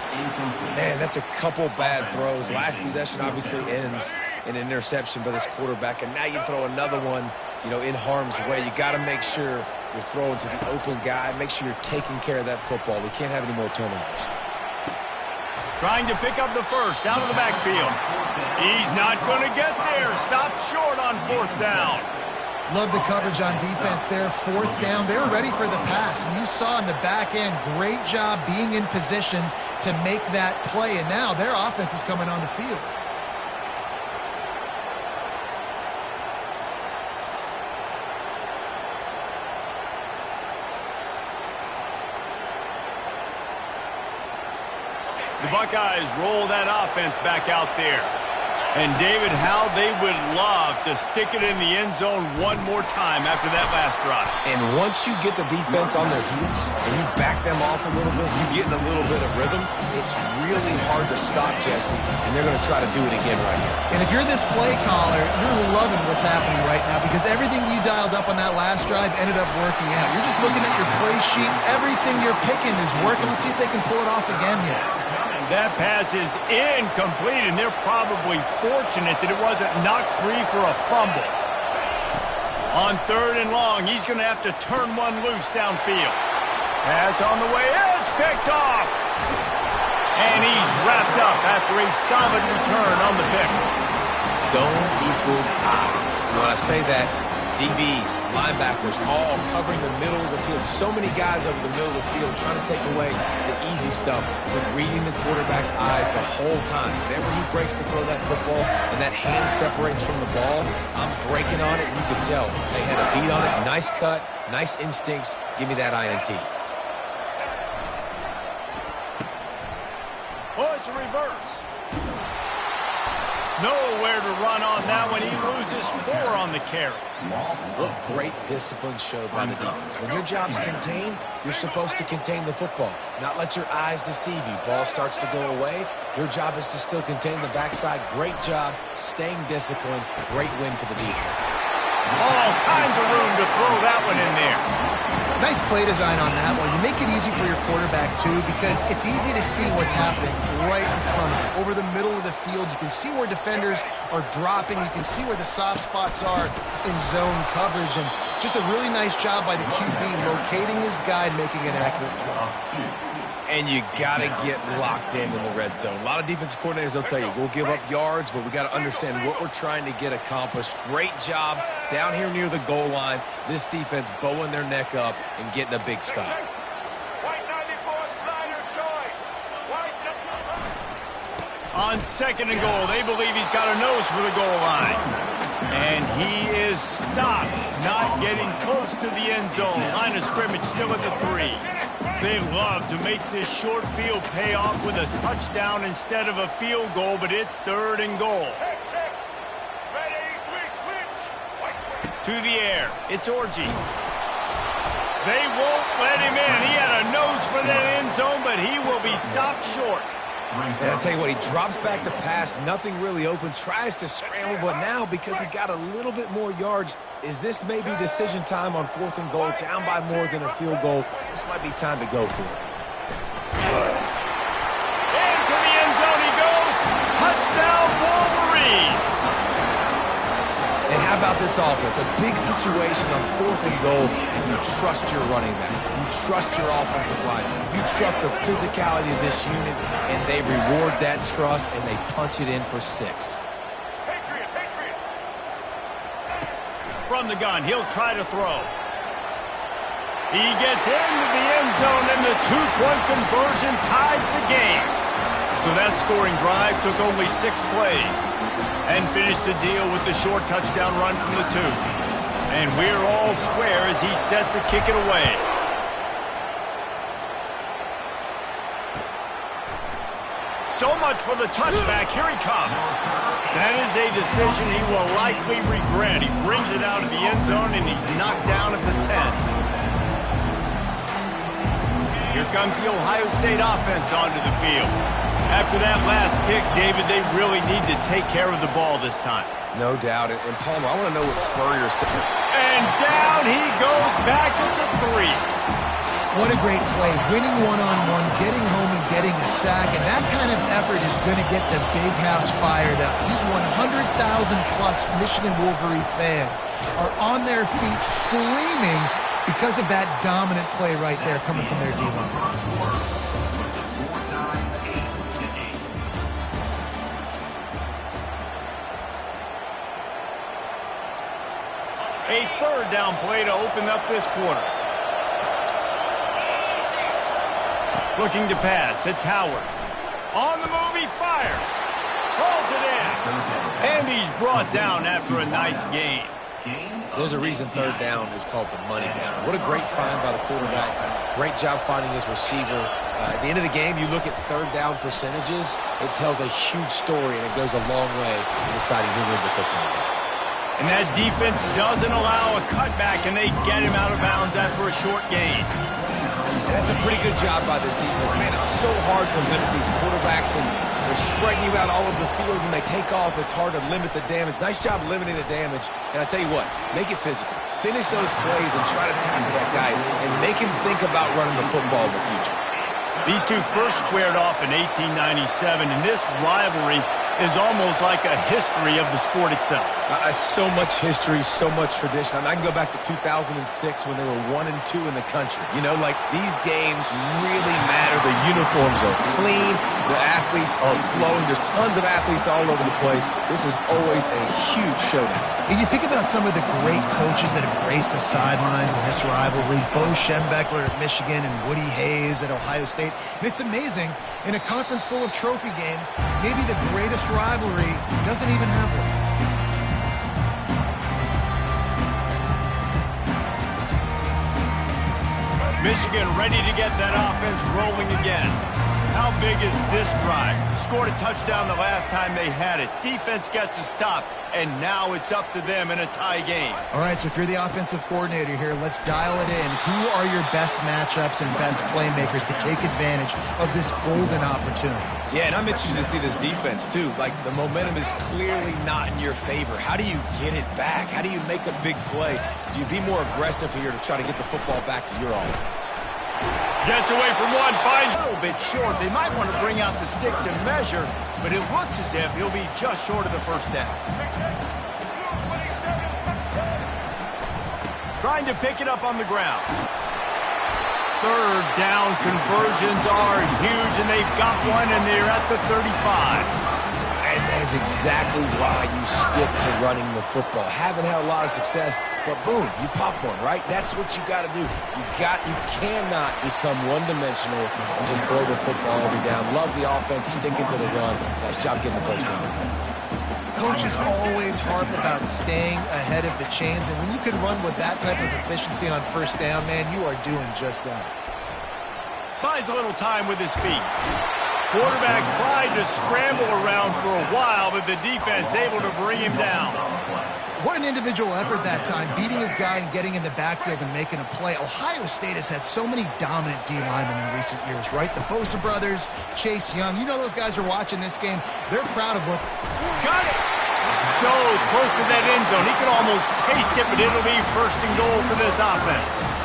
Man, that's a couple bad throws. Last possession obviously ends in an interception by this quarterback, and now you throw another one, in harm's way. You got to make sure you're throwing to the open guy. Make sure you're taking care of that football. We can't have any more turnovers. Trying to pick up the first out of the backfield. He's not going to get there. Stopped short on fourth down. Love the coverage on defense there. Fourth down, they were ready for the pass. And you saw in the back end, great job being in position to make that play. And now their offense is coming on the field. The Buckeyes roll that offense back out there. And, David, how they would love to stick it in the end zone one more time after that last drive. And once you get the defense on their heels and you back them off a little bit, you get in a little bit of rhythm, it's really hard to stop, Jesse, and they're going to try to do it again right here. And if you're this play caller, you're loving what's happening right now because everything you dialed up on that last drive ended up working out. You're just looking at your play sheet. Everything you're picking is working. Let's see if they can pull it off again here. That pass is incomplete, and they're probably fortunate that it wasn't knocked free for a fumble. On third and long, he's going to have to turn one loose downfield. Pass on the way. It's picked off. And he's wrapped up after a solid return on the pick. Zone equals eyes. When I say that, DBs, linebackers, all covering the middle of the field. So many guys over the middle of the field trying to take away the easy stuff, but reading the quarterback's eyes the whole time. Whenever he breaks to throw that football and that hand separates from the ball, I'm breaking on it, and you can tell. They had a beat on it. Nice cut, nice instincts. Give me that INT. Oh, it's a reverse. Nowhere to run on that one. He loses 4 on the carry. What great discipline showed by the defense. When your job's contained, you're supposed to contain the football, not let your eyes deceive you. Ball starts to go away. Your job is to still contain the backside. Great job staying disciplined. Great win for the defense. All kinds of room to throw that one in there. Nice play design on that one. You make it easy for your quarterback, too, because it's easy to see what's happening right in front of you. Over the middle of the field, you can see where defenders are dropping. You can see where the soft spots are in zone coverage. And just a really nice job by the QB locating his guy and making an accurate throw. And you got to get locked in the red zone. A lot of defensive coordinators, they'll tell you, we'll give up yards, but we got to understand what we're trying to get accomplished. Great job down here near the goal line. This defense bowing their neck up and getting a big stop. White 94, Snyder choice. On second and goal, they believe he's got a nose for the goal line. And he is stopped, not getting close to the end zone. Line of scrimmage still at the 3. They love to make this short field pay off with a touchdown instead of a field goal, but it's third and goal. Check. Ready, we switch. To the air, it's Orji. They won't let him in. He had a nose for that end zone, but he will be stopped short. And I tell you what, he drops back to pass, nothing really open, tries to scramble, but now because he got a little bit more yards, is this maybe decision time on fourth and goal, down by more than a field goal? This might be time to go for it. Into the end zone he goes. Touchdown, Wolverines. And how about this offense? A big situation on fourth and goal, and you trust your running back. You trust your offensive line. You trust the physicality of this unit, and they reward that trust, and they punch it in for 6. Patriot. From the gun, he'll try to throw. He gets into the end zone, and the 2-point conversion ties the game. So that scoring drive took only 6 plays and finished the deal with the short touchdown run from the 2. And we're all square as he's set to kick it away. So much for the touchback. Here he comes. That is a decision he will likely regret. He brings it out of the end zone, and he's knocked down at the 10. Here comes the Ohio State offense onto the field. After that last pick, David, they really need to take care of the ball this time. No doubt. And Palmer, I want to know what Spurrier said. And down he goes back at the 3. What a great play. Winning one-on-one, getting home and getting a sack, and that kind of effort is going to get the big house fired up. These 100,000-plus Michigan Wolverine fans are on their feet screaming because of that dominant play right there coming from their D-line. A third down play to open up this quarter. Looking to pass, it's Howard. On the move, he fires. Pulls it in. And he's brought down after a nice gain. There's a reason third down is called the money down. What a great find by the quarterback. Great job finding his receiver. At the end of the game, you look at third down percentages. It tells a huge story, and it goes a long way in deciding who wins a football game. And that defense doesn't allow a cutback, and they get him out of bounds after a short gain. And that's a pretty good job by this defense. Man, it's so hard to limit these quarterbacks, and they're spreading you out all over the field. When they take off, it's hard to limit the damage. Nice job limiting the damage. And I tell you what, make it physical. Finish those plays and try to tackle that guy and make him think about running the football in the future. These two first squared off in 1897, and this rivalry is almost like a history of the sport itself. So much history, so much tradition. I can go back to 2006 when they were 1-2 in the country. You know, like, these games really matter. The uniforms are clean. The athletes are flowing. There's tons of athletes all over the place. This is always a huge showdown. And you think about some of the great coaches that have graced the sidelines in this rivalry. Bo Schembechler at Michigan and Woody Hayes at Ohio State. And it's amazing, in a conference full of trophy games, maybe the greatest rivalry doesn't even have one. Michigan ready to get that offense rolling again. How big is this drive? Scored a touchdown the last time they had it. Defense gets a stop, and now it's up to them in a tie game. All right, so if you're the offensive coordinator here, let's dial it in. Who are your best matchups and best playmakers to take advantage of this golden opportunity? Yeah, and I'm interested to see this defense, too. Like, the momentum is clearly not in your favor. How do you get it back? How do you make a big play? Do you be more aggressive here to try to get the football back to your offense? Gets away from one, finds a little bit short. They might want to bring out the sticks and measure, but it looks as if he'll be just short of the first down. Trying to pick it up on the ground. Third down conversions are huge, and they've got one, and they're at the 35. And that is exactly why you stick to running the football. Haven't had a lot of success, but boom, you pop one, right? That's what you got to do. You cannot become one-dimensional and just throw the football every down. Love the offense, sticking to the run. Nice job getting the first down. Coaches always harp about staying ahead of the chains, and when you can run with that type of efficiency on first down, man, you are doing just that. Buys a little time with his feet. Quarterback tried to scramble around for a while, but the defense able to bring him down. What an individual effort that time, beating his guy and getting in the backfield and making a play. Ohio State has had so mmany dominant D linemen in recent years, right? The Bosa brothers, Chase Young. You know those guys are watching this game. They're proud of what... Got it! So close to that end zone. He could almost taste it, but it'll be first and goal for this offense.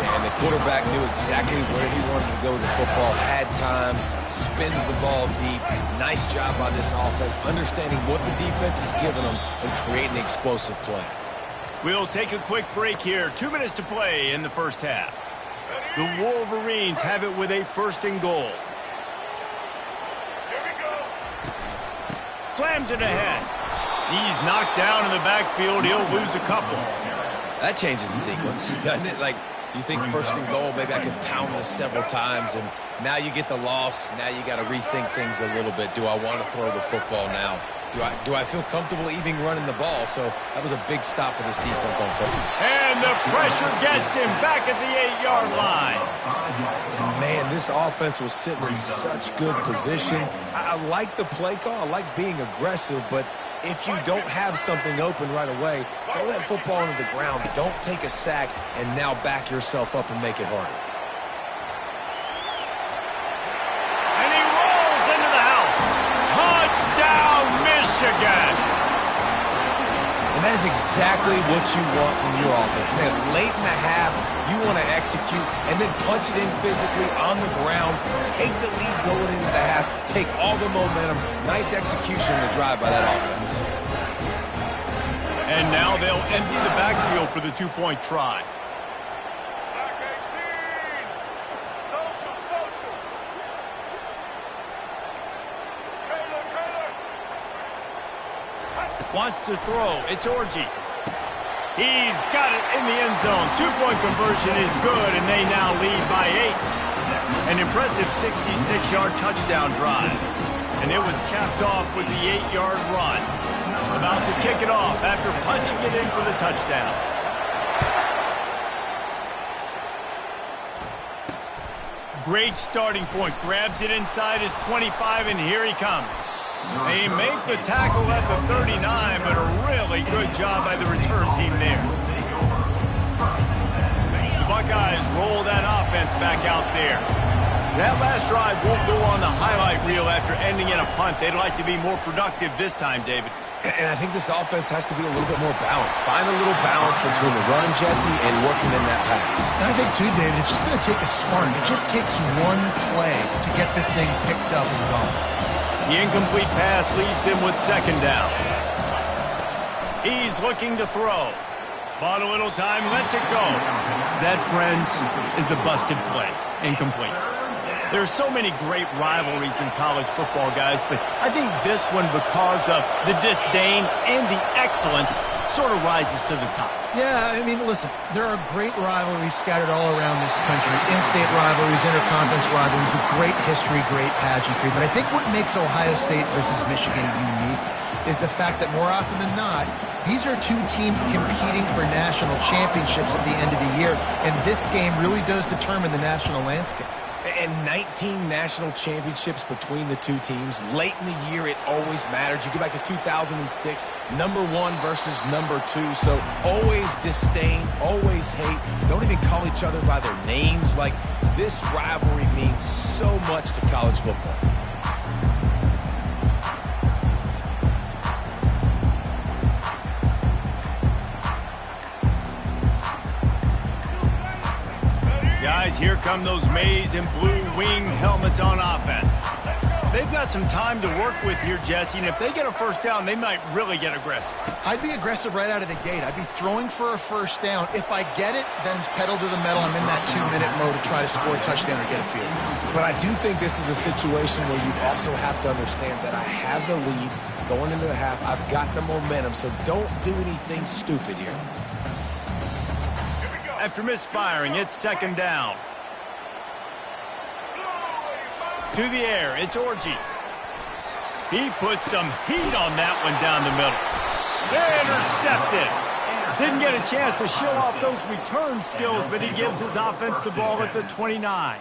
And the quarterback knew exactly where he wanted to go with the football, had time, spins the ball deep. Nice job by this offense, understanding what the defense is giving them and creating an explosive play. We'll take a quick break here. 2 minutes to play in the first half. The Wolverines have it with a first and goal. Here we go. Slams it ahead. He's knocked down in the backfield. He'll lose a couple. That changes the sequence, doesn't it? Like, you think first and goal, maybe I can pound this several times, and now you get the loss. Now you got to rethink things a little bit. Do I want to throw the football now? Do I feel comfortable even running the ball? So that was a big stop for this defense on first. And the pressure gets him back at the 8-yard line. And man, this offense was sitting in such good position. I like the play call. I like being aggressive, but if you don't have something open right away, throw that football into the ground. Don't take a sack and now back yourself up and make it harder. And he rolls into the Michigan. And that is exactly what you want from your offense. Man, late in the half, you want to execute and then punch it in physically on the ground, take the lead going into the half, take all the momentum. Nice execution in the drive by that offense. And now they'll empty the backfield for the two-point try. Back 18. Social, social. Trailer. Wants to throw. It's Orji. He's got it in the end zone. Two-point conversion is good, and they now lead by 8. An impressive 66-yard touchdown drive. And it was capped off with the 8-yard run. About to kick it off after punching it in for the touchdown. Great starting point. Grabs it inside his 25, and here he comes. They make the tackle at the 39, but a really good job by the return team there. The Buckeyes roll that offense back out there. That last drive won't go on the highlight reel after ending in a punt. They'd like to be more productive this time, David. And I think this offense has to be a little bit more balanced. Find a little balance between the run, Jesse, and working in that pass. And I think, too, David, it's just going to take a spark. It just takes one play to get this thing picked up and going. The incomplete pass leaves him with second down. He's looking to throw. Bought a little time, lets it go. That, friends, is a busted play. Incomplete. There's so many great rivalries in college football, guys, but I think this one, because of the disdain and the excellence, sort of rises to the top. Yeah, I mean, listen, there are great rivalries scattered all around this country. In-state rivalries, interconference rivalries, with great history, great pageantry. But I think what makes Ohio State versus Michigan unique is the fact that more often than not, these are two teams competing for national championships at the end of the year. And this game really does determine the national landscape. And 19 national championships between the two teams. Late in the year, it always mattered. You go back to 2006, number 1 versus number 2. So always disdain, always hate. Don't even call each other by their names. Like, this rivalry means so much to college football. Guys, here come those maize and blue wing helmets on offense. They've got some time to work with here, Jesse, and if they get a first down, they might really get aggressive. I'd be aggressive right out of the gate. I'd be throwing for a first down. If I get it, then it's pedal to the metal. I'm in that 2-minute mode to try to score a touchdown or get a field. But I do think this is a situation where you also have to understand that I have the lead going into the half. I've got the momentum, so don't do anything stupid here. After misfiring, it's second down. To the air, it's Orji. He puts some heat on that one down the middle. They're intercepted. Didn't get a chance to show off those return skills, but he gives his offense the ball at the 29.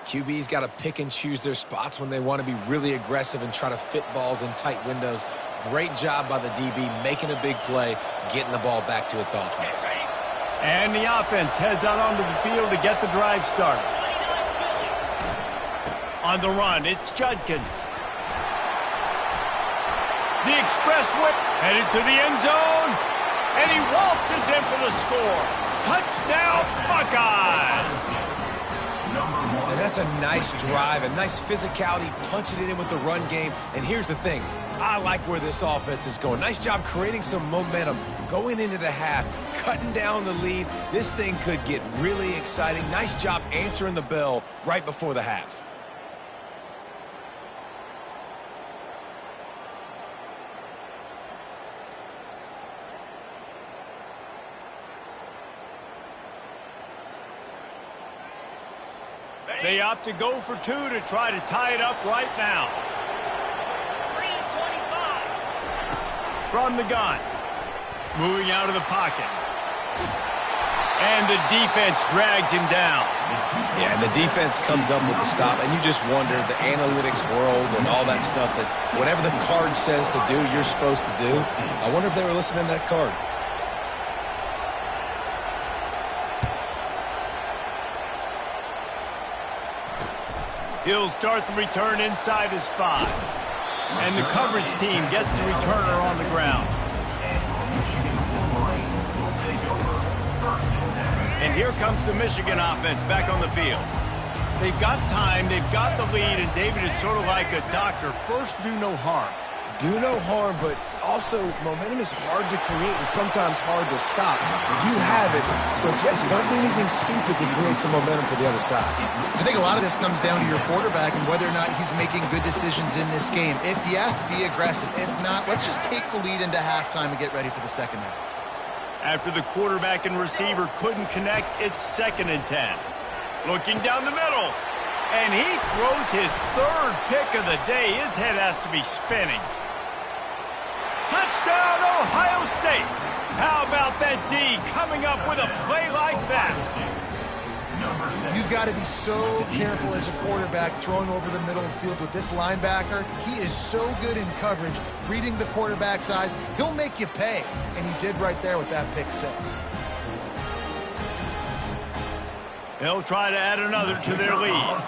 QB's got to pick and choose their spots when they want to be really aggressive and try to fit balls in tight windows. Great job by the DB making a big play, getting the ball back to its offense. And the offense heads out onto the field to get the drive started. On the run, it's Judkins. The express whip headed to the end zone. And he waltzes in for the score. Touchdown, Buckeyes! And that's a nice drive, a nice physicality, punching it in with the run game. And here's the thing. I like where this offense is going. Nice job creating some momentum, going into the half, cutting down the lead. This thing could get really exciting. Nice job answering the bell right before the half. They opt to go for 2 to try to tie it up right now. From the gun. Moving out of the pocket. And the defense drags him down. Yeah, and the defense comes up with the stop, and you just wonder, the analytics world and all that stuff, that whatever the card says to do, you're supposed to do. I wonder if they were listening to that card. He'll start the return inside his 5. And the coverage team gets the returner on the ground. And here comes the Michigan offense back on the field. They've got time, they've got the lead, and David is sort of like a doctor. First, do no harm. Do no harm, but also momentum is hard to create and sometimes hard to stop. You have it, so Jesse, don't do anything stupid to create some momentum for the other side. I think a lot of this comes down to your quarterback and whether or not he's making good decisions in this game. If yes, be aggressive. If not, let's just take the lead into halftime and get ready for the second half. After the quarterback and receiver couldn't connect, it's 2nd and 10. Looking down the middle, and he throws his 3rd pick of the day. His head has to be spinning. Touchdown, Ohio State. How about that D coming up with a play like that? You've got to be so careful as a quarterback throwing over the middle of the field with this linebacker. He is so good in coverage, reading the quarterback's eyes. He'll make you pay, and he did right there with that pick 6. They'll try to add another to their lead.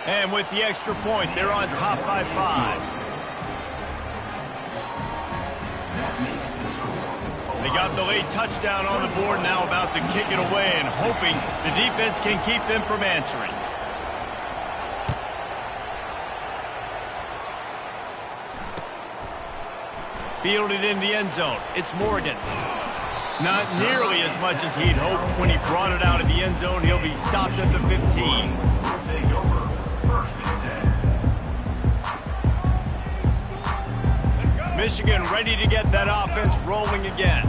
And with the extra point, they're on top by 5. They got the late touchdown on the board, now about to kick it away and hoping the defense can keep them from answering. Fielded in the end zone. It's Morgan. Not nearly as much as he'd hoped. When he brought it out of the end zone, he'll be stopped at the 15. Michigan ready to get that offense rolling again.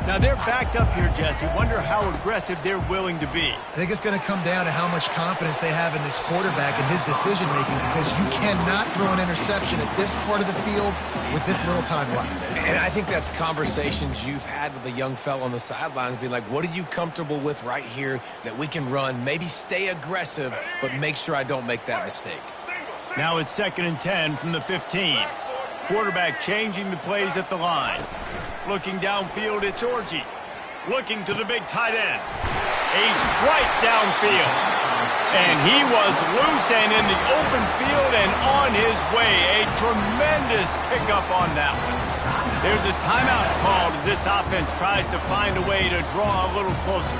Now they're backed up here, Jesse. Wonder how aggressive they're willing to be. I think it's going to come down to how much confidence they have in this quarterback and his decision-making, because you cannot throw an interception at this part of the field with this little time left. And I think that's conversations you've had with a young fella on the sidelines, being like, what are you comfortable with right here that we can run? Maybe stay aggressive, but make sure I don't make that mistake. Now it's 2nd and 10 from the 15. Quarterback changing the plays at the line. Looking downfield, it's Orji. Looking to the big tight end. A strike downfield. And he was loose and in the open field and on his way. A tremendous pickup on that one. There's a timeout called as this offense tries to find a way to draw a little closer.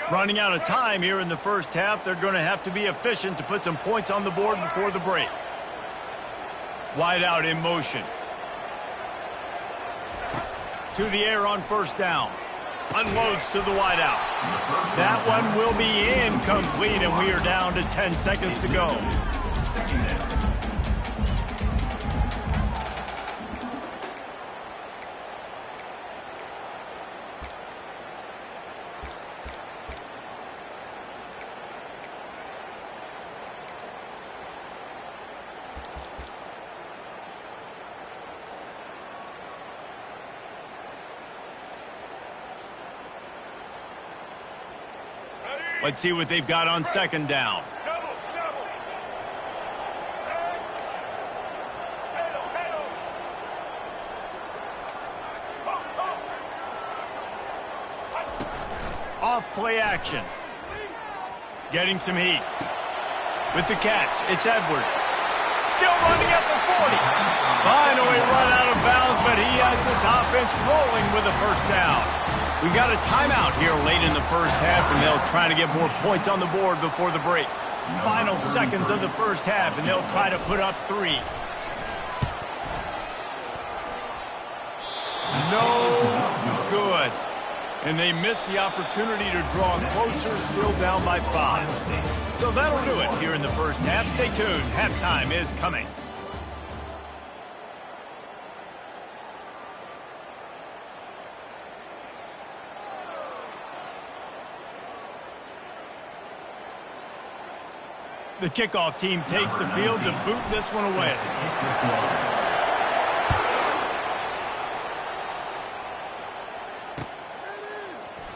Running out of time here in the first half. They're going to have to be efficient to put some points on the board before the break. Wide out in motion. To the air on 1st down. Unloads to the wide out. That one will be incomplete, and we are down to 10 seconds to go. Let's see what they've got on 2nd down. Off play action. Getting some heat. With the catch, it's Edwards. Still running at the 40. Finally run out of bounds, but he has this offense rolling with a 1st down. We got a timeout here late in the first half, and they'll try to get more points on the board before the break. Final seconds of the first half, and they'll try to put up 3. No good. And they miss the opportunity to draw closer, still down by 5. So that'll do it here in the first half. Stay tuned. Halftime is coming. The kickoff team takes the field to boot this one away.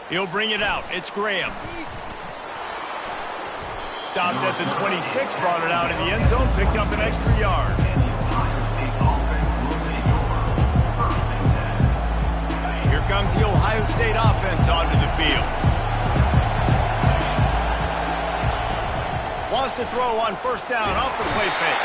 He'll bring it out. It's Graham. Stopped at the 26, brought it out in the end zone, picked up an extra yard. comes the Ohio State offense onto the field. Wants to throw on first down off the play fake.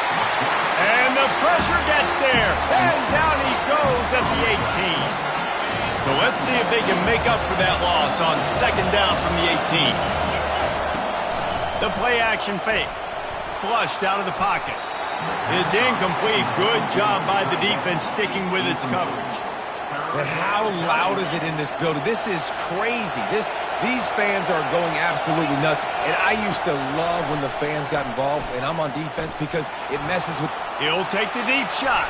And the pressure gets there. And down he goes at the 18. So let's see if they can make up for that loss on second down from the 18. The play action fake. Flushed out of the pocket. It's incomplete. Good job by the defense sticking with its coverage. But how loud is it in this building? This is crazy. These fans are going absolutely nuts. And I used to love when the fans got involved, and I'm on defense because it messes with... He'll take the deep shot.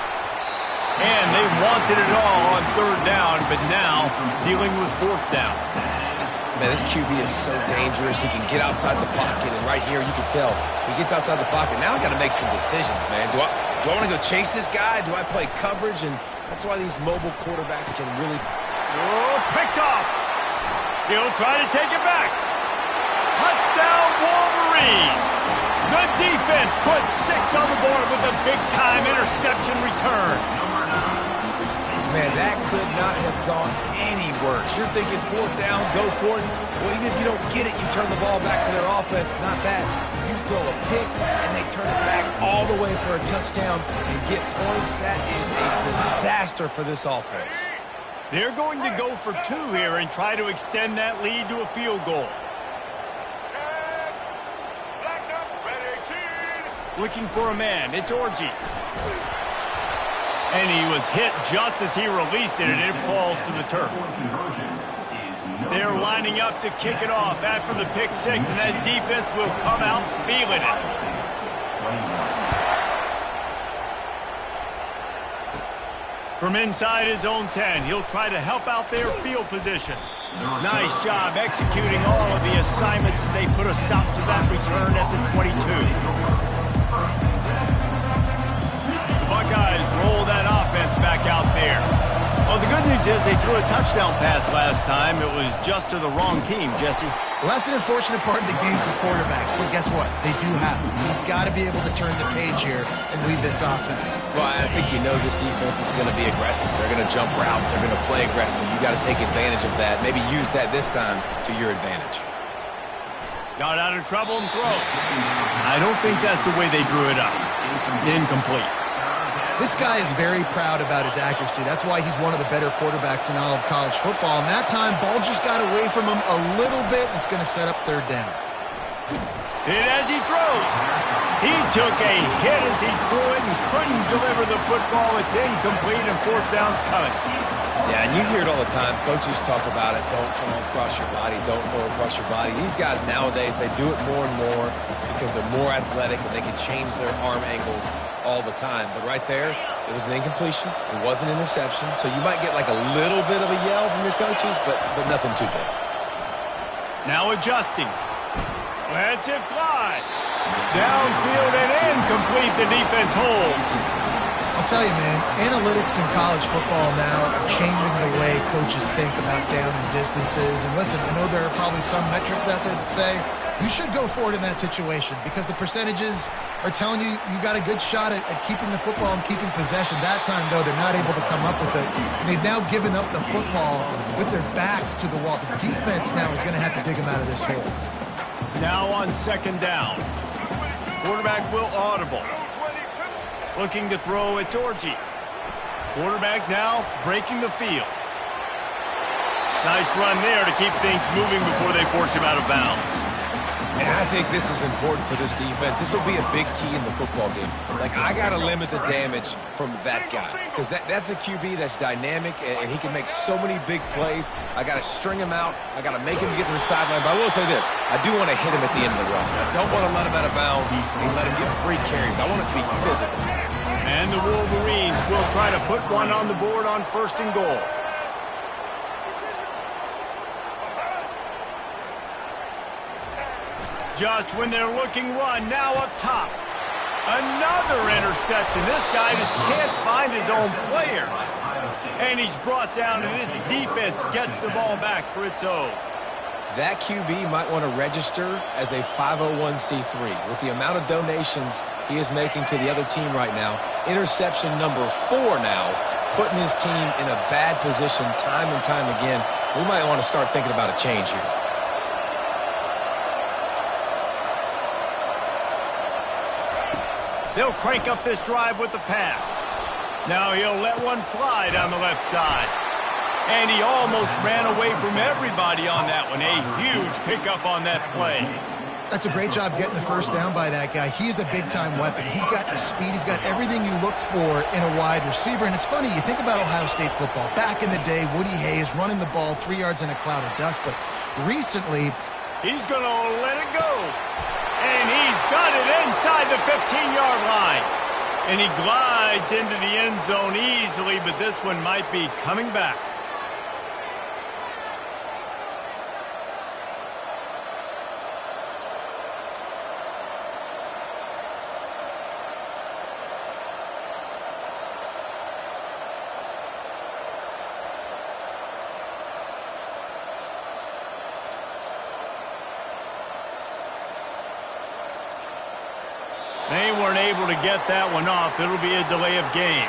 And they wanted it all on third down, but now dealing with fourth down. Man, this QB is so dangerous. He can get outside the pocket, and right here you can tell he gets outside the pocket. Now I got to make some decisions, man. Do I want to go chase this guy? Do I play coverage? And that's why these mobile quarterbacks can really... Oh, picked off. He'll try to take it back. Touchdown, Wolverines. The defense puts 6 on the board with a big-time interception return. Man, that could not have gone any worse. You're thinking fourth down, go for it. Well, even if you don't get it, you turn the ball back to their offense. Not that. You throw a pick, and they turn it back all the way for a touchdown and get points. That is a disaster for this offense. They're going to go for 2 here and try to extend that lead to a field goal. Looking for a man. It's Orji. And he was hit just as he released it, and it falls to the turf. They're lining up to kick it off after the pick 6, and that defense will come out feeling it. From inside his own 10, he'll try to help out their field position. Nice job executing all of the assignments as they put a stop to that return at the 22. The Buckeyes roll that offense back out there. Well, the good news is they threw a touchdown pass last time. It was just to the wrong team, Jesse. Well, that's an unfortunate part of the game for quarterbacks, but guess what? They do happen. So you've got to be able to turn the page here and lead this offense. Well, I think you know this defense is going to be aggressive. They're going to jump routes. They're going to play aggressive. You got to take advantage of that. Maybe use that this time to your advantage. Got out of trouble and throws. I don't think that's the way they drew it up. Incomplete. This guy is very proud about his accuracy. That's why he's one of the better quarterbacks in all of college football. And that time, ball just got away from him a little bit. It's going to set up third down. And as he throws, he took a hit as he threw it and couldn't deliver the football. It's incomplete, and fourth down's coming. Yeah, and you hear it all the time. Coaches talk about it. Don't throw across your body. Don't throw across your body. These guys nowadays, they do it more and more because they're more athletic and they can change their arm angles all the time. But right there, it was an incompletion. It was an interception. So you might get like a little bit of a yell from your coaches, but nothing too big. Now adjusting. Lets it fly. Downfield and incomplete. The defense holds. I'll tell you, man, analytics in college football now are changing the way coaches think about down and distances. And listen, I know there are probably some metrics out there that say you should go for it in that situation because the percentages are telling you you got a good shot at keeping the football and keeping possession. That time, though, they're not able to come up with it. And they've now given up the football with their backs to the wall. The defense now is going to have to dig them out of this hole. Now on second down. Quarterback will audible. Looking to throw, it's Orji. Quarterback now breaking the field. Nice run there to keep things moving before they force him out of bounds. And I think this is important for this defense. This will be a big key in the football game. Like, I got to limit the damage from that guy because that's a QB that's dynamic, and he can make so many big plays. I got to string him out. I got to make him get to the sideline. But I will say this. I do want to hit him at the end of the runs. I don't want to let him out of bounds and let him get free carries. I want it to be physical. And the Wolverines will try to put one on the board on first and goal. Just when they're looking run, now up top. Another interception. This guy just can't find his own players. And he's brought down, and this defense gets the ball back for its own. That QB might want to register as a 501c3. With the amount of donations he is making to the other team right now, interception number 4 now putting his team in a bad position time and time again. We might want to start thinking about a change here. They'll crank up this drive with the pass. Now he'll let one fly down the left side. And he almost ran away from everybody on that one. A huge pickup on that play. That's a great job getting the first down by that guy. He's a big-time weapon. He's got the speed. He's got everything you look for in a wide receiver. And it's funny, you think about Ohio State football. Back in the day, Woody Hayes running the ball 3 yards in a cloud of dust. But recently, he's going to let it go. And he's got it inside the 15-yard line. And he glides into the end zone easily, but this one might be coming back. They weren't able to get that one off. It'll be a delay of game.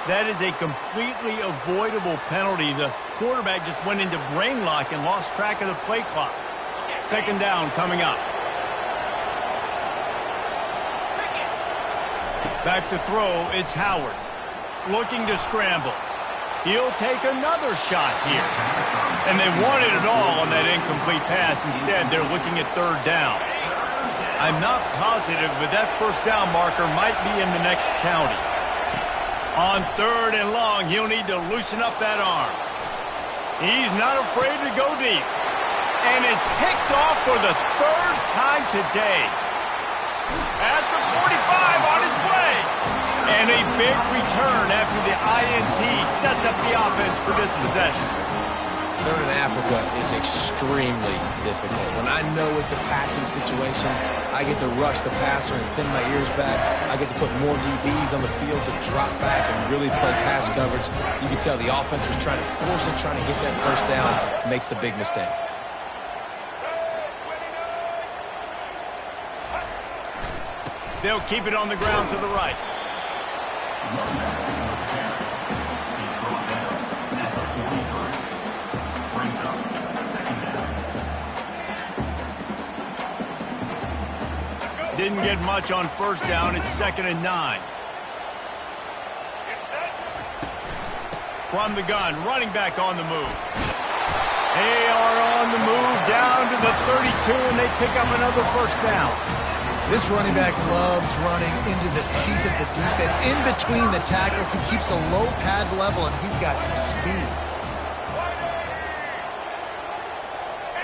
That is a completely avoidable penalty. The quarterback just went into brain lock and lost track of the play clock. Second down coming up. Back to throw, it's Howard. Looking to scramble. He'll take another shot here. And they wanted it all on that incomplete pass. Instead, they're looking at third down. I'm not positive, but that first down marker might be in the next county. On third and long, he'll need to loosen up that arm. He's not afraid to go deep. And it's picked off for the third time today. At the 45 on its way. And a big return after the INT sets up the offense for this possession. Third in Africa is extremely difficult. When I know it's a passing situation, I get to rush the passer and pin my ears back. I get to put more DBs on the field to drop back and really play pass coverage. You can tell the offense was trying to force it, trying to get that first down, makes the big mistake. They'll keep it on the ground to the right. Didn't get much on first down. It's 2nd and 9. From the gun, running back on the move. They are on the move down to the 32, and they pick up another first down. this running back loves running into the teeth of the defense. In between the tackles, he keeps a low pad level, and he's got some speed.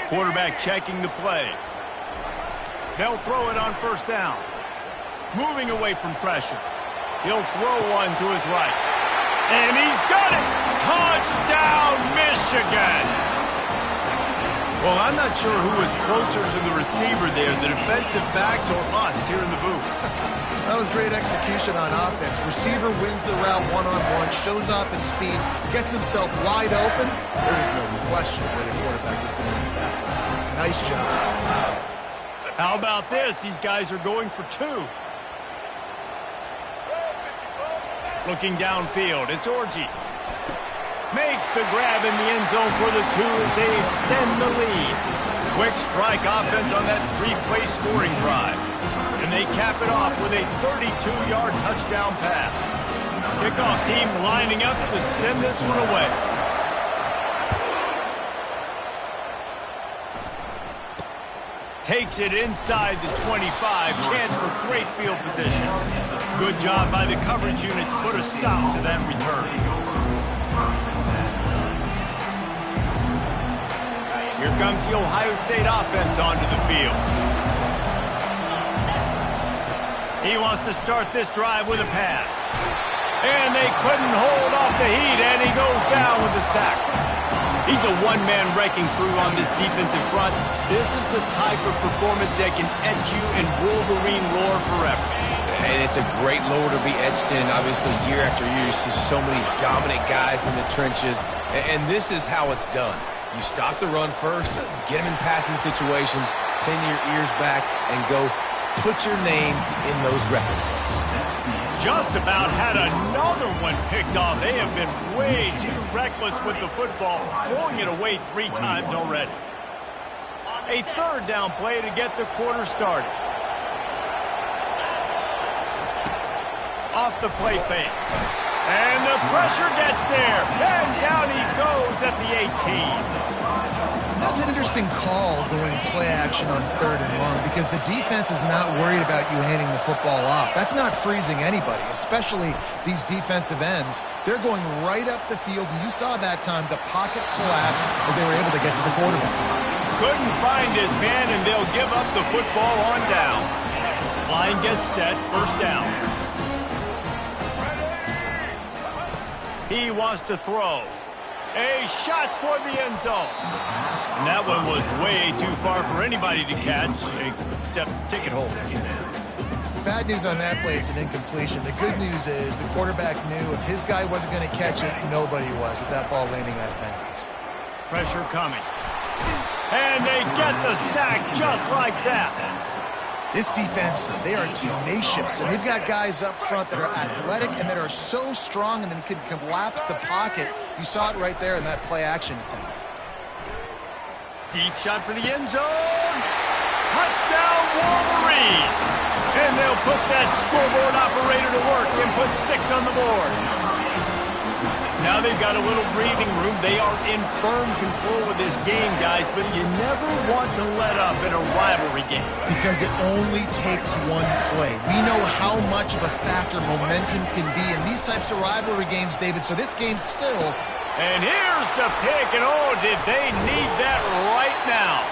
Quarterback checking the play. They'll throw it on first down. Moving away from pressure. He'll throw one to his right. And he's got it! Touchdown, Michigan! Well, I'm not sure who was closer to the receiver there, the defensive backs or us here in the booth. That was great execution on offense. Receiver wins the route one-on-one, shows off his speed, gets himself wide open. There was no question where the quarterback was going to do that. Nice job. How about this? These guys are going for two. Looking downfield, it's Orji. Makes the grab in the end zone for the two as they extend the lead. Quick strike offense on that three-play scoring drive. And they cap it off with a 32-yard touchdown pass. Kickoff team lining up to send this one away. Takes it inside the 25. Chance for great field position. Good job by the coverage unit to put a stop to that return. Here comes the Ohio State offense onto the field. He wants to start this drive with a pass. And they couldn't hold off the heat, and he goes down with the sack. He's a one-man wrecking crew on this defensive front. This is the type of performance that can etch you in Wolverine lore forever. And it's a great lore to be etched in. Obviously, year after year, you see so many dominant guys in the trenches. And this is how it's done. You stop the run first, get them in passing situations, pin your ears back, and go put your name in those record books. just about had another one picked off. They have been way too reckless with the football, throwing it away 3 times already. A third down play to get the quarter started. Off the play fake. And the pressure gets there. And down he goes at the 18. That's an interesting call going play action on 3rd and long because the defense is not worried about you handing the football off. That's not freezing anybody, especially these defensive ends. They're going right up the field, and you saw that time the pocket collapse as they were able to get to the quarterback. Couldn't find his man, and they'll give up the football on downs. Line gets set, first down. He wants to throw. A shot toward the end zone. And that one was way too far for anybody to catch, except ticket holders. Bad news on that play, it's an incompletion. The good news is the quarterback knew if his guy wasn't going to catch it, nobody was with that ball landing out of bounds. Pressure coming. And they get the sack just like that. This defense, they are tenacious, and they've got guys up front that are athletic and that are so strong and then can collapse the pocket. You saw it right there in that play-action attempt. Deep shot for the end zone. Touchdown, Wolverines! And they'll put that scoreboard operator to work and put 6 on the board. Now they've got a little breathing room. They are in firm control of this game, guys, but you never want to let up in a rivalry game. Because it only takes one play. We know how much of a factor momentum can be in these types of rivalry games, David, so this game's still... And here's the pick, and oh, did they need that right now.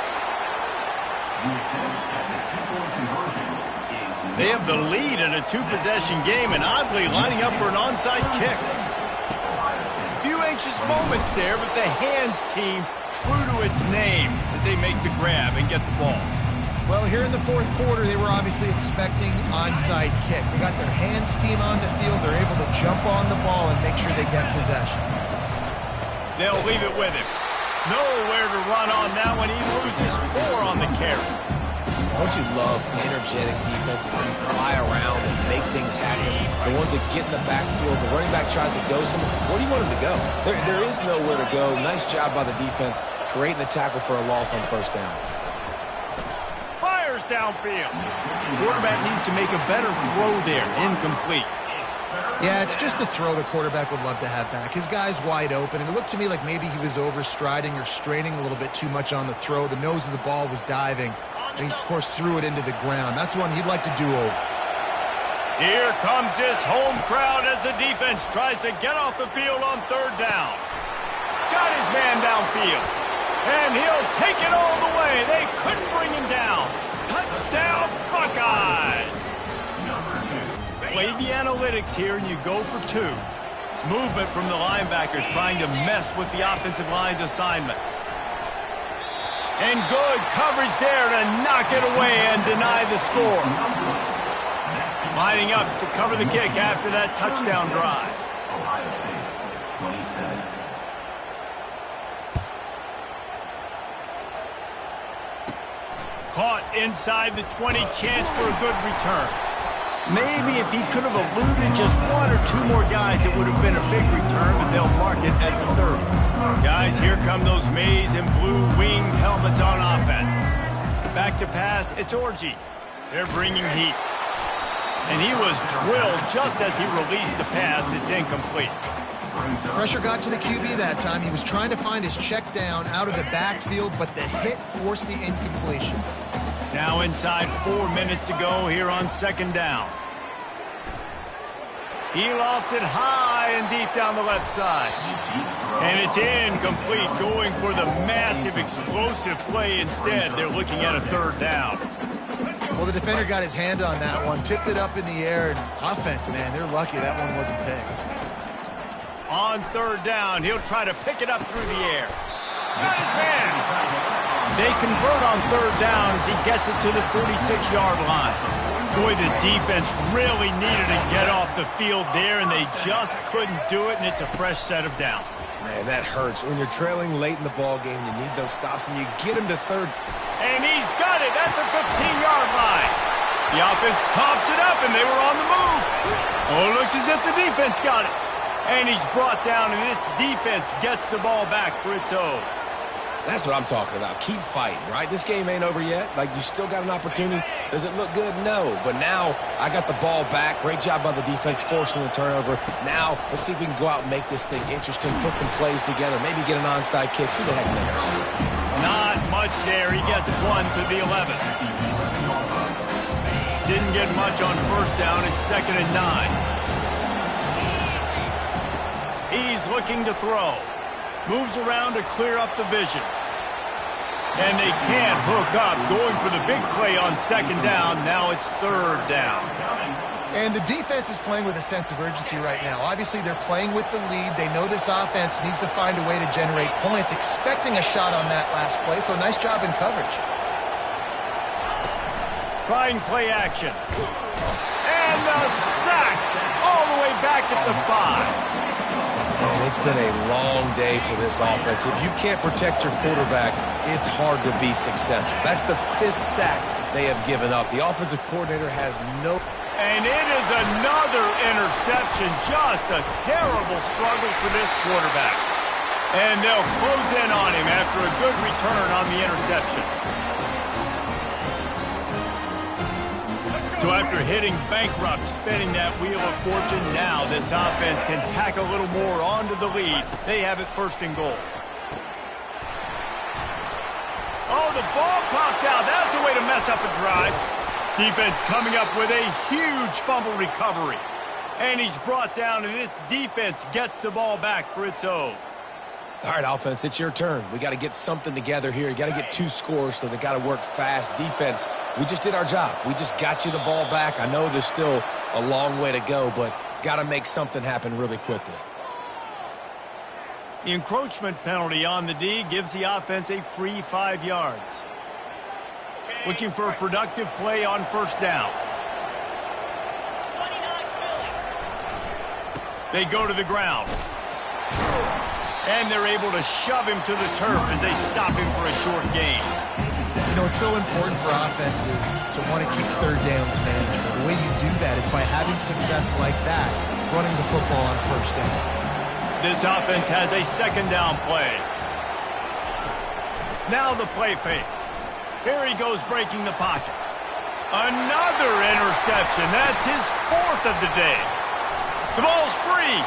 They have the lead in a 2-possession game, and oddly lining up for an onside kick. Few anxious moments there, but the hands team true to its name as they make the grab and get the ball. Well, here in the 4th quarter, they were obviously expecting onside kick. They got their hands team on the field. They're able to jump on the ball and make sure they get possession. They'll leave it with him. Nowhere to run on that one. He loses 4 on the carry. Don't you love energetic defenses that fly around and make things happen? The ones that get in the backfield, the running back tries to go somewhere. Where do you want him to go? There is nowhere to go. Nice job by the defense creating the tackle for a loss on 1st down. Fires downfield. The quarterback needs to make a better throw there. Incomplete. Yeah, it's just the throw the quarterback would love to have back. His guy's wide open, and it looked to me like maybe he was overstriding or straining a little bit too much on the throw. The nose of the ball was diving. And he, of course, threw it into the ground. That's one he'd like to do over. Here comes this home crowd as the defense tries to get off the field on 3rd down. Got his man downfield. And he'll take it all the way. They couldn't bring him down. Touchdown, Buckeyes! Play the analytics here, and you go for 2. Movement from the linebackers trying to mess with the offensive line's assignments. And good coverage there to knock it away and deny the score. Lining up to cover the kick after that touchdown drive. Ohio State, 27. Caught inside the 20, chance for a good return. Maybe if he could have eluded just 1 or 2 more guys, it would have been a big return, but they'll mark it at the 30. Guys, here come those maize and blue winged helmets on offense. Back to pass, it's Orji. They're bringing heat. And he was drilled just as he released the pass. It's incomplete. Pressure got to the QB that time. He was trying to find his check down out of the backfield, but the hit forced the incompletion. Now inside 4 minutes to go here on 2nd down. He lost it high and deep down the left side. And it's incomplete, going for the massive explosive play instead. They're looking at a 3rd down. Well, the defender got his hand on that one, tipped it up in the air, and offense, man, they're lucky that one wasn't picked. On 3rd down, he'll try to pick it up through the air. Got his man. They convert on 3rd down as he gets it to the 46-yard line. Boy, the defense really needed to get off the field there, and they just couldn't do it, and it's a fresh set of downs. Man, that hurts. When you're trailing late in the ball game, you need those stops, and you get him to 3rd. And he's got it at the 15-yard line. The offense pops it up, and they were on the move. Oh, it looks as if the defense got it. And he's brought down, and this defense gets the ball back for its own. That's what I'm talking about. Keep fighting, right? This game ain't over yet. Like, you still got an opportunity. Does it look good? No. But now I got the ball back. Great job by the defense forcing the turnover. Now let's see if we can go out and make this thing interesting, put some plays together, maybe get an onside kick. Who the heck knows? Not much there. He gets one to the 11. Didn't get much on first down. It's 2nd and 9. He's looking to throw. Moves around to clear up the vision. And they can't hook up. Going for the big play on 2nd down. Now it's 3rd down. And the defense is playing with a sense of urgency right now. Obviously, they're playing with the lead. They know this offense needs to find a way to generate points, expecting a shot on that last play. So nice job in coverage. Trying play action. And a sack all the way back at the 5. And it's been a long day for this offense. If you can't protect your quarterback, it's hard to be successful. That's the 5th sack they have given up. The offensive coordinator has no... And it is another interception. Just a terrible struggle for this quarterback. And they'll close in on him after a good return on the interception. So after hitting bankrupt, spinning that wheel of fortune, now this offense can tack a little more onto the lead. They have it 1st and goal. Oh, the ball popped out. That's a way to mess up a drive. Defense coming up with a huge fumble recovery. And he's brought down, and this defense gets the ball back for its own. All right, offense, it's your turn. We got to get something together here. You got to get 2 scores, so they got to work fast. Defense, we just did our job. We just got you the ball back. I know there's still a long way to go, but got to make something happen really quickly. The encroachment penalty on the D gives the offense a free 5 yards. Looking for a productive play on 1st down. They go to the ground. And they're able to shove him to the turf as they stop him for a short gain. You know, it's so important for offenses to want to keep 3rd downs manageable. The way you do that is by having success like that, running the football on 1st down. This offense has a 2nd down play. Now the play fake. Here he goes breaking the pocket. Another interception. That's his 4th of the day. The ball's free.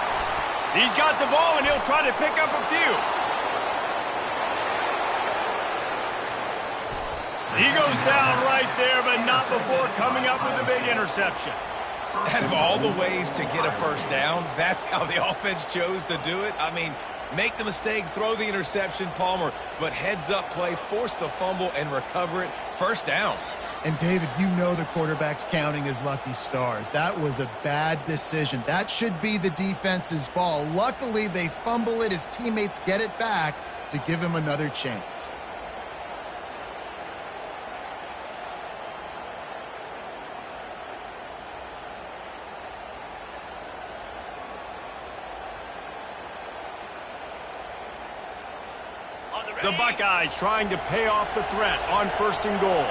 He's got the ball, and he'll try to pick up a few. He goes down right there, but not before coming up with a big interception. Out of all the ways to get a 1st down, that's how the offense chose to do it. I mean, make the mistake, throw the interception, Palmer, but heads-up play, force the fumble, and recover it. 1st down. And, David, you know the quarterback's counting his lucky stars. That was a bad decision. That should be the defense's ball. Luckily, they fumble it. His teammates get it back to give him another chance. The Buckeyes trying to pay off the threat on 1st and goal.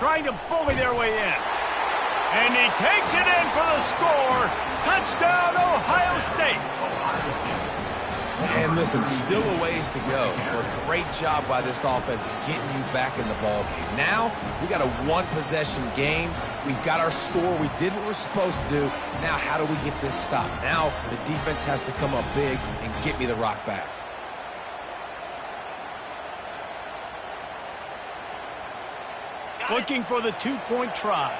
Trying to bully their way in. And he takes it in for the score. Touchdown, Ohio State. And listen, still a ways to go. But great job by this offense getting you back in the ball game. Now, we got a 1-possession game. We've got our score. We did what we're supposed to do. Now, how do we get this stopped? Now, the defense has to come up big and get me the rock back. Looking for the 2-point try.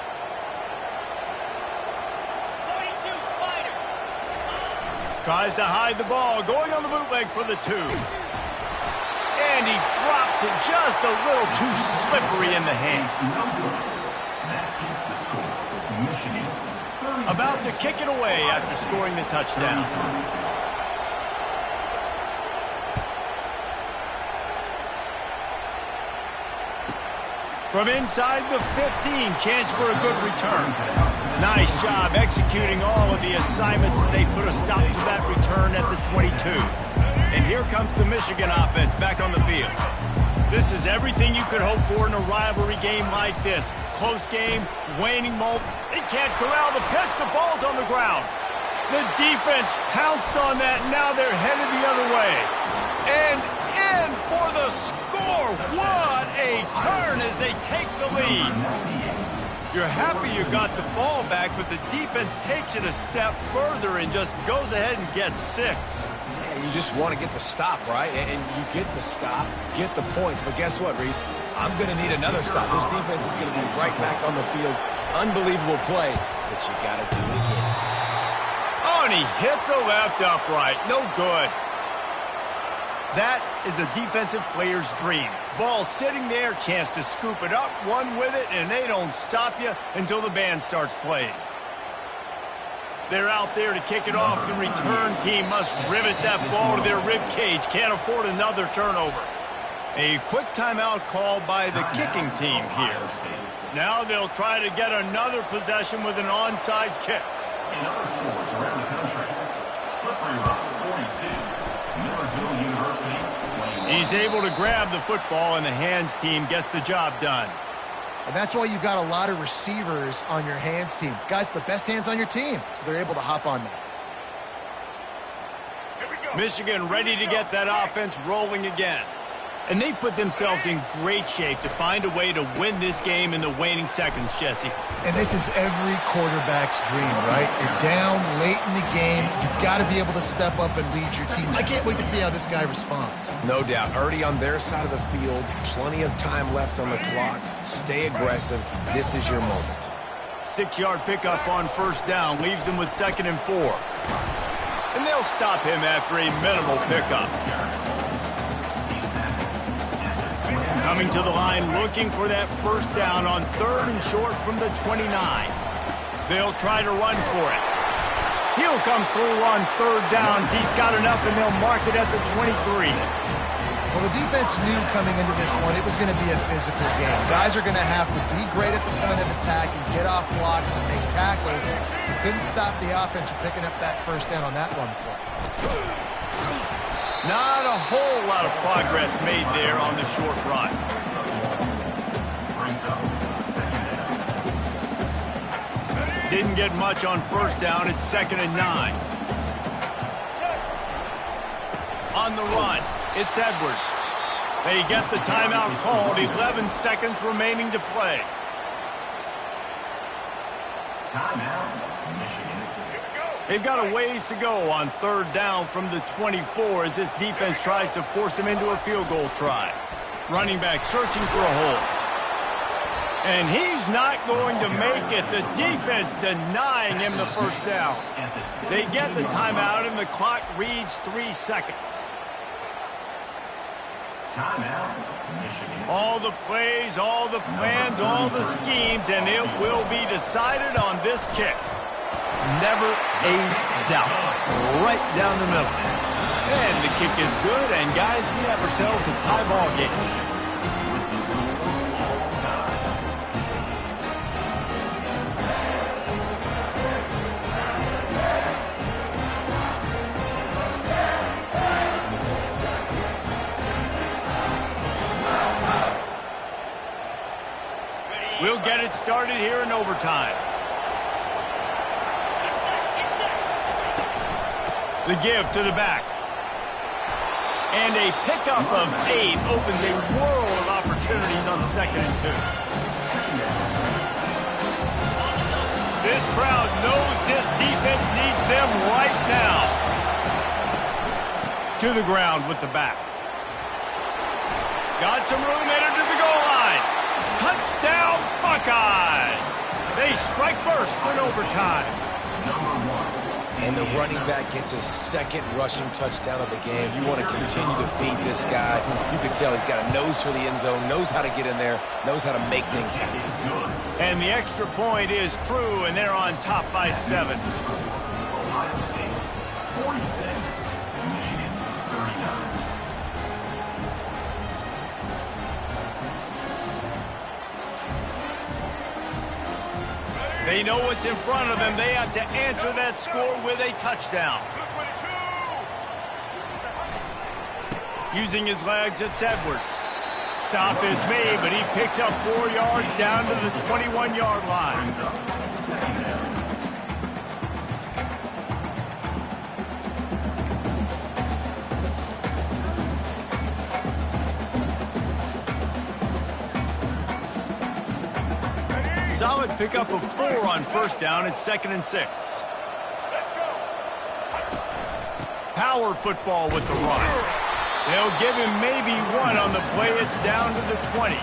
Tries to hide the ball, going on the bootleg for the 2. And he drops it just a little too slippery in the hands. About to kick it away after scoring the touchdown. From inside the 15, chance for a good return. Nice job executing all of the assignments as they put a stop to that return at the 22. And here comes the Michigan offense back on the field. This is everything you could hope for in a rivalry game like this. Close game, waning moment. They can't corral the pitch. The ball's on the ground. The defense pounced on that. Now they're headed the other way. And in for the score. What a turn as they take the lead. You're happy you got the ball back, but the defense takes it a step further and just goes ahead and gets 6. Yeah, you just want to get the stop, right? And you get the stop, get the points. But guess what, Reese? I'm going to need another stop. This defense is going to be right back on the field. Unbelievable play, but you got to do it again. Oh, and he hit the left upright. No good. That is a defensive player's dream. Ball sitting there, chance to scoop it up, run with it, and they don't stop you until the band starts playing. They're out there to kick it off. The return team must rivet that ball to their rib cage. Can't afford another turnover. A quick timeout called by the kicking team here. Now they'll try to get another possession with an onside kick. In other sports around the country, Slippery Rock 42, Millersville University 21. He's able to grab the football, and the hands team gets the job done. And that's why you've got a lot of receivers on your hands team. Guys, the best hands on your team, so they're able to hop on that. Here we go. Michigan ready to get that offense rolling again. And they've put themselves in great shape to find a way to win this game in the waning seconds, Jesse. And this is every quarterback's dream, right? You're down late in the game. You've got to be able to step up and lead your team. I can't wait to see how this guy responds. No doubt. Already on their side of the field. Plenty of time left on the clock. Stay aggressive. This is your moment. 6-yard pickup on first down leaves them with 2nd and 4. And they'll stop him after a minimal pickup. Coming to the line looking for that first down on 3rd and short from the 29. They'll try to run for it. He'll come through on 3rd downs. He's got enough, and they'll mark it at the 23. Well, the defense knew coming into this one it was going to be a physical game. Guys are going to have to be great at the point of attack and get off blocks and make tackles. You couldn't stop the offense from picking up that first down on that one play. Not a whole lot of progress made there on the short run. Didn't get much on first down. It's 2nd and 9. On the run, it's Edwards. They get the timeout called. 11 seconds remaining to play. Timeout, Michigan. They've got a ways to go on 3rd down from the 24 as this defense tries to force them into a field goal try. Running back searching for a hole. And he's not going to make it. The defense denying him the first down. They get the timeout and the clock reads 3 seconds. Timeout, Michigan. All the plays, all the plans, all the schemes, and it will be decided on this kick. Never a doubt. Right down the middle. And the kick is good, and guys, we have ourselves a tie ball game. We'll get it started here in overtime. The give to the back. And a pickup of 8 opens a world of opportunities on 2nd and 2. This crowd knows this defense needs them right now. To the ground with the back. Got some room headed to the goal line. Touchdown, Buckeyes! They strike first in overtime. And the running back gets his 2nd rushing touchdown of the game. You want to continue to feed this guy. You can tell he's got a nose for the end zone, knows how to get in there, knows how to make things happen. And the extra point is true, and they're on top by 7. Ohio State 46, Michigan 39. They know what's in front of them. They have to answer that score with a touchdown. 222. Using his legs, it's Edwards. Stop is made, but he picks up 4 yards down to the 21-yard line. Second down. Solid pickup of 4 on first down. It's 2nd and 6. Let's go. Power football with the run. They'll give him maybe 1 on the play. It's down to the 20.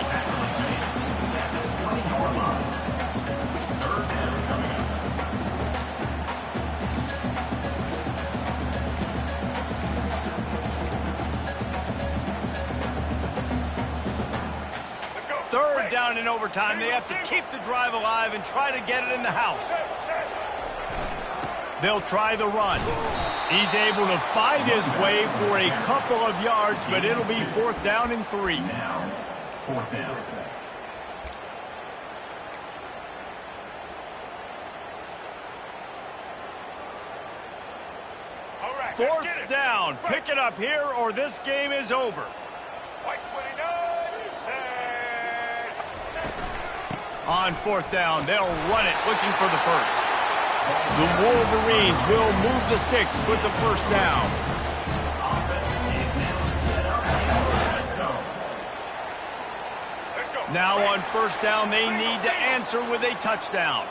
Third down in overtime. They have to keep the drive alive and try to get it in the house. They'll try the run. He's able to fight his way for a couple of yards, but it'll be 4th down and 3. Now, 4th down. All right, let's 4th get it. down. Pick it up here or this game is over. White 29, set. On 4th down, they'll run it looking for the first. The Wolverines will move the sticks with the first down. Let's go. Now on first down, they need to answer with a touchdown.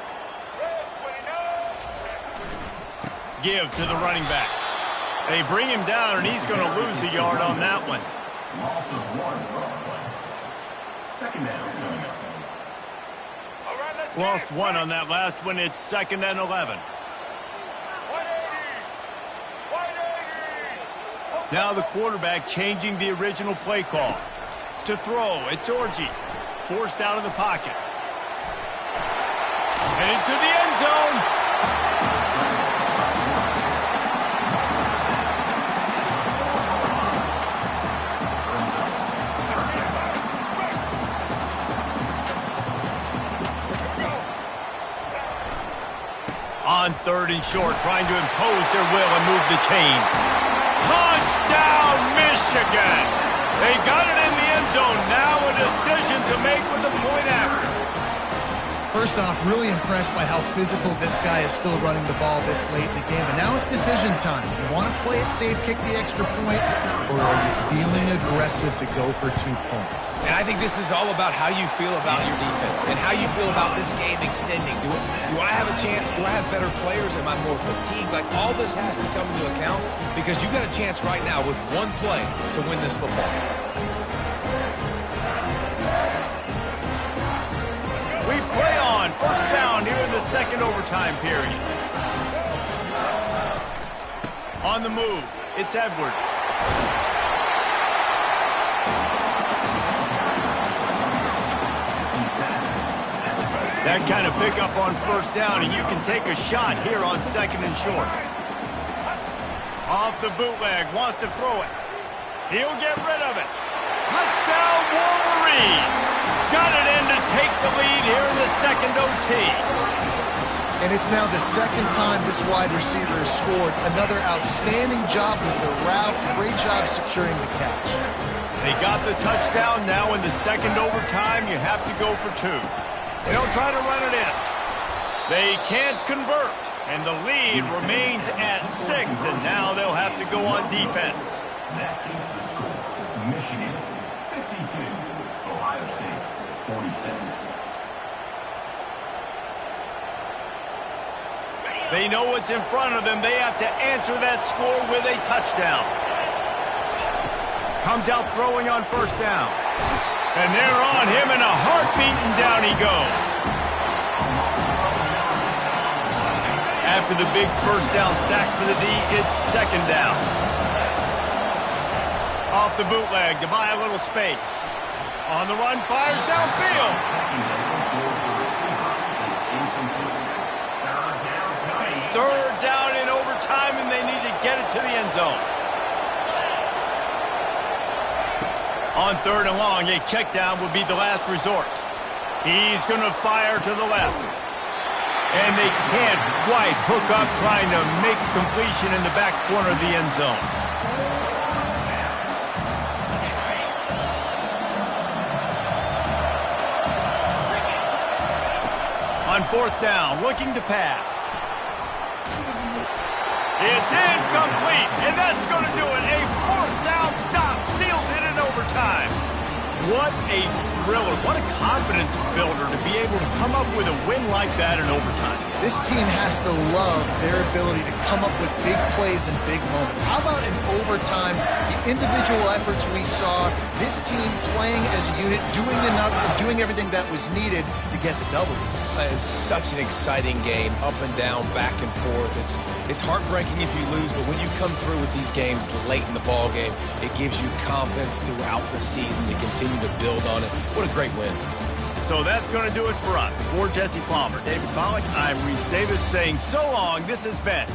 Red 29. Give to the running back. They bring him down, and he's going to lose a yard on that one. Loss of 1 on play. 2nd down coming up. All right, let's get Lost it. 1 on that last one. It's 2nd and 11. 180. Now the quarterback changing the original play call. To throw, it's Orji. Forced out of the pocket. And into the end zone. On 3rd and short, trying to impose their will and move the chains. Touchdown, Michigan! They got it in the end zone. Now a decision to make with the point after. First off, really impressed by how physical this guy is still running the ball this late in the game. And now it's decision time. You want to play it safe, kick the extra point, or are you feeling aggressive to go for 2 points? And I think this is all about how you feel about your defense and how you feel about this game extending. Do I have a chance? Do I have better players? Am I more fatigued? Like, all this has to come into account because you got a chance right now with 1 play to win this football game. We play on first down here in the 2nd overtime period. On the move, it's Edwards. That kind of pickup on first down, and you can take a shot here on 2nd and short. Off the bootleg, wants to throw it. He'll get rid of it. Touchdown, Wolverines! Got it in to take the lead here in the 2nd OT. And it's now the 2nd time this wide receiver has scored. Another outstanding job with the route. Great job securing the catch. They got the touchdown. Now in the 2nd overtime, you have to go for 2. They'll try to run it in. They can't convert, and the lead remains at 6, and now they'll have to go on defense. That is the score. Michigan 52, Ohio State 46. They know what's in front of them. They have to answer that score with a touchdown. Comes out throwing on first down. And they're on him in a heartbeat, and down he goes. After the big first down sack for the D, it's 2nd down. Off the bootleg to buy a little space. On the run, fires downfield. Third down in overtime, and they need to get it to the end zone. On 3rd and long, a check down would be the last resort. He's going to fire to the left. And they can't quite hook up trying to make a completion in the back corner of the end zone. On fourth down, looking to pass. It's incomplete, and that's going to do it. A fourth down stop seals it in overtime. What a thriller. What a confidence builder to be able to come up with a win like that in overtime. This team has to love their ability to come up with big plays and big moments. How about in overtime, the individual efforts we saw, this team playing as a unit, doing enough and doing everything that was needed to get the W. It's such an exciting game, up and down, back and forth. It's heartbreaking if you lose, but when you come through with these games late in the ball game, it gives you confidence throughout the season to continue to build on it. What a great win. So that's going to do it for us. For Jesse Palmer, David Pollack, I'm Reese Davis saying so long. This has been